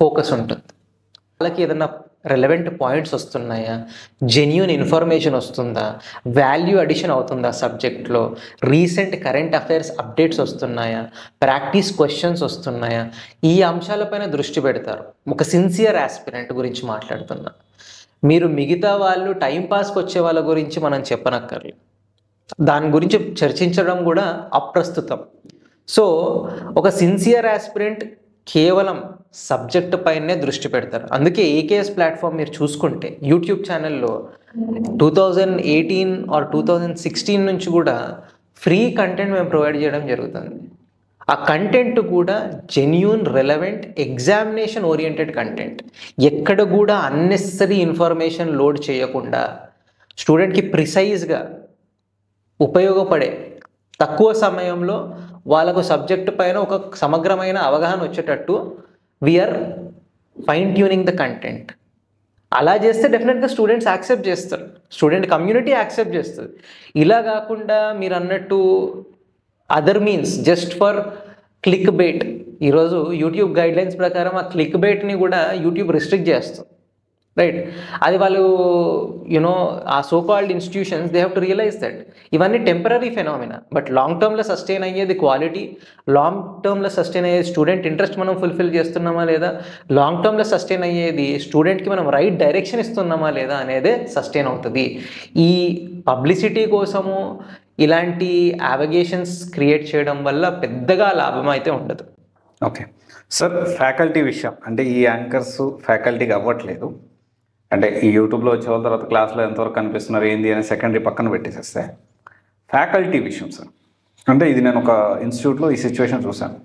ఫోకస్ ఉంటుంది. వాళ్ళకి ఏదైనా రెలవెంట్ పాయింట్స్ వస్తున్నాయా, జెన్యూన్ ఇన్ఫర్మేషన్ వస్తుందా, వాల్యూ అడిషన్ అవుతుందా సబ్జెక్ట్లో, రీసెంట్ కరెంట్ అఫైర్స్ అప్డేట్స్ వస్తున్నాయా, ప్రాక్టీస్ క్వశ్చన్స్ వస్తున్నాయా, ఈ అంశాలపైన దృష్టి పెడతారు. ఒక సిన్సియర్ ఆస్పిరెంట్ గురించి మాట్లాడుతున్నా. మీరు మిగతా వాళ్ళు టైంపాస్కి వచ్చే వాళ్ళ గురించి మనం చెప్పనక్కర్లేదు, దాని గురించి చర్చించడం కూడా అప్రస్తుతం. సో ఒక సిన్సియర్ ఆస్పిరెంట్ కేవలం సబ్జెక్ట్ పైనే దృష్టి పెడతారు. అందుకే ఏకేఎస్ ప్లాట్ఫామ్ మీరు చూసుకుంటే యూట్యూబ్ ఛానల్లో 2018 ఆర్ 2016 నుంచి కూడా ఫ్రీ కంటెంట్ మేము ప్రొవైడ్ చేయడం జరుగుతుంది. ఆ కంటెంట్ కూడా genuine, relevant, examination oriented content. ఎక్కడ కూడా అన్నెసరీ ఇన్ఫర్మేషన్ లోడ్ చేయకుండా స్టూడెంట్కి ప్రిసైజ్గా ఉపయోగపడే, తక్కువ సమయంలో వాళ్ళకు సబ్జెక్టు పైన ఒక సమగ్రమైన అవగాహన వచ్చేటట్టు we're fine tuning the content. అలా చేస్తే డెఫినెట్గా స్టూడెంట్స్ యాక్సెప్ట్ చేస్తారు, స్టూడెంట్ కమ్యూనిటీ యాక్సెప్ట్ చేస్తుంది. ఇలా కాకుండా మీరు అన్నట్టు other means just for click bait. ఈరోజు యూట్యూబ్ గైడ్లైన్స్ ప్రకారం ఆ క్లిక్ బైట్ని కూడా యూట్యూబ్ రిస్ట్రిక్ట్ చేస్తుంది, రైట్? అది వాళ్ళు ఆ so called institutions they have to realise that ఇవన్నీ టెంపరీ ఫెనామినా. బట్ లాంగ్ టర్మ్లో సస్టైన్ అయ్యేది క్వాలిటీ, లాంగ్ టర్మ్లో సస్టైన్ అయ్యేది స్టూడెంట్ ఇంట్రెస్ట్ మనం ఫుల్ఫిల్ చేస్తున్నామా లేదా, లాంగ్ టర్మ్లో సస్టైన్ అయ్యేది స్టూడెంట్కి మనం రైట్ డైరెక్షన్ ఇస్తున్నామా లేదా అనేదే సస్టైన్ అవుతుంది. ఈ పబ్లిసిటీ కోసము ఇలాంటి యావిగేషన్స్ క్రియేట్ చేయడం వల్ల పెద్దగా లాభం అయితే ఉండదు. ఓకే సార్, ఫ్యాకల్టీ విషయం అంటే ఈ యాంకర్స్ ఫ్యాకల్టీకి అవ్వట్లేదు అంటే ఈ యూట్యూబ్లో వచ్చే వాళ్ళ తర్వాత క్లాస్లో ఎంతవరకు కనిపిస్తున్నారు ఏంది అని సెకండరీ పక్కన పెట్టేసేస్తే ఫ్యాకల్టీ విషయం సార్. అంటే ఇది నేను ఒక ఇన్స్టిట్యూట్లో ఈ సిచ్యువేషన్ చూశాను.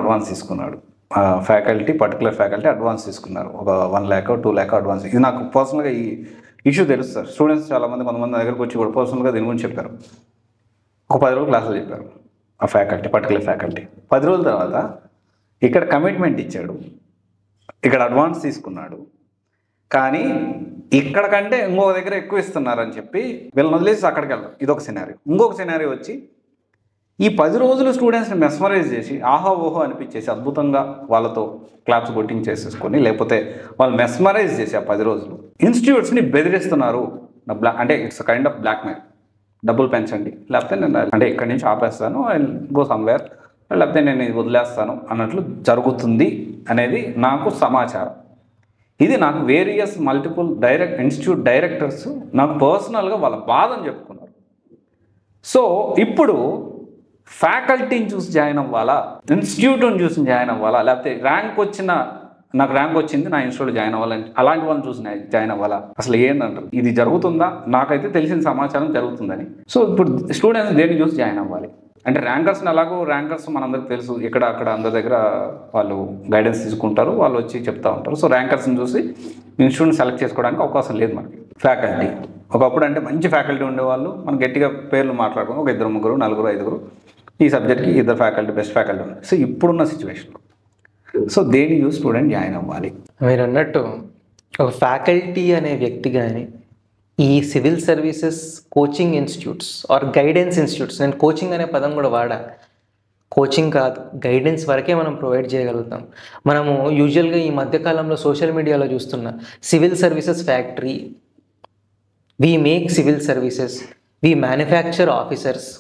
అడ్వాన్స్ తీసుకున్నాడు ఫ్యాకల్టీ, పర్టికులర్ ఫ్యాకల్టీ అడ్వాన్స్ తీసుకున్నారు, ఒక 1 lakh 2 lakh అడ్వాన్స్. ఇది నాకు పర్సనల్గా ఈ ఇష్యూ తెలుసు సార్. స్టూడెంట్స్ చాలామంది కొంతమంది నా దగ్గరకు వచ్చి కూడా పర్సనల్గా దీని గురించి చెప్పారు. ఒక 10 రోజులు క్లాసులు చెప్పారు ఆ ఫ్యాకల్టీ, పర్టికులర్ ఫ్యాకల్టీ. 10 రోజుల తర్వాత ఇక్కడ కమిట్మెంట్ ఇచ్చాడు, ఇక్కడ అడ్వాన్స్ తీసుకున్నాడు, కానీ ఇక్కడ కంటే ఇంకొక దగ్గర ఎక్కువ ఇస్తున్నారని చెప్పి వీళ్ళని వదిలేసి అక్కడికి వెళ్తాం. ఇదొక సినారియో. ఇంకొక సినారియో వచ్చి ఈ 10 రోజులు స్టూడెంట్స్ని మెస్మరైజ్ చేసి ఆహా ఓహో అనిపించేసి అద్భుతంగా వాళ్ళతో క్లాప్స్ కొట్టించేసేసుకొని, లేకపోతే వాళ్ళు మెస్మరైజ్ చేసి ఆ 10 రోజులు ఇన్స్టిట్యూట్స్ని బెదిరిస్తున్నారు. అంటే ఇట్స్ కైండ్ ఆఫ్ బ్లాక్మెయిల్. డబ్బులు పెంచండి, లేకపోతే నేను అంటే ఇక్కడి నుంచి ఆపేస్తాను, ఐ గో సమ్వేర్, లేకపోతే నేను ఇది వదిలేస్తాను అన్నట్లు జరుగుతుంది అనేది నాకు సమాచారం. ఇది నాకు వేరియస్ మల్టిపుల్ ఇన్స్టిట్యూట్ డైరెక్టర్స్ నాకు పర్సనల్గా వాళ్ళ బాధని చెప్పుకున్నారు. సో ఇప్పుడు ఫ్యాకల్టీని చూసి జాయిన్ అవ్వాలా, ఇన్స్టిట్యూట్ని చూసి జాయిన్ అవ్వాలా, లేకపోతే నాకు ర్యాంక్ వచ్చింది నా ఇన్స్టిట్యూట్ జాయిన్ అవ్వాలని అలాంటి వాళ్ళని చూసి జాయిన్ అవ్వాలా, అసలు ఏంటంటారు? ఇది జరుగుతుందా? నాకైతే తెలిసిన సమాచారం జరుగుతుందని. సో ఇప్పుడు స్టూడెంట్స్ దేన్ని చూసి జాయిన్ అవ్వాలి అంటే ర్యాంకర్స్ని ఎలాగో ర్యాంకర్స్ మనందరికి తెలుసు, ఇక్కడ అక్కడ అందరి దగ్గర వాళ్ళు గైడెన్స్ తీసుకుంటారు, వాళ్ళు వచ్చి చెప్తూ ఉంటారు. సో ర్యాంకర్స్ని చూసి ఇన్స్టిట్యూట్ని సెలెక్ట్ చేసుకోవడానికి అవకాశం లేదు మనకి. ఫ్యాకల్టీ ఒకప్పుడు అంటే మంచి ఫ్యాకల్టీ ఉండేవాళ్ళు, మనం గట్టిగా పేర్లు మాట్లాడుకుని ఒక 2 3 4 5 ఈ సబ్జెక్ట్కి 2 ఫ్యాకల్టీ బెస్ట్ ఫ్యాకల్టీ ఉన్నారు. సో ఇప్పుడున్న సిచ్యువేషన్ సో దేని చూసి స్టూడెంట్ జాయిన్ అవ్వాలి? మీరు అన్నట్టు ఒక ఫ్యాకల్టీ అనే వ్యక్తి కానీ ఈ civil services coaching institutes or guidance institutes, నేను కోచింగ్ అనే పదం కూడా వాడా, కోచింగ్ కాదు గైడెన్స్ వరకే మనం ప్రొవైడ్ చేయగలుగుతాం. మనము యూజువల్గా ఈ మధ్యకాలంలో సోషల్ మీడియాలో చూస్తున్న civil services factory, we make civil services, we manufacture officers,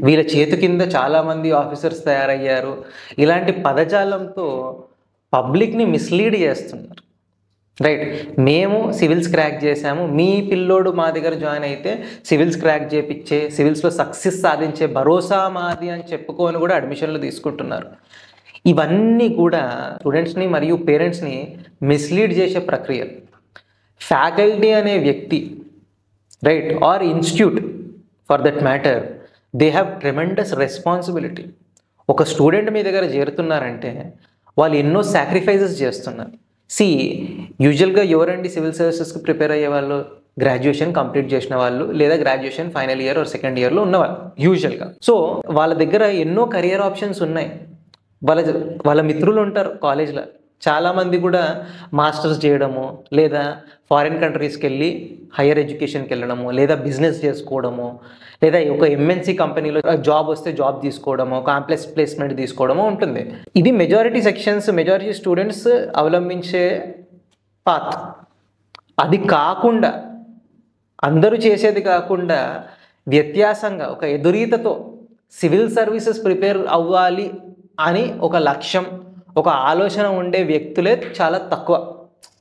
వీళ్ళ చేతి కింద చాలామంది ఆఫీసర్స్ తయారయ్యారు, ఇలాంటి పదజాలంతో పబ్లిక్ని మిస్లీడ్ చేస్తున్నారు, రైట్? మేము సివిల్స్ క్రాక్ చేసాము, మీ పిల్లోడు మా దగ్గర జాయిన్ అయితే సివిల్స్ క్రాక్ చేయించే, సివిల్స్లో సక్సెస్ సాధించే భరోసా మాది అని చెప్పుకొని కూడా అడ్మిషన్లు తీసుకుంటున్నారు. ఇవన్నీ కూడా స్టూడెంట్స్ని మరియు పేరెంట్స్ని మిస్లీడ్ చేసే ప్రక్రియ. ఫ్యాకల్టీ అనే వ్యక్తి, right, or institute for that matter, they have tremendous responsibility. ఒక స్టూడెంట్ మీ దగ్గర చేరుతున్నారంటే వాళ్ళు ఎన్నో సాక్రిఫైజెస్ చేస్తున్నారు. యూజువల్గా ఎవరండి సివిల్ సర్వీసెస్కి ప్రిపేర్ అయ్యే వాళ్ళు? గ్రాడ్యుయేషన్ కంప్లీట్ చేసిన వాళ్ళు, లేదా graduation final year are second ఇయర్లో ఉన్నవాళ్ళు యూజువల్గా. సో వాళ్ళ దగ్గర ఎన్నో కెరియర్ ఆప్షన్స్ ఉన్నాయి. వాళ్ళ మిత్రులు ఉంటారు కాలేజ్లో, చాలామంది కూడా మాస్టర్స్ చేయడము, లేదా ఫారిన్ కంట్రీస్కి వెళ్ళి హయ్యర్ ఎడ్యుకేషన్కి వెళ్ళడము, లేదా బిజినెస్ చేసుకోవడము, లేదా ఒక ఎంఎన్సీ కంపెనీలో జాబ్ వస్తే జాబ్ తీసుకోవడము, కాంప్లెక్స్ ప్లేస్మెంట్ తీసుకోవడము ఉంటుంది. ఇది మెజారిటీ స్టూడెంట్స్ అవలంబించే పాత్. అది కాకుండా, అందరూ చేసేది కాకుండా వ్యత్యాసంగా ఒక ఎదురీతతో సివిల్ సర్వీసెస్ ప్రిపేర్ అవ్వాలి అని ఒక లక్ష్యం, ఒక ఆలోచన ఉండే వ్యక్తులే చాలా తక్కువ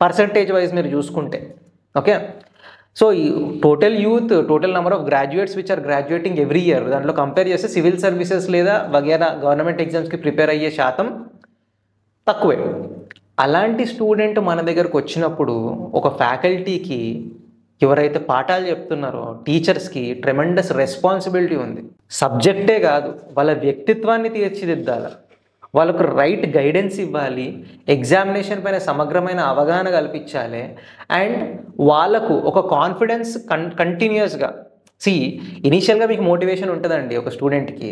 పర్సంటేజ్ వైజ్ మీరు చూసుకుంటే. ఓకే, సో ఈ total number of graduates which are graduating every year, దాంట్లో కంపేర్ చేస్తే సివిల్ సర్వీసెస్ లేదా వగేరా గవర్నమెంట్ ఎగ్జామ్స్కి ప్రిపేర్ అయ్యే శాతం తక్కువే. అలాంటి స్టూడెంట్ మన దగ్గరకు వచ్చినప్పుడు ఒక ఫ్యాకల్టీకి, ఎవరైతే పాఠాలు చెప్తున్నారో టీచర్స్కి ట్రెమెండస్ రెస్పాన్సిబిలిటీ ఉంది. సబ్జెక్టే కాదు, వాళ్ళ వ్యక్తిత్వాన్ని తీర్చిదిద్దాలి, వాళ్ళకు రైట్ గైడెన్స్ ఇవ్వాలి, ఎగ్జామినేషన్ పైన సమగ్రమైన అవగాహన కల్పించాలి, అండ్ వాళ్ళకు ఒక కాన్ఫిడెన్స్ కంటిన్యూస్గా. ఇనీషియల్గా మీకు మోటివేషన్ ఉంటుందండి ఒక స్టూడెంట్కి,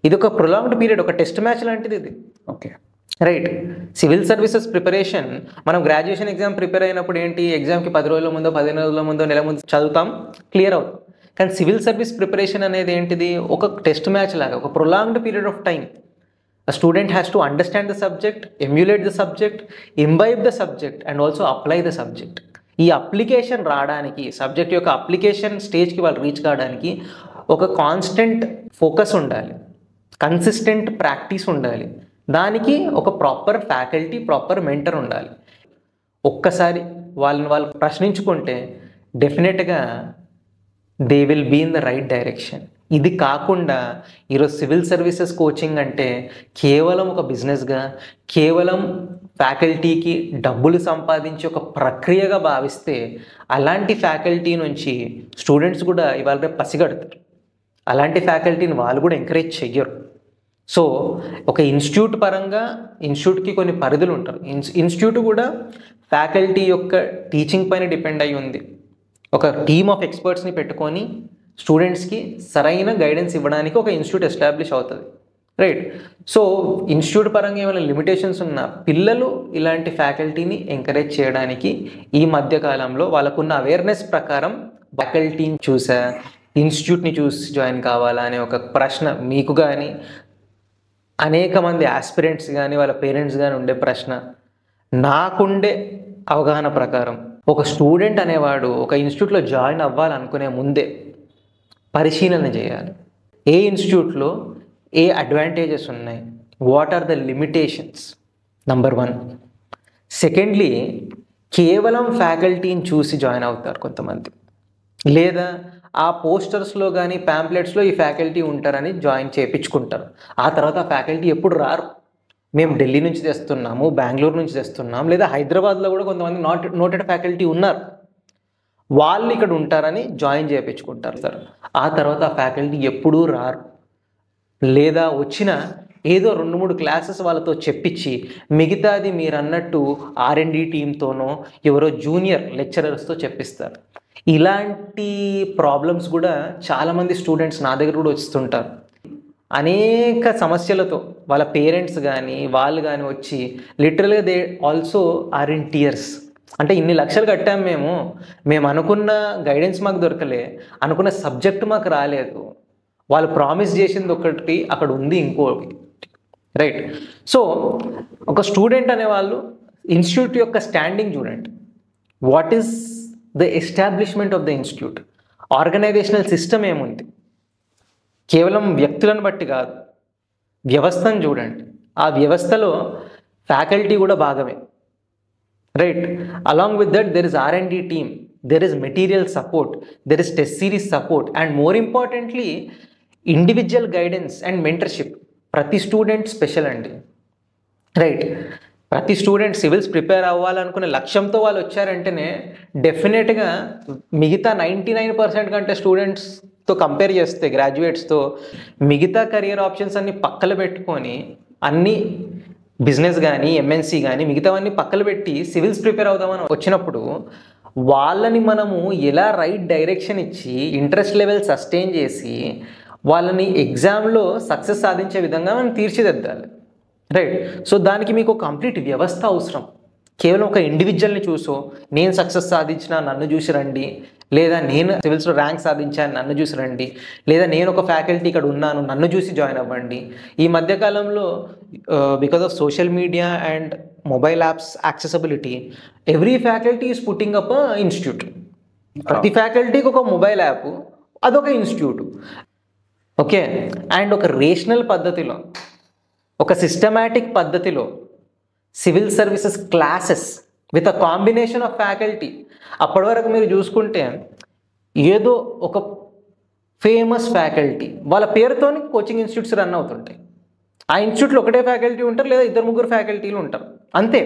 ఇది ఒక ప్రొలాంగ్డ్ పీరియడ్, ఒక టెస్ట్ మ్యాచ్ లాంటిది ఇది. Okay, right. Civil services preparation, మనం గ్రాడ్యుయేషన్ ఎగ్జామ్ ప్రిపేర్ అయినప్పుడు ఏంటి, ఎగ్జామ్కి 10 రోజుల ముందో 15 రోజుల ముందో నెల ముందు చదువుతాం, క్లియర్ అవుతాం. కానీ సివిల్ సర్వీస్ ప్రిపరేషన్ అనేది ఏంటిది, ఒక టెస్ట్ మ్యాచ్ లాగా, ఒక prolonged period of time. A student has to understand the subject, emulate the subject, imbibe the subject and also apply the subject. ఈ అప్లికేషన్ రావడానికి, సబ్జెక్ట్ యొక్క అప్లికేషన్ స్టేజ్కి వాళ్ళు రీచ్ కావడానికి ఒక కాన్స్టెంట్ ఫోకస్ ఉండాలి, కన్సిస్టెంట్ ప్రాక్టీస్ ఉండాలి, దానికి ఒక ప్రాపర్ ఫ్యాకల్టీ, ప్రాపర్ మెంటర్ ఉండాలి. ఒక్కసారి వాళ్ళు ప్రశ్నించుకుంటే డెఫినెట్గా they will be in the right direction. ఇది కాకుండా ఈరోజు సివిల్ సర్వీసెస్ కోచింగ్ అంటే కేవలం ఒక బిజినెస్గా, కేవలం ఫ్యాకల్టీకి డబ్బులు సంపాదించే ఒక ప్రక్రియగా భావిస్తే అలాంటి ఫ్యాకల్టీ నుంచి స్టూడెంట్స్ కూడా ఇవాళ రేపు పసిగడతారు. అలాంటి ఫ్యాకల్టీని వాళ్ళు కూడా ఎంకరేజ్ చెయ్యరు. సో ఒక ఇన్స్టిట్యూట్ పరంగా ఇన్స్టిట్యూట్కి కొన్ని పరిధులు ఉంటారు. ఇన్స్టిట్యూట్ కూడా ఫ్యాకల్టీ యొక్క టీచింగ్ పైన డిపెండ్ అయి ఉంది. ఒక టీమ్ ఆఫ్ ఎక్స్పర్ట్స్ని పెట్టుకొని స్టూడెంట్స్కి సరైన గైడెన్స్ ఇవ్వడానికి ఒక ఇన్స్టిట్యూట్ ఎస్టాబ్లిష్ అవుతుంది, రైట్? సో ఇన్స్టిట్యూట్ పరంగా ఏమైనా లిమిటేషన్స్ ఉన్న పిల్లలు ఇలాంటి ఫ్యాకల్టీని ఎంకరేజ్ చేయడానికి ఈ మధ్యకాలంలో వాళ్ళకున్న అవేర్నెస్ ప్రకారం ఫ్యాకల్టీని చూసా, ఇన్స్టిట్యూట్ని చూసి జాయిన్ కావాలా అనే ఒక ప్రశ్న మీకు కానీ అనేక మంది ఆస్పిరెంట్స్ కానీ వాళ్ళ పేరెంట్స్ కానీ ఉండే ప్రశ్న. నాకుండే అవగాహన ప్రకారం ఒక స్టూడెంట్ అనేవాడు ఒక ఇన్స్టిట్యూట్లో జాయిన్ అవ్వాలనుకునే ముందే పరిశీలన చేయాలి. ఏ ఇన్స్టిట్యూట్లో ఏ అడ్వాంటేజెస్ ఉన్నాయి, what are the limitations, number 1. Secondly, కేవలం ఫ్యాకల్టీని చూసి జాయిన్ అవుతారు కొంతమంది, లేదా ఆ పోస్టర్స్లో కానీ ప్యాంప్లెట్స్లో ఈ ఫ్యాకల్టీ ఉంటారని జాయిన్ చేయించుకుంటారు. ఆ తర్వాత ఆ ఫ్యాకల్టీ ఎప్పుడు రారు. మేము ఢిల్లీ నుంచి తెస్తున్నాము, బెంగళూరు నుంచి తెస్తున్నాం, లేదా హైదరాబాద్లో కూడా కొంతమంది నోటెడ్ ఫ్యాకల్టీ ఉన్నారు, వాళ్ళు ఇక్కడ ఉంటారని జాయిన్ చేయించుకుంటారు సార్. ఆ తర్వాత ఆ ఫ్యాకల్టీ ఎప్పుడూ రారు, లేదా వచ్చిన ఏదో 2-3 క్లాసెస్ వాళ్ళతో చెప్పించి మిగతాది మీరు అన్నట్టు R&D టీమ్తోనో ఎవరో జూనియర్ లెక్చరర్స్తో చెప్పిస్తారు. ఇలాంటి ప్రాబ్లమ్స్ కూడా చాలామంది స్టూడెంట్స్ నా దగ్గర కూడా వస్తుంటారు. అనేక సమస్యలతో వాళ్ళ పేరెంట్స్ కానీ వాళ్ళు కానీ వచ్చి లిటరల్గా they also are in tears. అంటే ఇన్ని లక్షలు కట్టాం మేము అనుకున్న గైడెన్స్ మాకు దొరకలే, అనుకున్న సబ్జెక్ట్ మాకు రాలేదు, వాళ్ళు ప్రామిస్ చేసింది ఒకటి అక్కడ ఉంది ఇంకోటి, రైట్? సో ఒక స్టూడెంట్ అనేవాళ్ళు ఇన్స్టిట్యూట్ యొక్క స్టాండింగ్ చూడండి. What is the establishment of the institute, organisational system ఏముంది, కేవలం వ్యక్తులను బట్టి కాదు, వ్యవస్థను చూడండి. ఆ వ్యవస్థలో ఫ్యాకల్టీ కూడా భాగమే, right? Along with that there is R&D team, there is material support, there is test series support and more importantly individual guidance and mentorship. ప్రతి స్టూడెంట్ స్పెషల్ అండి, రైట్? ప్రతి స్టూడెంట్ సివిల్స్ ప్రిపేర్ అవ్వాలనుకునే లక్ష్యంతో వాళ్ళు వచ్చారంటేనే డెఫినెట్గా మిగతా 99% కంటే స్టూడెంట్స్తో కంపేర్ చేస్తే గ్రాడ్యుయేట్స్తో మిగతా కెరియర్ ఆప్షన్స్ అన్ని పక్కన పెట్టుకొని అన్ని బిజినెస్ కానీ MNC కానీ మిగతావన్నీ పక్కన పెట్టి సివిల్స్ ప్రిపేర్ అవుదామని వచ్చినప్పుడు వాళ్ళని మనము ఎలా రైట్ డైరెక్షన్ ఇచ్చి ఇంట్రెస్ట్ లెవెల్ సస్టైన్ చేసి వాళ్ళని ఎగ్జామ్లో సక్సెస్ సాధించే విధంగా మనం తీర్చిదిద్దాలి, రైట్? సో దానికి మీకు ఒక కంప్లీట్ వ్యవస్థ అవసరం. కేవలం ఒక ఇండివిజువల్ని చూసో నేను సక్సెస్ సాధించిన నన్ను చూసి రండి, లేదా నేను సివిల్స్లో ర్యాంక్ సాధించాను నన్ను చూసి రండి, లేదా నేను ఒక ఫ్యాకల్టీ ఇక్కడ ఉన్నాను నన్ను చూసి జాయిన్ అవ్వండి. ఈ మధ్యకాలంలో because of social media and mobile apps accessibility, every faculty is putting up institute. ప్రతి ఫ్యాకల్టీకి ఒక మొబైల్ యాప్, అదొక ఇన్స్టిట్యూట్, ఓకే? అండ్ ఒక రేషనల్ పద్ధతిలో, ఒక సిస్టమాటిక్ పద్ధతిలో civil services classes with a combination of faculty. అప్పటి వరకు మీరు చూసుకుంటే ఏదో ఒక ఫేమస్ ఫ్యాకల్టీ వాళ్ళ పేరుతోని కోచింగ్ ఇన్స్టిట్యూట్స్ రన్ అవుతుంటాయి. ఆ ఇన్స్టిట్యూట్లో ఒకటే ఫ్యాకల్టీ ఉంటారు, లేదా 2-3 ఫ్యాకల్టీలు ఉంటారు, అంతే.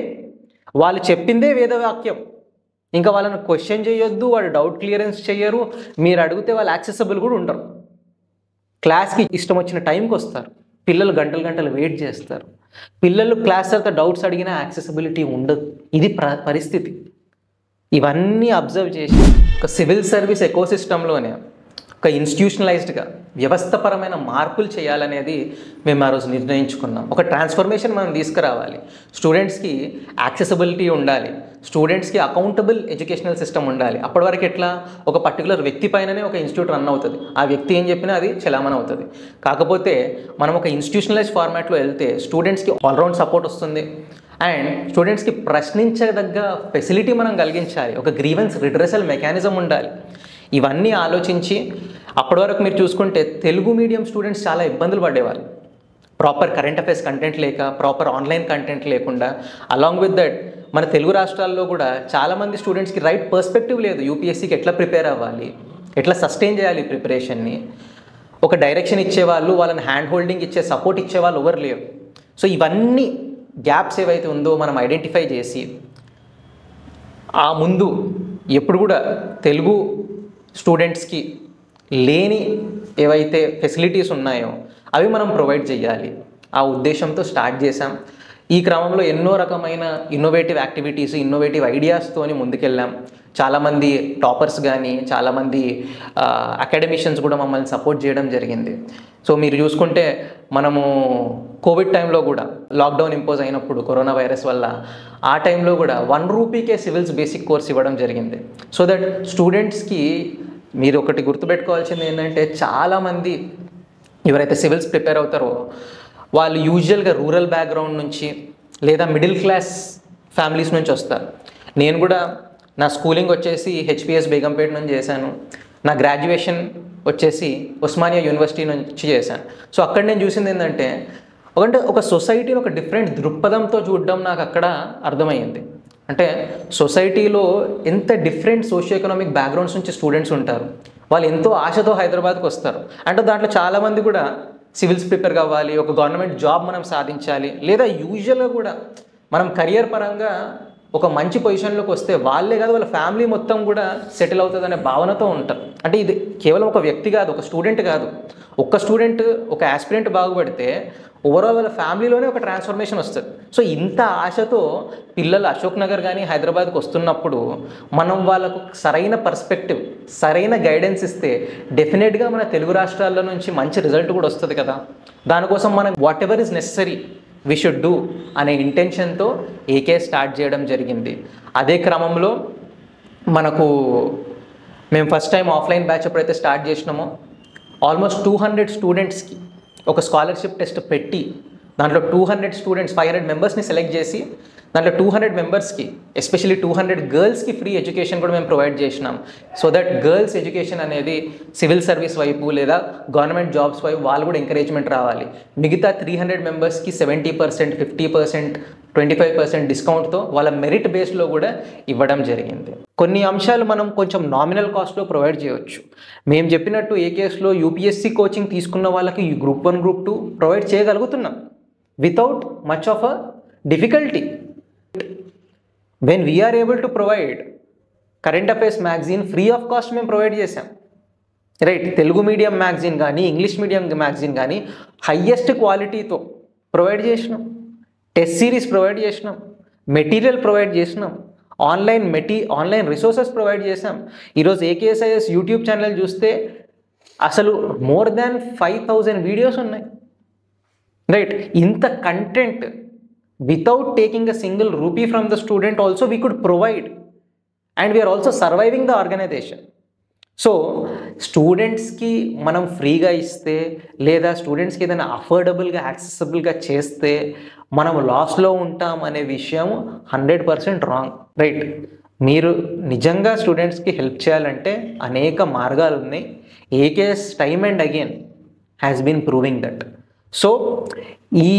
వాళ్ళు చెప్పిందే వేదవాక్యం, ఇంకా వాళ్ళని క్వశ్చన్ చేయొద్దు, వాళ్ళు డౌట్ క్లియరెన్స్ చేయరు, మీరు అడిగితే వాళ్ళు యాక్సెసిబుల్ కూడా ఉండరు. క్లాస్కి ఇష్టం వచ్చిన టైంకి వస్తారు, పిల్లలు గంటలు వెయిట్ చేస్తారు, పిల్లలు క్లాస్ తర్వాత డౌట్స్ అడిగినా యాక్సెసిబిలిటీ ఉండదు. ఇది పరిస్థితి. ఇవన్నీ అబ్జర్వ్ చేసి ఒక సివిల్ సర్వీస్ ఎకోసిస్టంలోనే ఒక ఇన్స్టిట్యూషనలైజ్డ్గా వ్యవస్థపరమైన మార్పులు చేయాలనేది మేము ఆ రోజు నిర్ణయించుకున్నాం. ఒక ట్రాన్స్ఫర్మేషన్ మనం తీసుకురావాలి. స్టూడెంట్స్కి యాక్సెసిబిలిటీ ఉండాలి, స్టూడెంట్స్కి అకౌంటబుల్ ఎడ్యుకేషనల్ సిస్టమ్ ఉండాలి. అప్పటి వరకు ఎట్లా, ఒక పర్టికులర్ వ్యక్తి పైననే ఒక ఇన్స్టిట్యూట్ రన్ అవుతుంది, ఆ వ్యక్తి ఏం చెప్పినా అది చలామణి అవుతుంది. కాకపోతే మనం ఒక ఇన్స్టిట్యూషనలైజ్ ఫార్మాట్లో వెళ్తే స్టూడెంట్స్కి ఆల్రౌండ్ సపోర్ట్ వస్తుంది అండ్ స్టూడెంట్స్కి ప్రశ్నించదగ్గ ఫెసిలిటీ మనం కలిగించాలి, ఒక గ్రీవెన్స్ రిడ్రెసల్ మెకానిజం ఉండాలి. ఇవన్నీ ఆలోచించి అప్పటి వరకు మీరు చూసుకుంటే తెలుగు మీడియం స్టూడెంట్స్ చాలా ఇబ్బందులు పడేవాళ్ళు. ప్రాపర్ కరెంట్ అఫైర్స్ కంటెంట్ లేక, ప్రాపర్ ఆన్లైన్ కంటెంట్ లేకుండా. అలాంగ్ విత్ దట్ మన తెలుగు రాష్ట్రాల్లో కూడా చాలామంది స్టూడెంట్స్కి రైట్ పర్స్పెక్టివ్ లేదు. యూపీఎస్సీకి ఎట్లా ప్రిపేర్ అవ్వాలి, ఎట్లా సస్టైన్ చేయాలి ప్రిపరేషన్ని, ఒక డైరెక్షన్ ఇచ్చేవాళ్ళు, వాళ్ళని హ్యాండ్ హోల్డింగ్ ఇచ్చే సపోర్ట్ ఇచ్చేవాళ్ళు ఎవరు లేరు. సో ఇవన్నీ గ్యాప్స్ ఏవైతే ఉందో మనం ఐడెంటిఫై చేసి ఆ ముందు ఎప్పుడు కూడా తెలుగు స్టూడెంట్స్కి లేని ఏవైతే ఫెసిలిటీస్ ఉన్నాయో అవి మనం ప్రొవైడ్ చేయాలి, ఆ ఉద్దేశంతో స్టార్ట్ చేశాం. ఈ క్రమంలో ఎన్నో రకమైన ఇన్నోవేటివ్ యాక్టివిటీస్, ఇన్నోవేటివ్ ఐడియాస్తోని ముందుకెళ్ళాం. చాలామంది టాపర్స్ కానీ, చాలామంది అకాడమిషియన్స్ కూడా మమ్మల్ని సపోర్ట్ చేయడం జరిగింది. సో మీరు చూసుకుంటే మనము కోవిడ్ టైంలో కూడా, లాక్డౌన్ ఇంపోజ్ అయినప్పుడు కరోనా వైరస్ వల్ల, ఆ టైంలో కూడా 1 రూపీకే సివిల్స్ బేసిక్ కోర్స్ ఇవ్వడం జరిగింది. సో దట్ స్టూడెంట్స్కి మీరు ఒకటి గుర్తుపెట్టుకోవాల్సింది ఏంటంటే, చాలామంది ఎవరైతే సివిల్స్ ప్రిపేర్ అవుతారో వాళ్ళు యూజువల్గా రూరల్ బ్యాక్గ్రౌండ్ నుంచి లేదా మిడిల్ క్లాస్ ఫ్యామిలీస్ నుంచి వస్తారు. నేను కూడా నా స్కూలింగ్ వచ్చేసి హెచ్పిఎస్ బేగంపేట నుంచి చేశాను, నా గ్రాడ్యుయేషన్ వచ్చేసి ఉస్మానియా యూనివర్సిటీ నుంచి చేశాను. సో అక్కడ నేను చూసింది ఏంటంటే, ఒక సొసైటీని ఒక డిఫరెంట్ దృక్పథంతో చూడడం నాకు అక్కడ అర్థమైంది. అంటే సొసైటీలో ఎంత డిఫరెంట్ సోషియో ఎకనామిక్ బ్యాక్గ్రౌండ్స్ నుంచి స్టూడెంట్స్ ఉంటారు, వాళ్ళు ఎంతో ఆశతో హైదరాబాద్కి వస్తారు. అంటే దాంట్లో చాలామంది కూడా సివిల్స్ ప్రిపేర్ కావాలి, ఒక గవర్నమెంట్ జాబ్ మనం సాధించాలి, లేదా యూజువల్గా కూడా మనం కెరియర్ పరంగా ఒక మంచి పొజిషన్లోకి వస్తే వాళ్ళే కాదు వాళ్ళ ఫ్యామిలీ మొత్తం కూడా సెటిల్ అవుతుంది అనే భావనతో ఉంటారు. అంటే ఇది కేవలం ఒక వ్యక్తి కాదు, ఒక స్టూడెంట్ కాదు. ఒక్క స్టూడెంట్, ఒక ఆస్పిరెంట్ బాగుపడితే ఓవరాల్ వాళ్ళ ఫ్యామిలీలోనే ఒక ట్రాన్స్ఫర్మేషన్ వస్తుంది. సో ఇంత ఆశతో పిల్లలు అశోక్ నగర్ కానీ హైదరాబాద్కి వస్తున్నప్పుడు మనం వాళ్ళకు సరైన పర్స్పెక్టివ్, సరైన గైడెన్స్ ఇస్తే డెఫినెట్గా మన తెలుగు రాష్ట్రాల్లో నుంచి మంచి రిజల్ట్ కూడా వస్తుంది కదా. దానికోసం మనం whatever is necessary we should do అనే ఇంటెన్షన్తో ఏకే స్టార్ట్ చేయడం జరిగింది. అదే క్రమంలో మేము ఫస్ట్ టైం ఆఫ్లైన్ బ్యాచ్ ఎప్పుడైతే స్టార్ట్ చేసినామో ఆల్మోస్ట్ 200 స్టూడెంట్స్కి ఒక స్కాలర్షిప్ టెస్ట్ పెట్టి దాంట్లో 200 స్టూడెంట్స్ 500 మెంబర్స్ని సెలెక్ట్ చేసి దాంట్లో 200 మెంబర్స్కి, ఎస్పెషల్లీ 200 గర్ల్స్కి ఫ్రీ ఎడ్యుకేషన్ కూడా మేము ప్రొవైడ్ చేసినాం. సో దట్ గర్ల్స్ ఎడ్యుకేషన్ అనేది సివిల్ సర్వీస్ వైపు లేదా గవర్నమెంట్ జాబ్స్ వైపు వాళ్ళు కూడా ఎంకరేజ్మెంట్ రావాలి. మిగతా 300 మెంబర్స్కి 70%, 50%, 25% డిస్కౌంట్తో వాళ్ళ మెరిట్ బేస్లో కూడా ఇవ్వడం జరిగింది. కొన్ని అంశాలు మనం కొంచెం నామినల్ కాస్ట్లో ప్రొవైడ్ చేయవచ్చు. మేము చెప్పినట్టు ఏ కేసులో యూపీఎస్సీ కోచింగ్ తీసుకున్న వాళ్ళకి గ్రూప్ 1, గ్రూప్ 2 ప్రొవైడ్ చేయగలుగుతున్నాం without much of a difficulty. When we're able to provide current affairs magazine free of cost మేము ప్రొవైడ్ చేసాం, రైట్. తెలుగు మీడియం మ్యాగజైన్ కానీ, ఇంగ్లీష్ మీడియం మ్యాగజైన్ కానీ హయ్యెస్ట్ క్వాలిటీతో ప్రొవైడ్ చేసినాం, టెస్ట్ సిరీస్ ప్రొవైడ్ చేసినాం, మెటీరియల్ ప్రొవైడ్ చేసినాం, ఆన్లైన్ రిసోర్సెస్ ప్రొవైడ్ చేసాం. ఈరోజు ఏకేఎస్ఐఎస్ యూట్యూబ్ ఛానల్ చూస్తే అసలు మోర్ దాన్ 5000 వీడియోస్ ఉన్నాయి, రైట్. ఇంత content without taking a single rupee from the student also we could provide, and we are also surviving the organization. So స్టూడెంట్స్కి మనం ఫ్రీగా ఇస్తే లేదా స్టూడెంట్స్కి ఏదైనా అఫోర్డబుల్గా యాక్సెసిబుల్గా చేస్తే మనం లాస్లో ఉంటాం అనే విషయం 100% రాంగ్, రైట్. మీరు నిజంగా స్టూడెంట్స్కి హెల్ప్ చేయాలంటే అనేక మార్గాలు ఉన్నాయి. AKS time and again has been proving that. So ఈ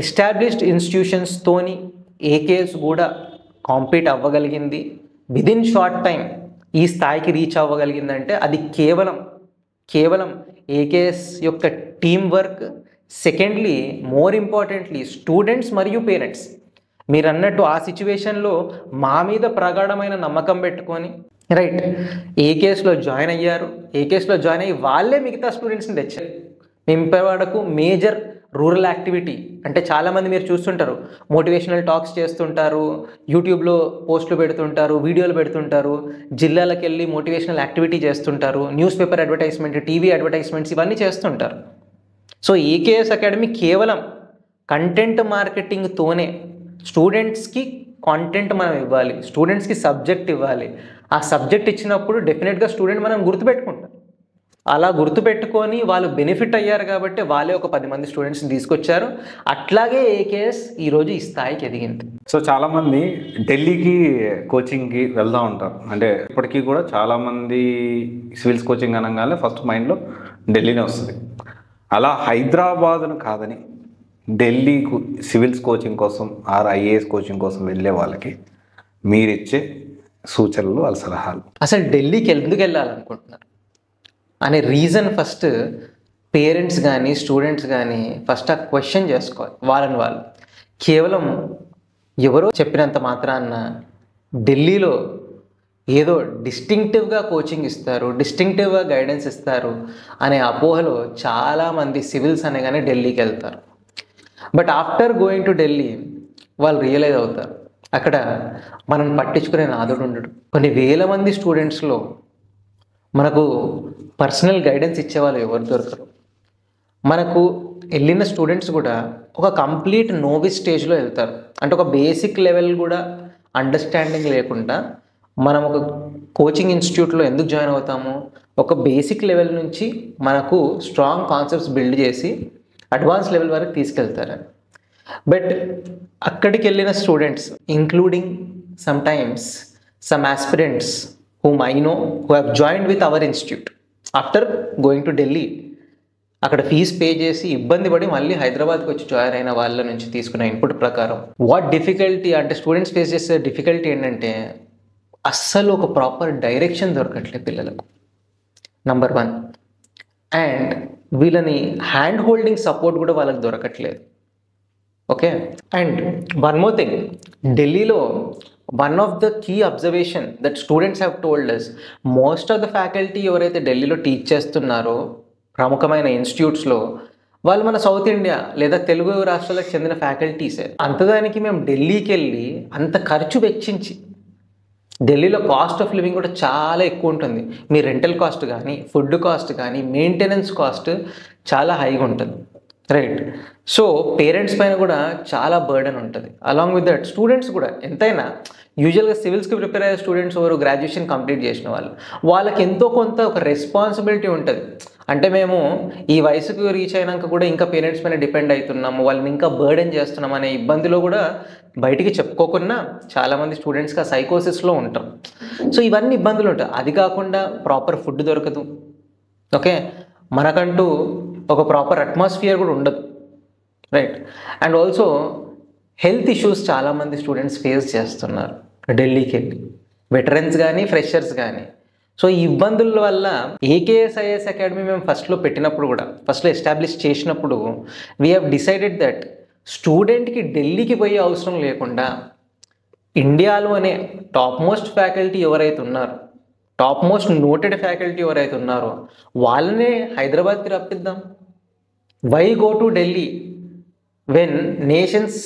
ఎస్టాబ్లిష్డ్ ఇన్స్టిట్యూషన్స్తోని ఏకేఎస్ కూడా కాంపీట్ అవ్వగలిగింది, విదిన్ షార్ట్ టైం ఈ స్థాయికి రీచ్ అవ్వగలిగిందంటే అది కేవలం ఏకేఎస్ యొక్క team work. Secondly, more importantly, students మరియు పేరెంట్స్ మీరు అన్నట్టు ఆ సిచ్యువేషన్లో మా మీద ప్రగాఢమైన నమ్మకం పెట్టుకొని, రైట్, ఏకేఎస్లో జాయిన్ అయ్యారు. ఏకేఎస్లో జాయిన్ అయ్యి వాళ్ళే మిగతా స్టూడెంట్స్ని తెచ్చారు. మేము ఇప్పటివరకు మేజర్ రూరల్ యాక్టివిటీ. అంటే చాలామంది మీరు చూస్తుంటారు, మోటివేషనల్ టాక్స్ చేస్తుంటారు, యూట్యూబ్లో పోస్టులు పెడుతుంటారు, వీడియోలు పెడుతుంటారు, జిల్లాలకు వెళ్ళి మోటివేషనల్ యాక్టివిటీ చేస్తుంటారు, news paper advertisement, TV advertisements ఇవన్నీ చేస్తుంటారు. సో ఏకేఎస్ అకాడమీ కేవలం కంటెంట్ మార్కెటింగ్తోనే స్టూడెంట్స్కి కాంటెంట్ మనం ఇవ్వాలి, స్టూడెంట్స్కి సబ్జెక్ట్ ఇవ్వాలి. ఆ సబ్జెక్ట్ ఇచ్చినప్పుడు డెఫినెట్గా స్టూడెంట్ మనం గుర్తుపెట్టుకుంటాం. అలా గుర్తుపెట్టుకొని వాళ్ళు బెనిఫిట్ అయ్యారు కాబట్టి వాళ్ళే ఒక 10 మంది స్టూడెంట్స్ని తీసుకొచ్చారు. అట్లాగే ఏకేఎస్ ఈరోజు ఈ స్థాయికి ఎదిగింది. సో చాలామంది ఢిల్లీకి కోచింగ్కి వెళ్తూ ఉంటారు. అంటే ఇప్పటికీ కూడా చాలామంది సివిల్స్ కోచింగ్ అనగానే ఫస్ట్ మైండ్లో ఢిల్లీనే వస్తుంది. అలా హైదరాబాద్ను కాదని ఢిల్లీ సివిల్స్ కోచింగ్ కోసం ఐఏఎస్ కోచింగ్ కోసం వెళ్ళే వాళ్ళకి మీరిచ్చే సూచనలు, వాళ్ళ సలహాలు. అసలు ఢిల్లీకి ఎందుకు వెళ్ళాలనుకుంటున్నారు అనే రీజన్ ఫస్ట్ పేరెంట్స్ కానీ స్టూడెంట్స్ కానీ ఫస్ట్ ఆ క్వశ్చన్ చేసుకోవాలి వాళ్ళని వాళ్ళు. కేవలం ఎవరో చెప్పినంత మాత్రాన ఢిల్లీలో ఏదో డిస్టింక్టివ్గా కోచింగ్ ఇస్తారు, డిస్టింక్టివ్గా గైడెన్స్ ఇస్తారు అనే అపోహలో చాలామంది సివిల్స్ అనగానే ఢిల్లీకి వెళ్తారు. But after going to Delhi వాళ్ళు రియలైజ్ అవుతారు, అక్కడ మనం పట్టించుకునే నాదుడు ఉండడు. కొన్ని వేల మంది స్టూడెంట్స్లో మనకు పర్సనల్ గైడెన్స్ ఇచ్చేవాళ్ళు ఎవరు దొరకరు. మనకు వెళ్ళిన స్టూడెంట్స్ కూడా ఒక కంప్లీట్ నోవిస్ స్టేజ్లో వెళ్తారు. అంటే ఒక బేసిక్ లెవెల్ కూడా అండర్స్టాండింగ్ లేకుండా మనం ఒక కోచింగ్ ఇన్స్టిట్యూట్లో ఎందుకు జాయిన్ అవుతాము, ఒక బేసిక్ లెవెల్ నుంచి మనకు స్ట్రాంగ్ కాన్సెప్ట్స్ బిల్డ్ చేసి అడ్వాన్స్ లెవెల్ వరకు తీసుకెళ్తారని. బట్ అక్కడికి వెళ్ళిన students including sometimes some aspirants whom I know who have joined with our institute after going to Delhi, అక్కడ ఫీజు పే చేసి ఇబ్బంది పడి మళ్ళీ హైదరాబాద్కి వచ్చి జాయిన్ అయిన వాళ్ళ నుంచి తీసుకున్న ఇన్పుట్ ప్రకారం వాట్ డిఫికల్టీ అంటే స్టూడెంట్స్ ఫేస్ చేసే డిఫికల్టీ ఏంటంటే అస్సలు ఒక ప్రాపర్ డైరెక్షన్ దొరకట్లేదు పిల్లలకు, నంబర్ 1. అండ్ వీళ్ళని హ్యాండ్ హోల్డింగ్ సపోర్ట్ కూడా వాళ్ళకి దొరకట్లేదు. Okay, and one more thing, ఢిల్లీలో one of the key observation that students have told us, most of the faculty ఎవరైతే ఢిల్లీలో టీచ్ చేస్తున్నారో ప్రముఖమైన ఇన్స్టిట్యూట్స్లో వాళ్ళు మన సౌత్ ఇండియా లేదా తెలుగు రాష్ట్రాలకు చెందిన ఫ్యాకల్టీసే. అంతదానికి మేము ఢిల్లీకి వెళ్ళి అంత ఖర్చు వెచ్చించి, ఢిల్లీలో కాస్ట్ ఆఫ్ లివింగ్ కూడా చాలా ఎక్కువ ఉంటుంది. మీ రెంటల్ కాస్ట్ కానీ, ఫుడ్ కాస్ట్ కానీ, మెయింటెనెన్స్ కాస్ట్ చాలా హైగా ఉంటుంది, రైట్? సో పేరెంట్స్ పైన కూడా చాలా బర్డెన్ ఉంటుంది. అలాంగ్ విత్ దట్ స్టూడెంట్స్ కూడా ఎంతైనా యూజువల్గా సివిల్స్కి ప్రిపేర్ అయ్యే స్టూడెంట్స్ ఎవరు గ్రాడ్యుయేషన్ కంప్లీట్ చేసిన వాళ్ళకి ఎంతో కొంత ఒక రెస్పాన్సిబిలిటీ ఉంటుంది. అంటే మేము ఈ వయసుకు రీచ్ అయినాక కూడా ఇంకా పేరెంట్స్ పైన డిపెండ్ అవుతున్నాము, వాళ్ళని ఇంకా బర్డెన్ చేస్తున్నాం అనే ఇబ్బందిలో కూడా బయటికి చెప్పుకోకుండా చాలామంది స్టూడెంట్స్కి ఆ సైకోసిస్లో ఉంటాం. సో ఇవన్నీ ఇబ్బందులు ఉంటాయి. అది కాకుండా ప్రాపర్ ఫుడ్ దొరకదు, ఓకే, మనకంటూ ఒక ప్రాపర్ అట్మాస్ఫియర్ కూడా ఉండదు, right? And also health issues చాలామంది స్టూడెంట్స్ ఫేస్ చేస్తున్నారు ఢిల్లీకి వెళ్ళి, వెటరన్స్ కానీ ఫ్రెషర్స్ కానీ. సో ఈ ఇబ్బందుల వల్ల ఏకేఎస్ ఐఏఎస్ అకాడమీ మేము ఫస్ట్లో పెట్టినప్పుడు కూడా, ఫస్ట్లో ఎస్టాబ్లిష్ చేసినప్పుడు వీ హ్యావ్ డిసైడెడ్ దట్ స్టూడెంట్కి ఢిల్లీకి పోయే అవసరం లేకుండా ఇండియాలోనే టాప్ మోస్ట్ ఫ్యాకల్టీ ఎవరైతే ఉన్నారో, టాప్ మోస్ట్ నోటెడ్ ఫ్యాకల్టీ ఎవరైతే ఉన్నారో వాళ్ళనే హైదరాబాద్కి రప్పిద్దాం. Why go to Delhi when nation's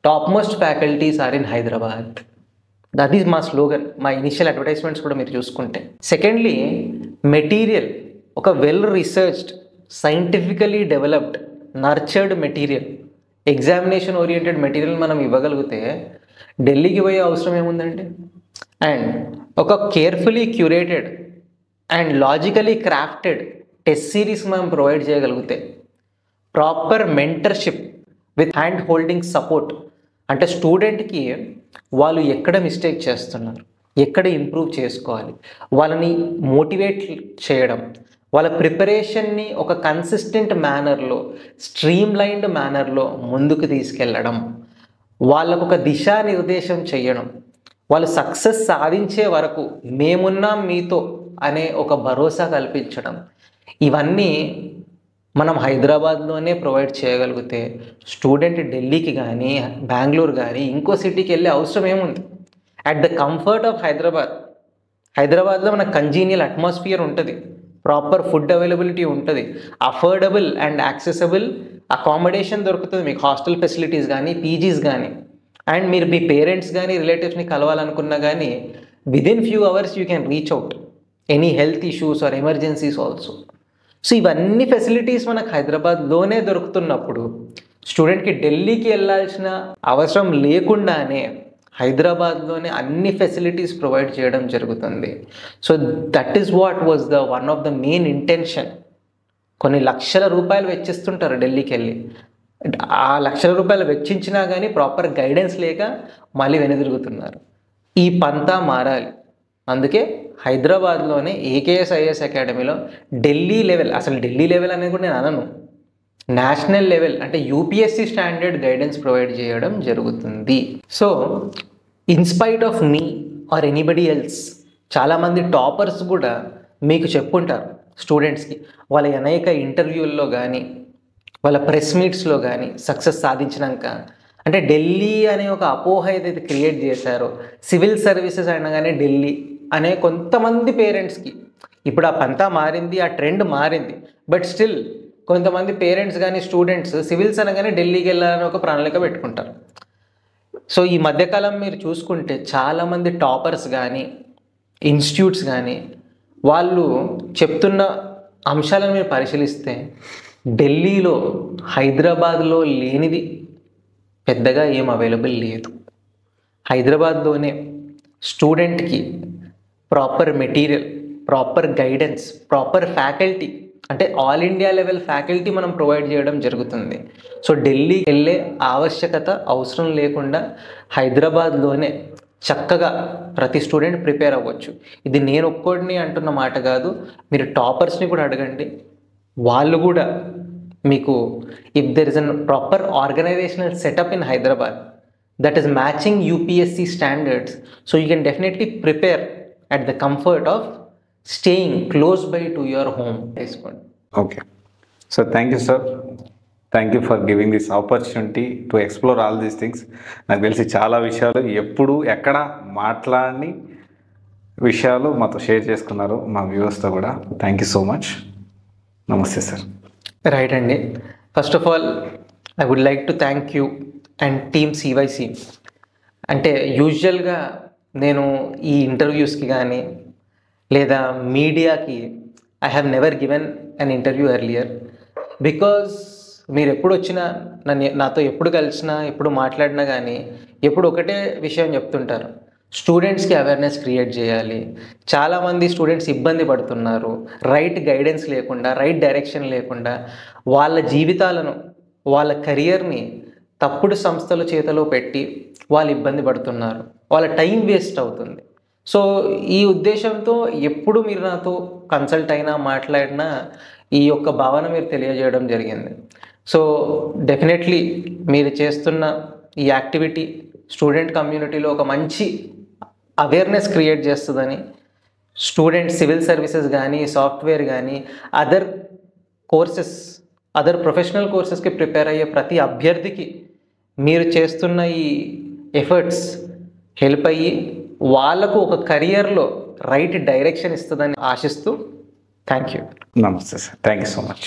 top most faculties are in Hyderabad? That is మా స్లోగన్, మా ఇనిషియల్ అడ్వర్టైజ్మెంట్స్ కూడా మీరు చూసుకుంటే. సెకండ్లీ, మెటీరియల్ ఒక well researched, scientifically developed, nurtured material, examination oriented material మనం ఇవ్వగలిగితే ఢిల్లీకి పోయే అవసరం ఏముందండి? అండ్ ఒక carefully curated and logically crafted test series మనం ప్రొవైడ్ చేయగలిగితే, proper mentorship with hand holding support, అంటే స్టూడెంట్కి వాళ్ళు ఎక్కడ మిస్టేక్ చేస్తున్నారు, ఎక్కడ ఇంప్రూవ్ చేసుకోవాలి, వాళ్ళని మోటివేట్ చేయడం, వాళ్ళ ప్రిపరేషన్ని ఒక కన్సిస్టెంట్ మేనర్లో, స్ట్రీమ్లైన్డ్ మేనర్లో ముందుకు తీసుకెళ్ళడం, వాళ్ళకు ఒక దిశానిర్దేశం చేయడం, వాళ్ళు సక్సెస్ సాధించే వరకు మేమున్నాం మీతో అనే ఒక భరోసా కల్పించడం, ఇవన్నీ మనం హైదరాబాద్లోనే ప్రొవైడ్ చేయగలిగితే స్టూడెంట్ ఢిల్లీకి కానీ బెంగళూరు కానీ ఇంకో సిటీకి వెళ్ళే అవసరం ఏముంది? అట్ ద కంఫర్ట్ ఆఫ్ హైదరాబాద్లో మనకు కంజీనియల్ అట్మాస్ఫియర్ ఉంటుంది, ప్రాపర్ ఫుడ్ అవైలబిలిటీ ఉంటుంది, అఫోర్డబుల్ అండ్ యాక్సెసబుల్ అకామిడేషన్ దొరుకుతుంది మీకు, హాస్టల్ ఫెసిలిటీస్ కానీ పీజీస్ కానీ. అండ్ మీరు మీ పేరెంట్స్ కానీ రిలేటివ్స్ని కలవాలనుకున్నా కానీ within few hours you can reach out any health issues or emergencies also. So ఇవన్నీ ఫెసిలిటీస్ మనకు హైదరాబాద్లోనే దొరుకుతున్నప్పుడు స్టూడెంట్కి ఢిల్లీకి వెళ్ళాల్సిన అవసరం లేకుండానే హైదరాబాద్లోనే అన్ని ఫెసిలిటీస్ ప్రొవైడ్ చేయడం జరుగుతుంది. So that is what was the one of the main intention. కొన్ని లక్షల రూపాయలు వెచ్చిస్తుంటారు ఢిల్లీకి వెళ్ళి, ఆ లక్షల రూపాయలు వెచ్చించినా కానీ ప్రాపర్ గైడెన్స్ లేక మళ్ళీ వెనుదిరుగుతున్నారు. ఈ పంతా మారాలి. అందుకే హైదరాబాద్లోనే AKS-IAS అకాడమీలో ఢిల్లీ లెవెల్, అసలు ఢిల్లీ లెవెల్ అనేది కూడా నేను అనను, నేషనల్ లెవెల్ అంటే UPSC స్టాండర్డ్ గైడెన్స్ ప్రొవైడ్ చేయడం జరుగుతుంది. సో ఇన్స్పైట్ ఆఫ్ మీ ఆర్ ఎనీబడి ఎల్స్, చాలామంది టాపర్స్ కూడా మీకు చెప్పుంటారు స్టూడెంట్స్కి, వాళ్ళ అనేక ఇంటర్వ్యూల్లో కానీ వాళ్ళ ప్రెస్ మీట్స్లో కానీ సక్సెస్ సాధించినాక, అంటే ఢిల్లీ అనే ఒక అపోహ ఏదైతే క్రియేట్ చేశారో, సివిల్ సర్వీసెస్ అనగానే ఢిల్లీ అనే కొంతమంది పేరెంట్స్కి, ఇప్పుడు ఆ పంతా మారింది, ఆ ట్రెండ్ మారింది, బట్ స్టిల్ కొంతమంది పేరెంట్స్ కానీ స్టూడెంట్స్ సివిల్స్ అనగానే ఢిల్లీకి వెళ్ళాలని ఒక ప్రణాళిక పెట్టుకుంటారు. సో ఈ మధ్యకాలం మీరు చూసుకుంటే చాలామంది టాపర్స్ కానీ ఇన్స్టిట్యూట్స్ కానీ వాళ్ళు చెప్తున్న అంశాలను మీరు పరిశీలిస్తే ఢిల్లీలో హైదరాబాద్లో లేనిది పెద్దగా ఏం అవైలబుల్ లేదు. హైదరాబాద్లోనే స్టూడెంట్కి proper material, proper guidance, proper faculty, అంటే ఆల్ ఇండియా లెవెల్ ఫ్యాకల్టీ మనం ప్రొవైడ్ చేయడం జరుగుతుంది. సో ఢిల్లీకి వెళ్ళే ఆవశ్యకత అవసరం లేకుండా హైదరాబాద్లోనే చక్కగా ప్రతి స్టూడెంట్ ప్రిపేర్ అవ్వచ్చు. ఇది నేను ఒక్కడిని అంటున్న మాట కాదు, మీరు టాపర్స్ని కూడా అడగండి, వాళ్ళు కూడా మీకు if there is an proper organisational setup in Hyderabad that is matching UPSC standards, so you can definitely prepare at the comfort of staying close by to your home. తీసుకోండి. Okay, so thank you sir, thank you for giving this opportunity to explore all these things. నాకు తెలిసి చాలా విషయాలు ఎప్పుడు ఎక్కడ మాట్లాడని విషయాలు మాతో షేర్ చేసుకున్నారు, మా వ్యూవర్స్తో కూడా. Thank you so much. నమస్తే సార్. రైట్ అండి, first of all I would like to thank you and team CYC. అంటే యూజువల్గా నేను ఈ ఇంటర్వ్యూస్కి కానీ లేదా మీడియాకి I have never given an interview earlier, because మీరు ఎప్పుడు వచ్చినా నాతో ఎప్పుడు కలిసినా ఎప్పుడు మాట్లాడినా కానీ ఎప్పుడు ఒకటే విషయం చెప్తుంటారు, స్టూడెంట్స్కి అవేర్నెస్ క్రియేట్ చేయాలి. చాలామంది స్టూడెంట్స్ ఇబ్బంది పడుతున్నారు, రైట్ గైడెన్స్ లేకుండా, రైట్ డైరెక్షన్ లేకుండా వాళ్ళ జీవితాలను, వాళ్ళ కెరియర్ని తప్పుడు సంస్థల చేతిలో పెట్టి వాళ్ళు ఇబ్బంది పడుతున్నారు, వాళ్ళ టైం వేస్ట్ అవుతుంది. సో ఈ ఉద్దేశంతో ఎప్పుడు మీరు నాతో కన్సల్ట్ అయినా మాట్లాడినా ఈ యొక్క భావన మీరు తెలియజేయడం జరిగింది. సో డెఫినెట్లీ మీరు చేస్తున్న ఈ యాక్టివిటీ స్టూడెంట్ కమ్యూనిటీలో ఒక మంచి అవేర్నెస్ క్రియేట్ చేస్తుందని, స్టూడెంట్ సివిల్ సర్వీసెస్ కానీ సాఫ్ట్వేర్ కానీ అదర్ కోర్సెస్, అదర్ ప్రొఫెషనల్ కోర్సెస్కి ప్రిపేర్ అయ్యే ప్రతి అభ్యర్థికి మీరు చేస్తున్న ఈ ఎఫర్ట్స్ హెల్ప్ అయ్యి వాళ్ళకు ఒక కెరియర్లో రైట్ డైరెక్షన్ ఇస్తుందని ఆశిస్తూ థ్యాంక్ యూ. నమస్తే sir, thank you so much.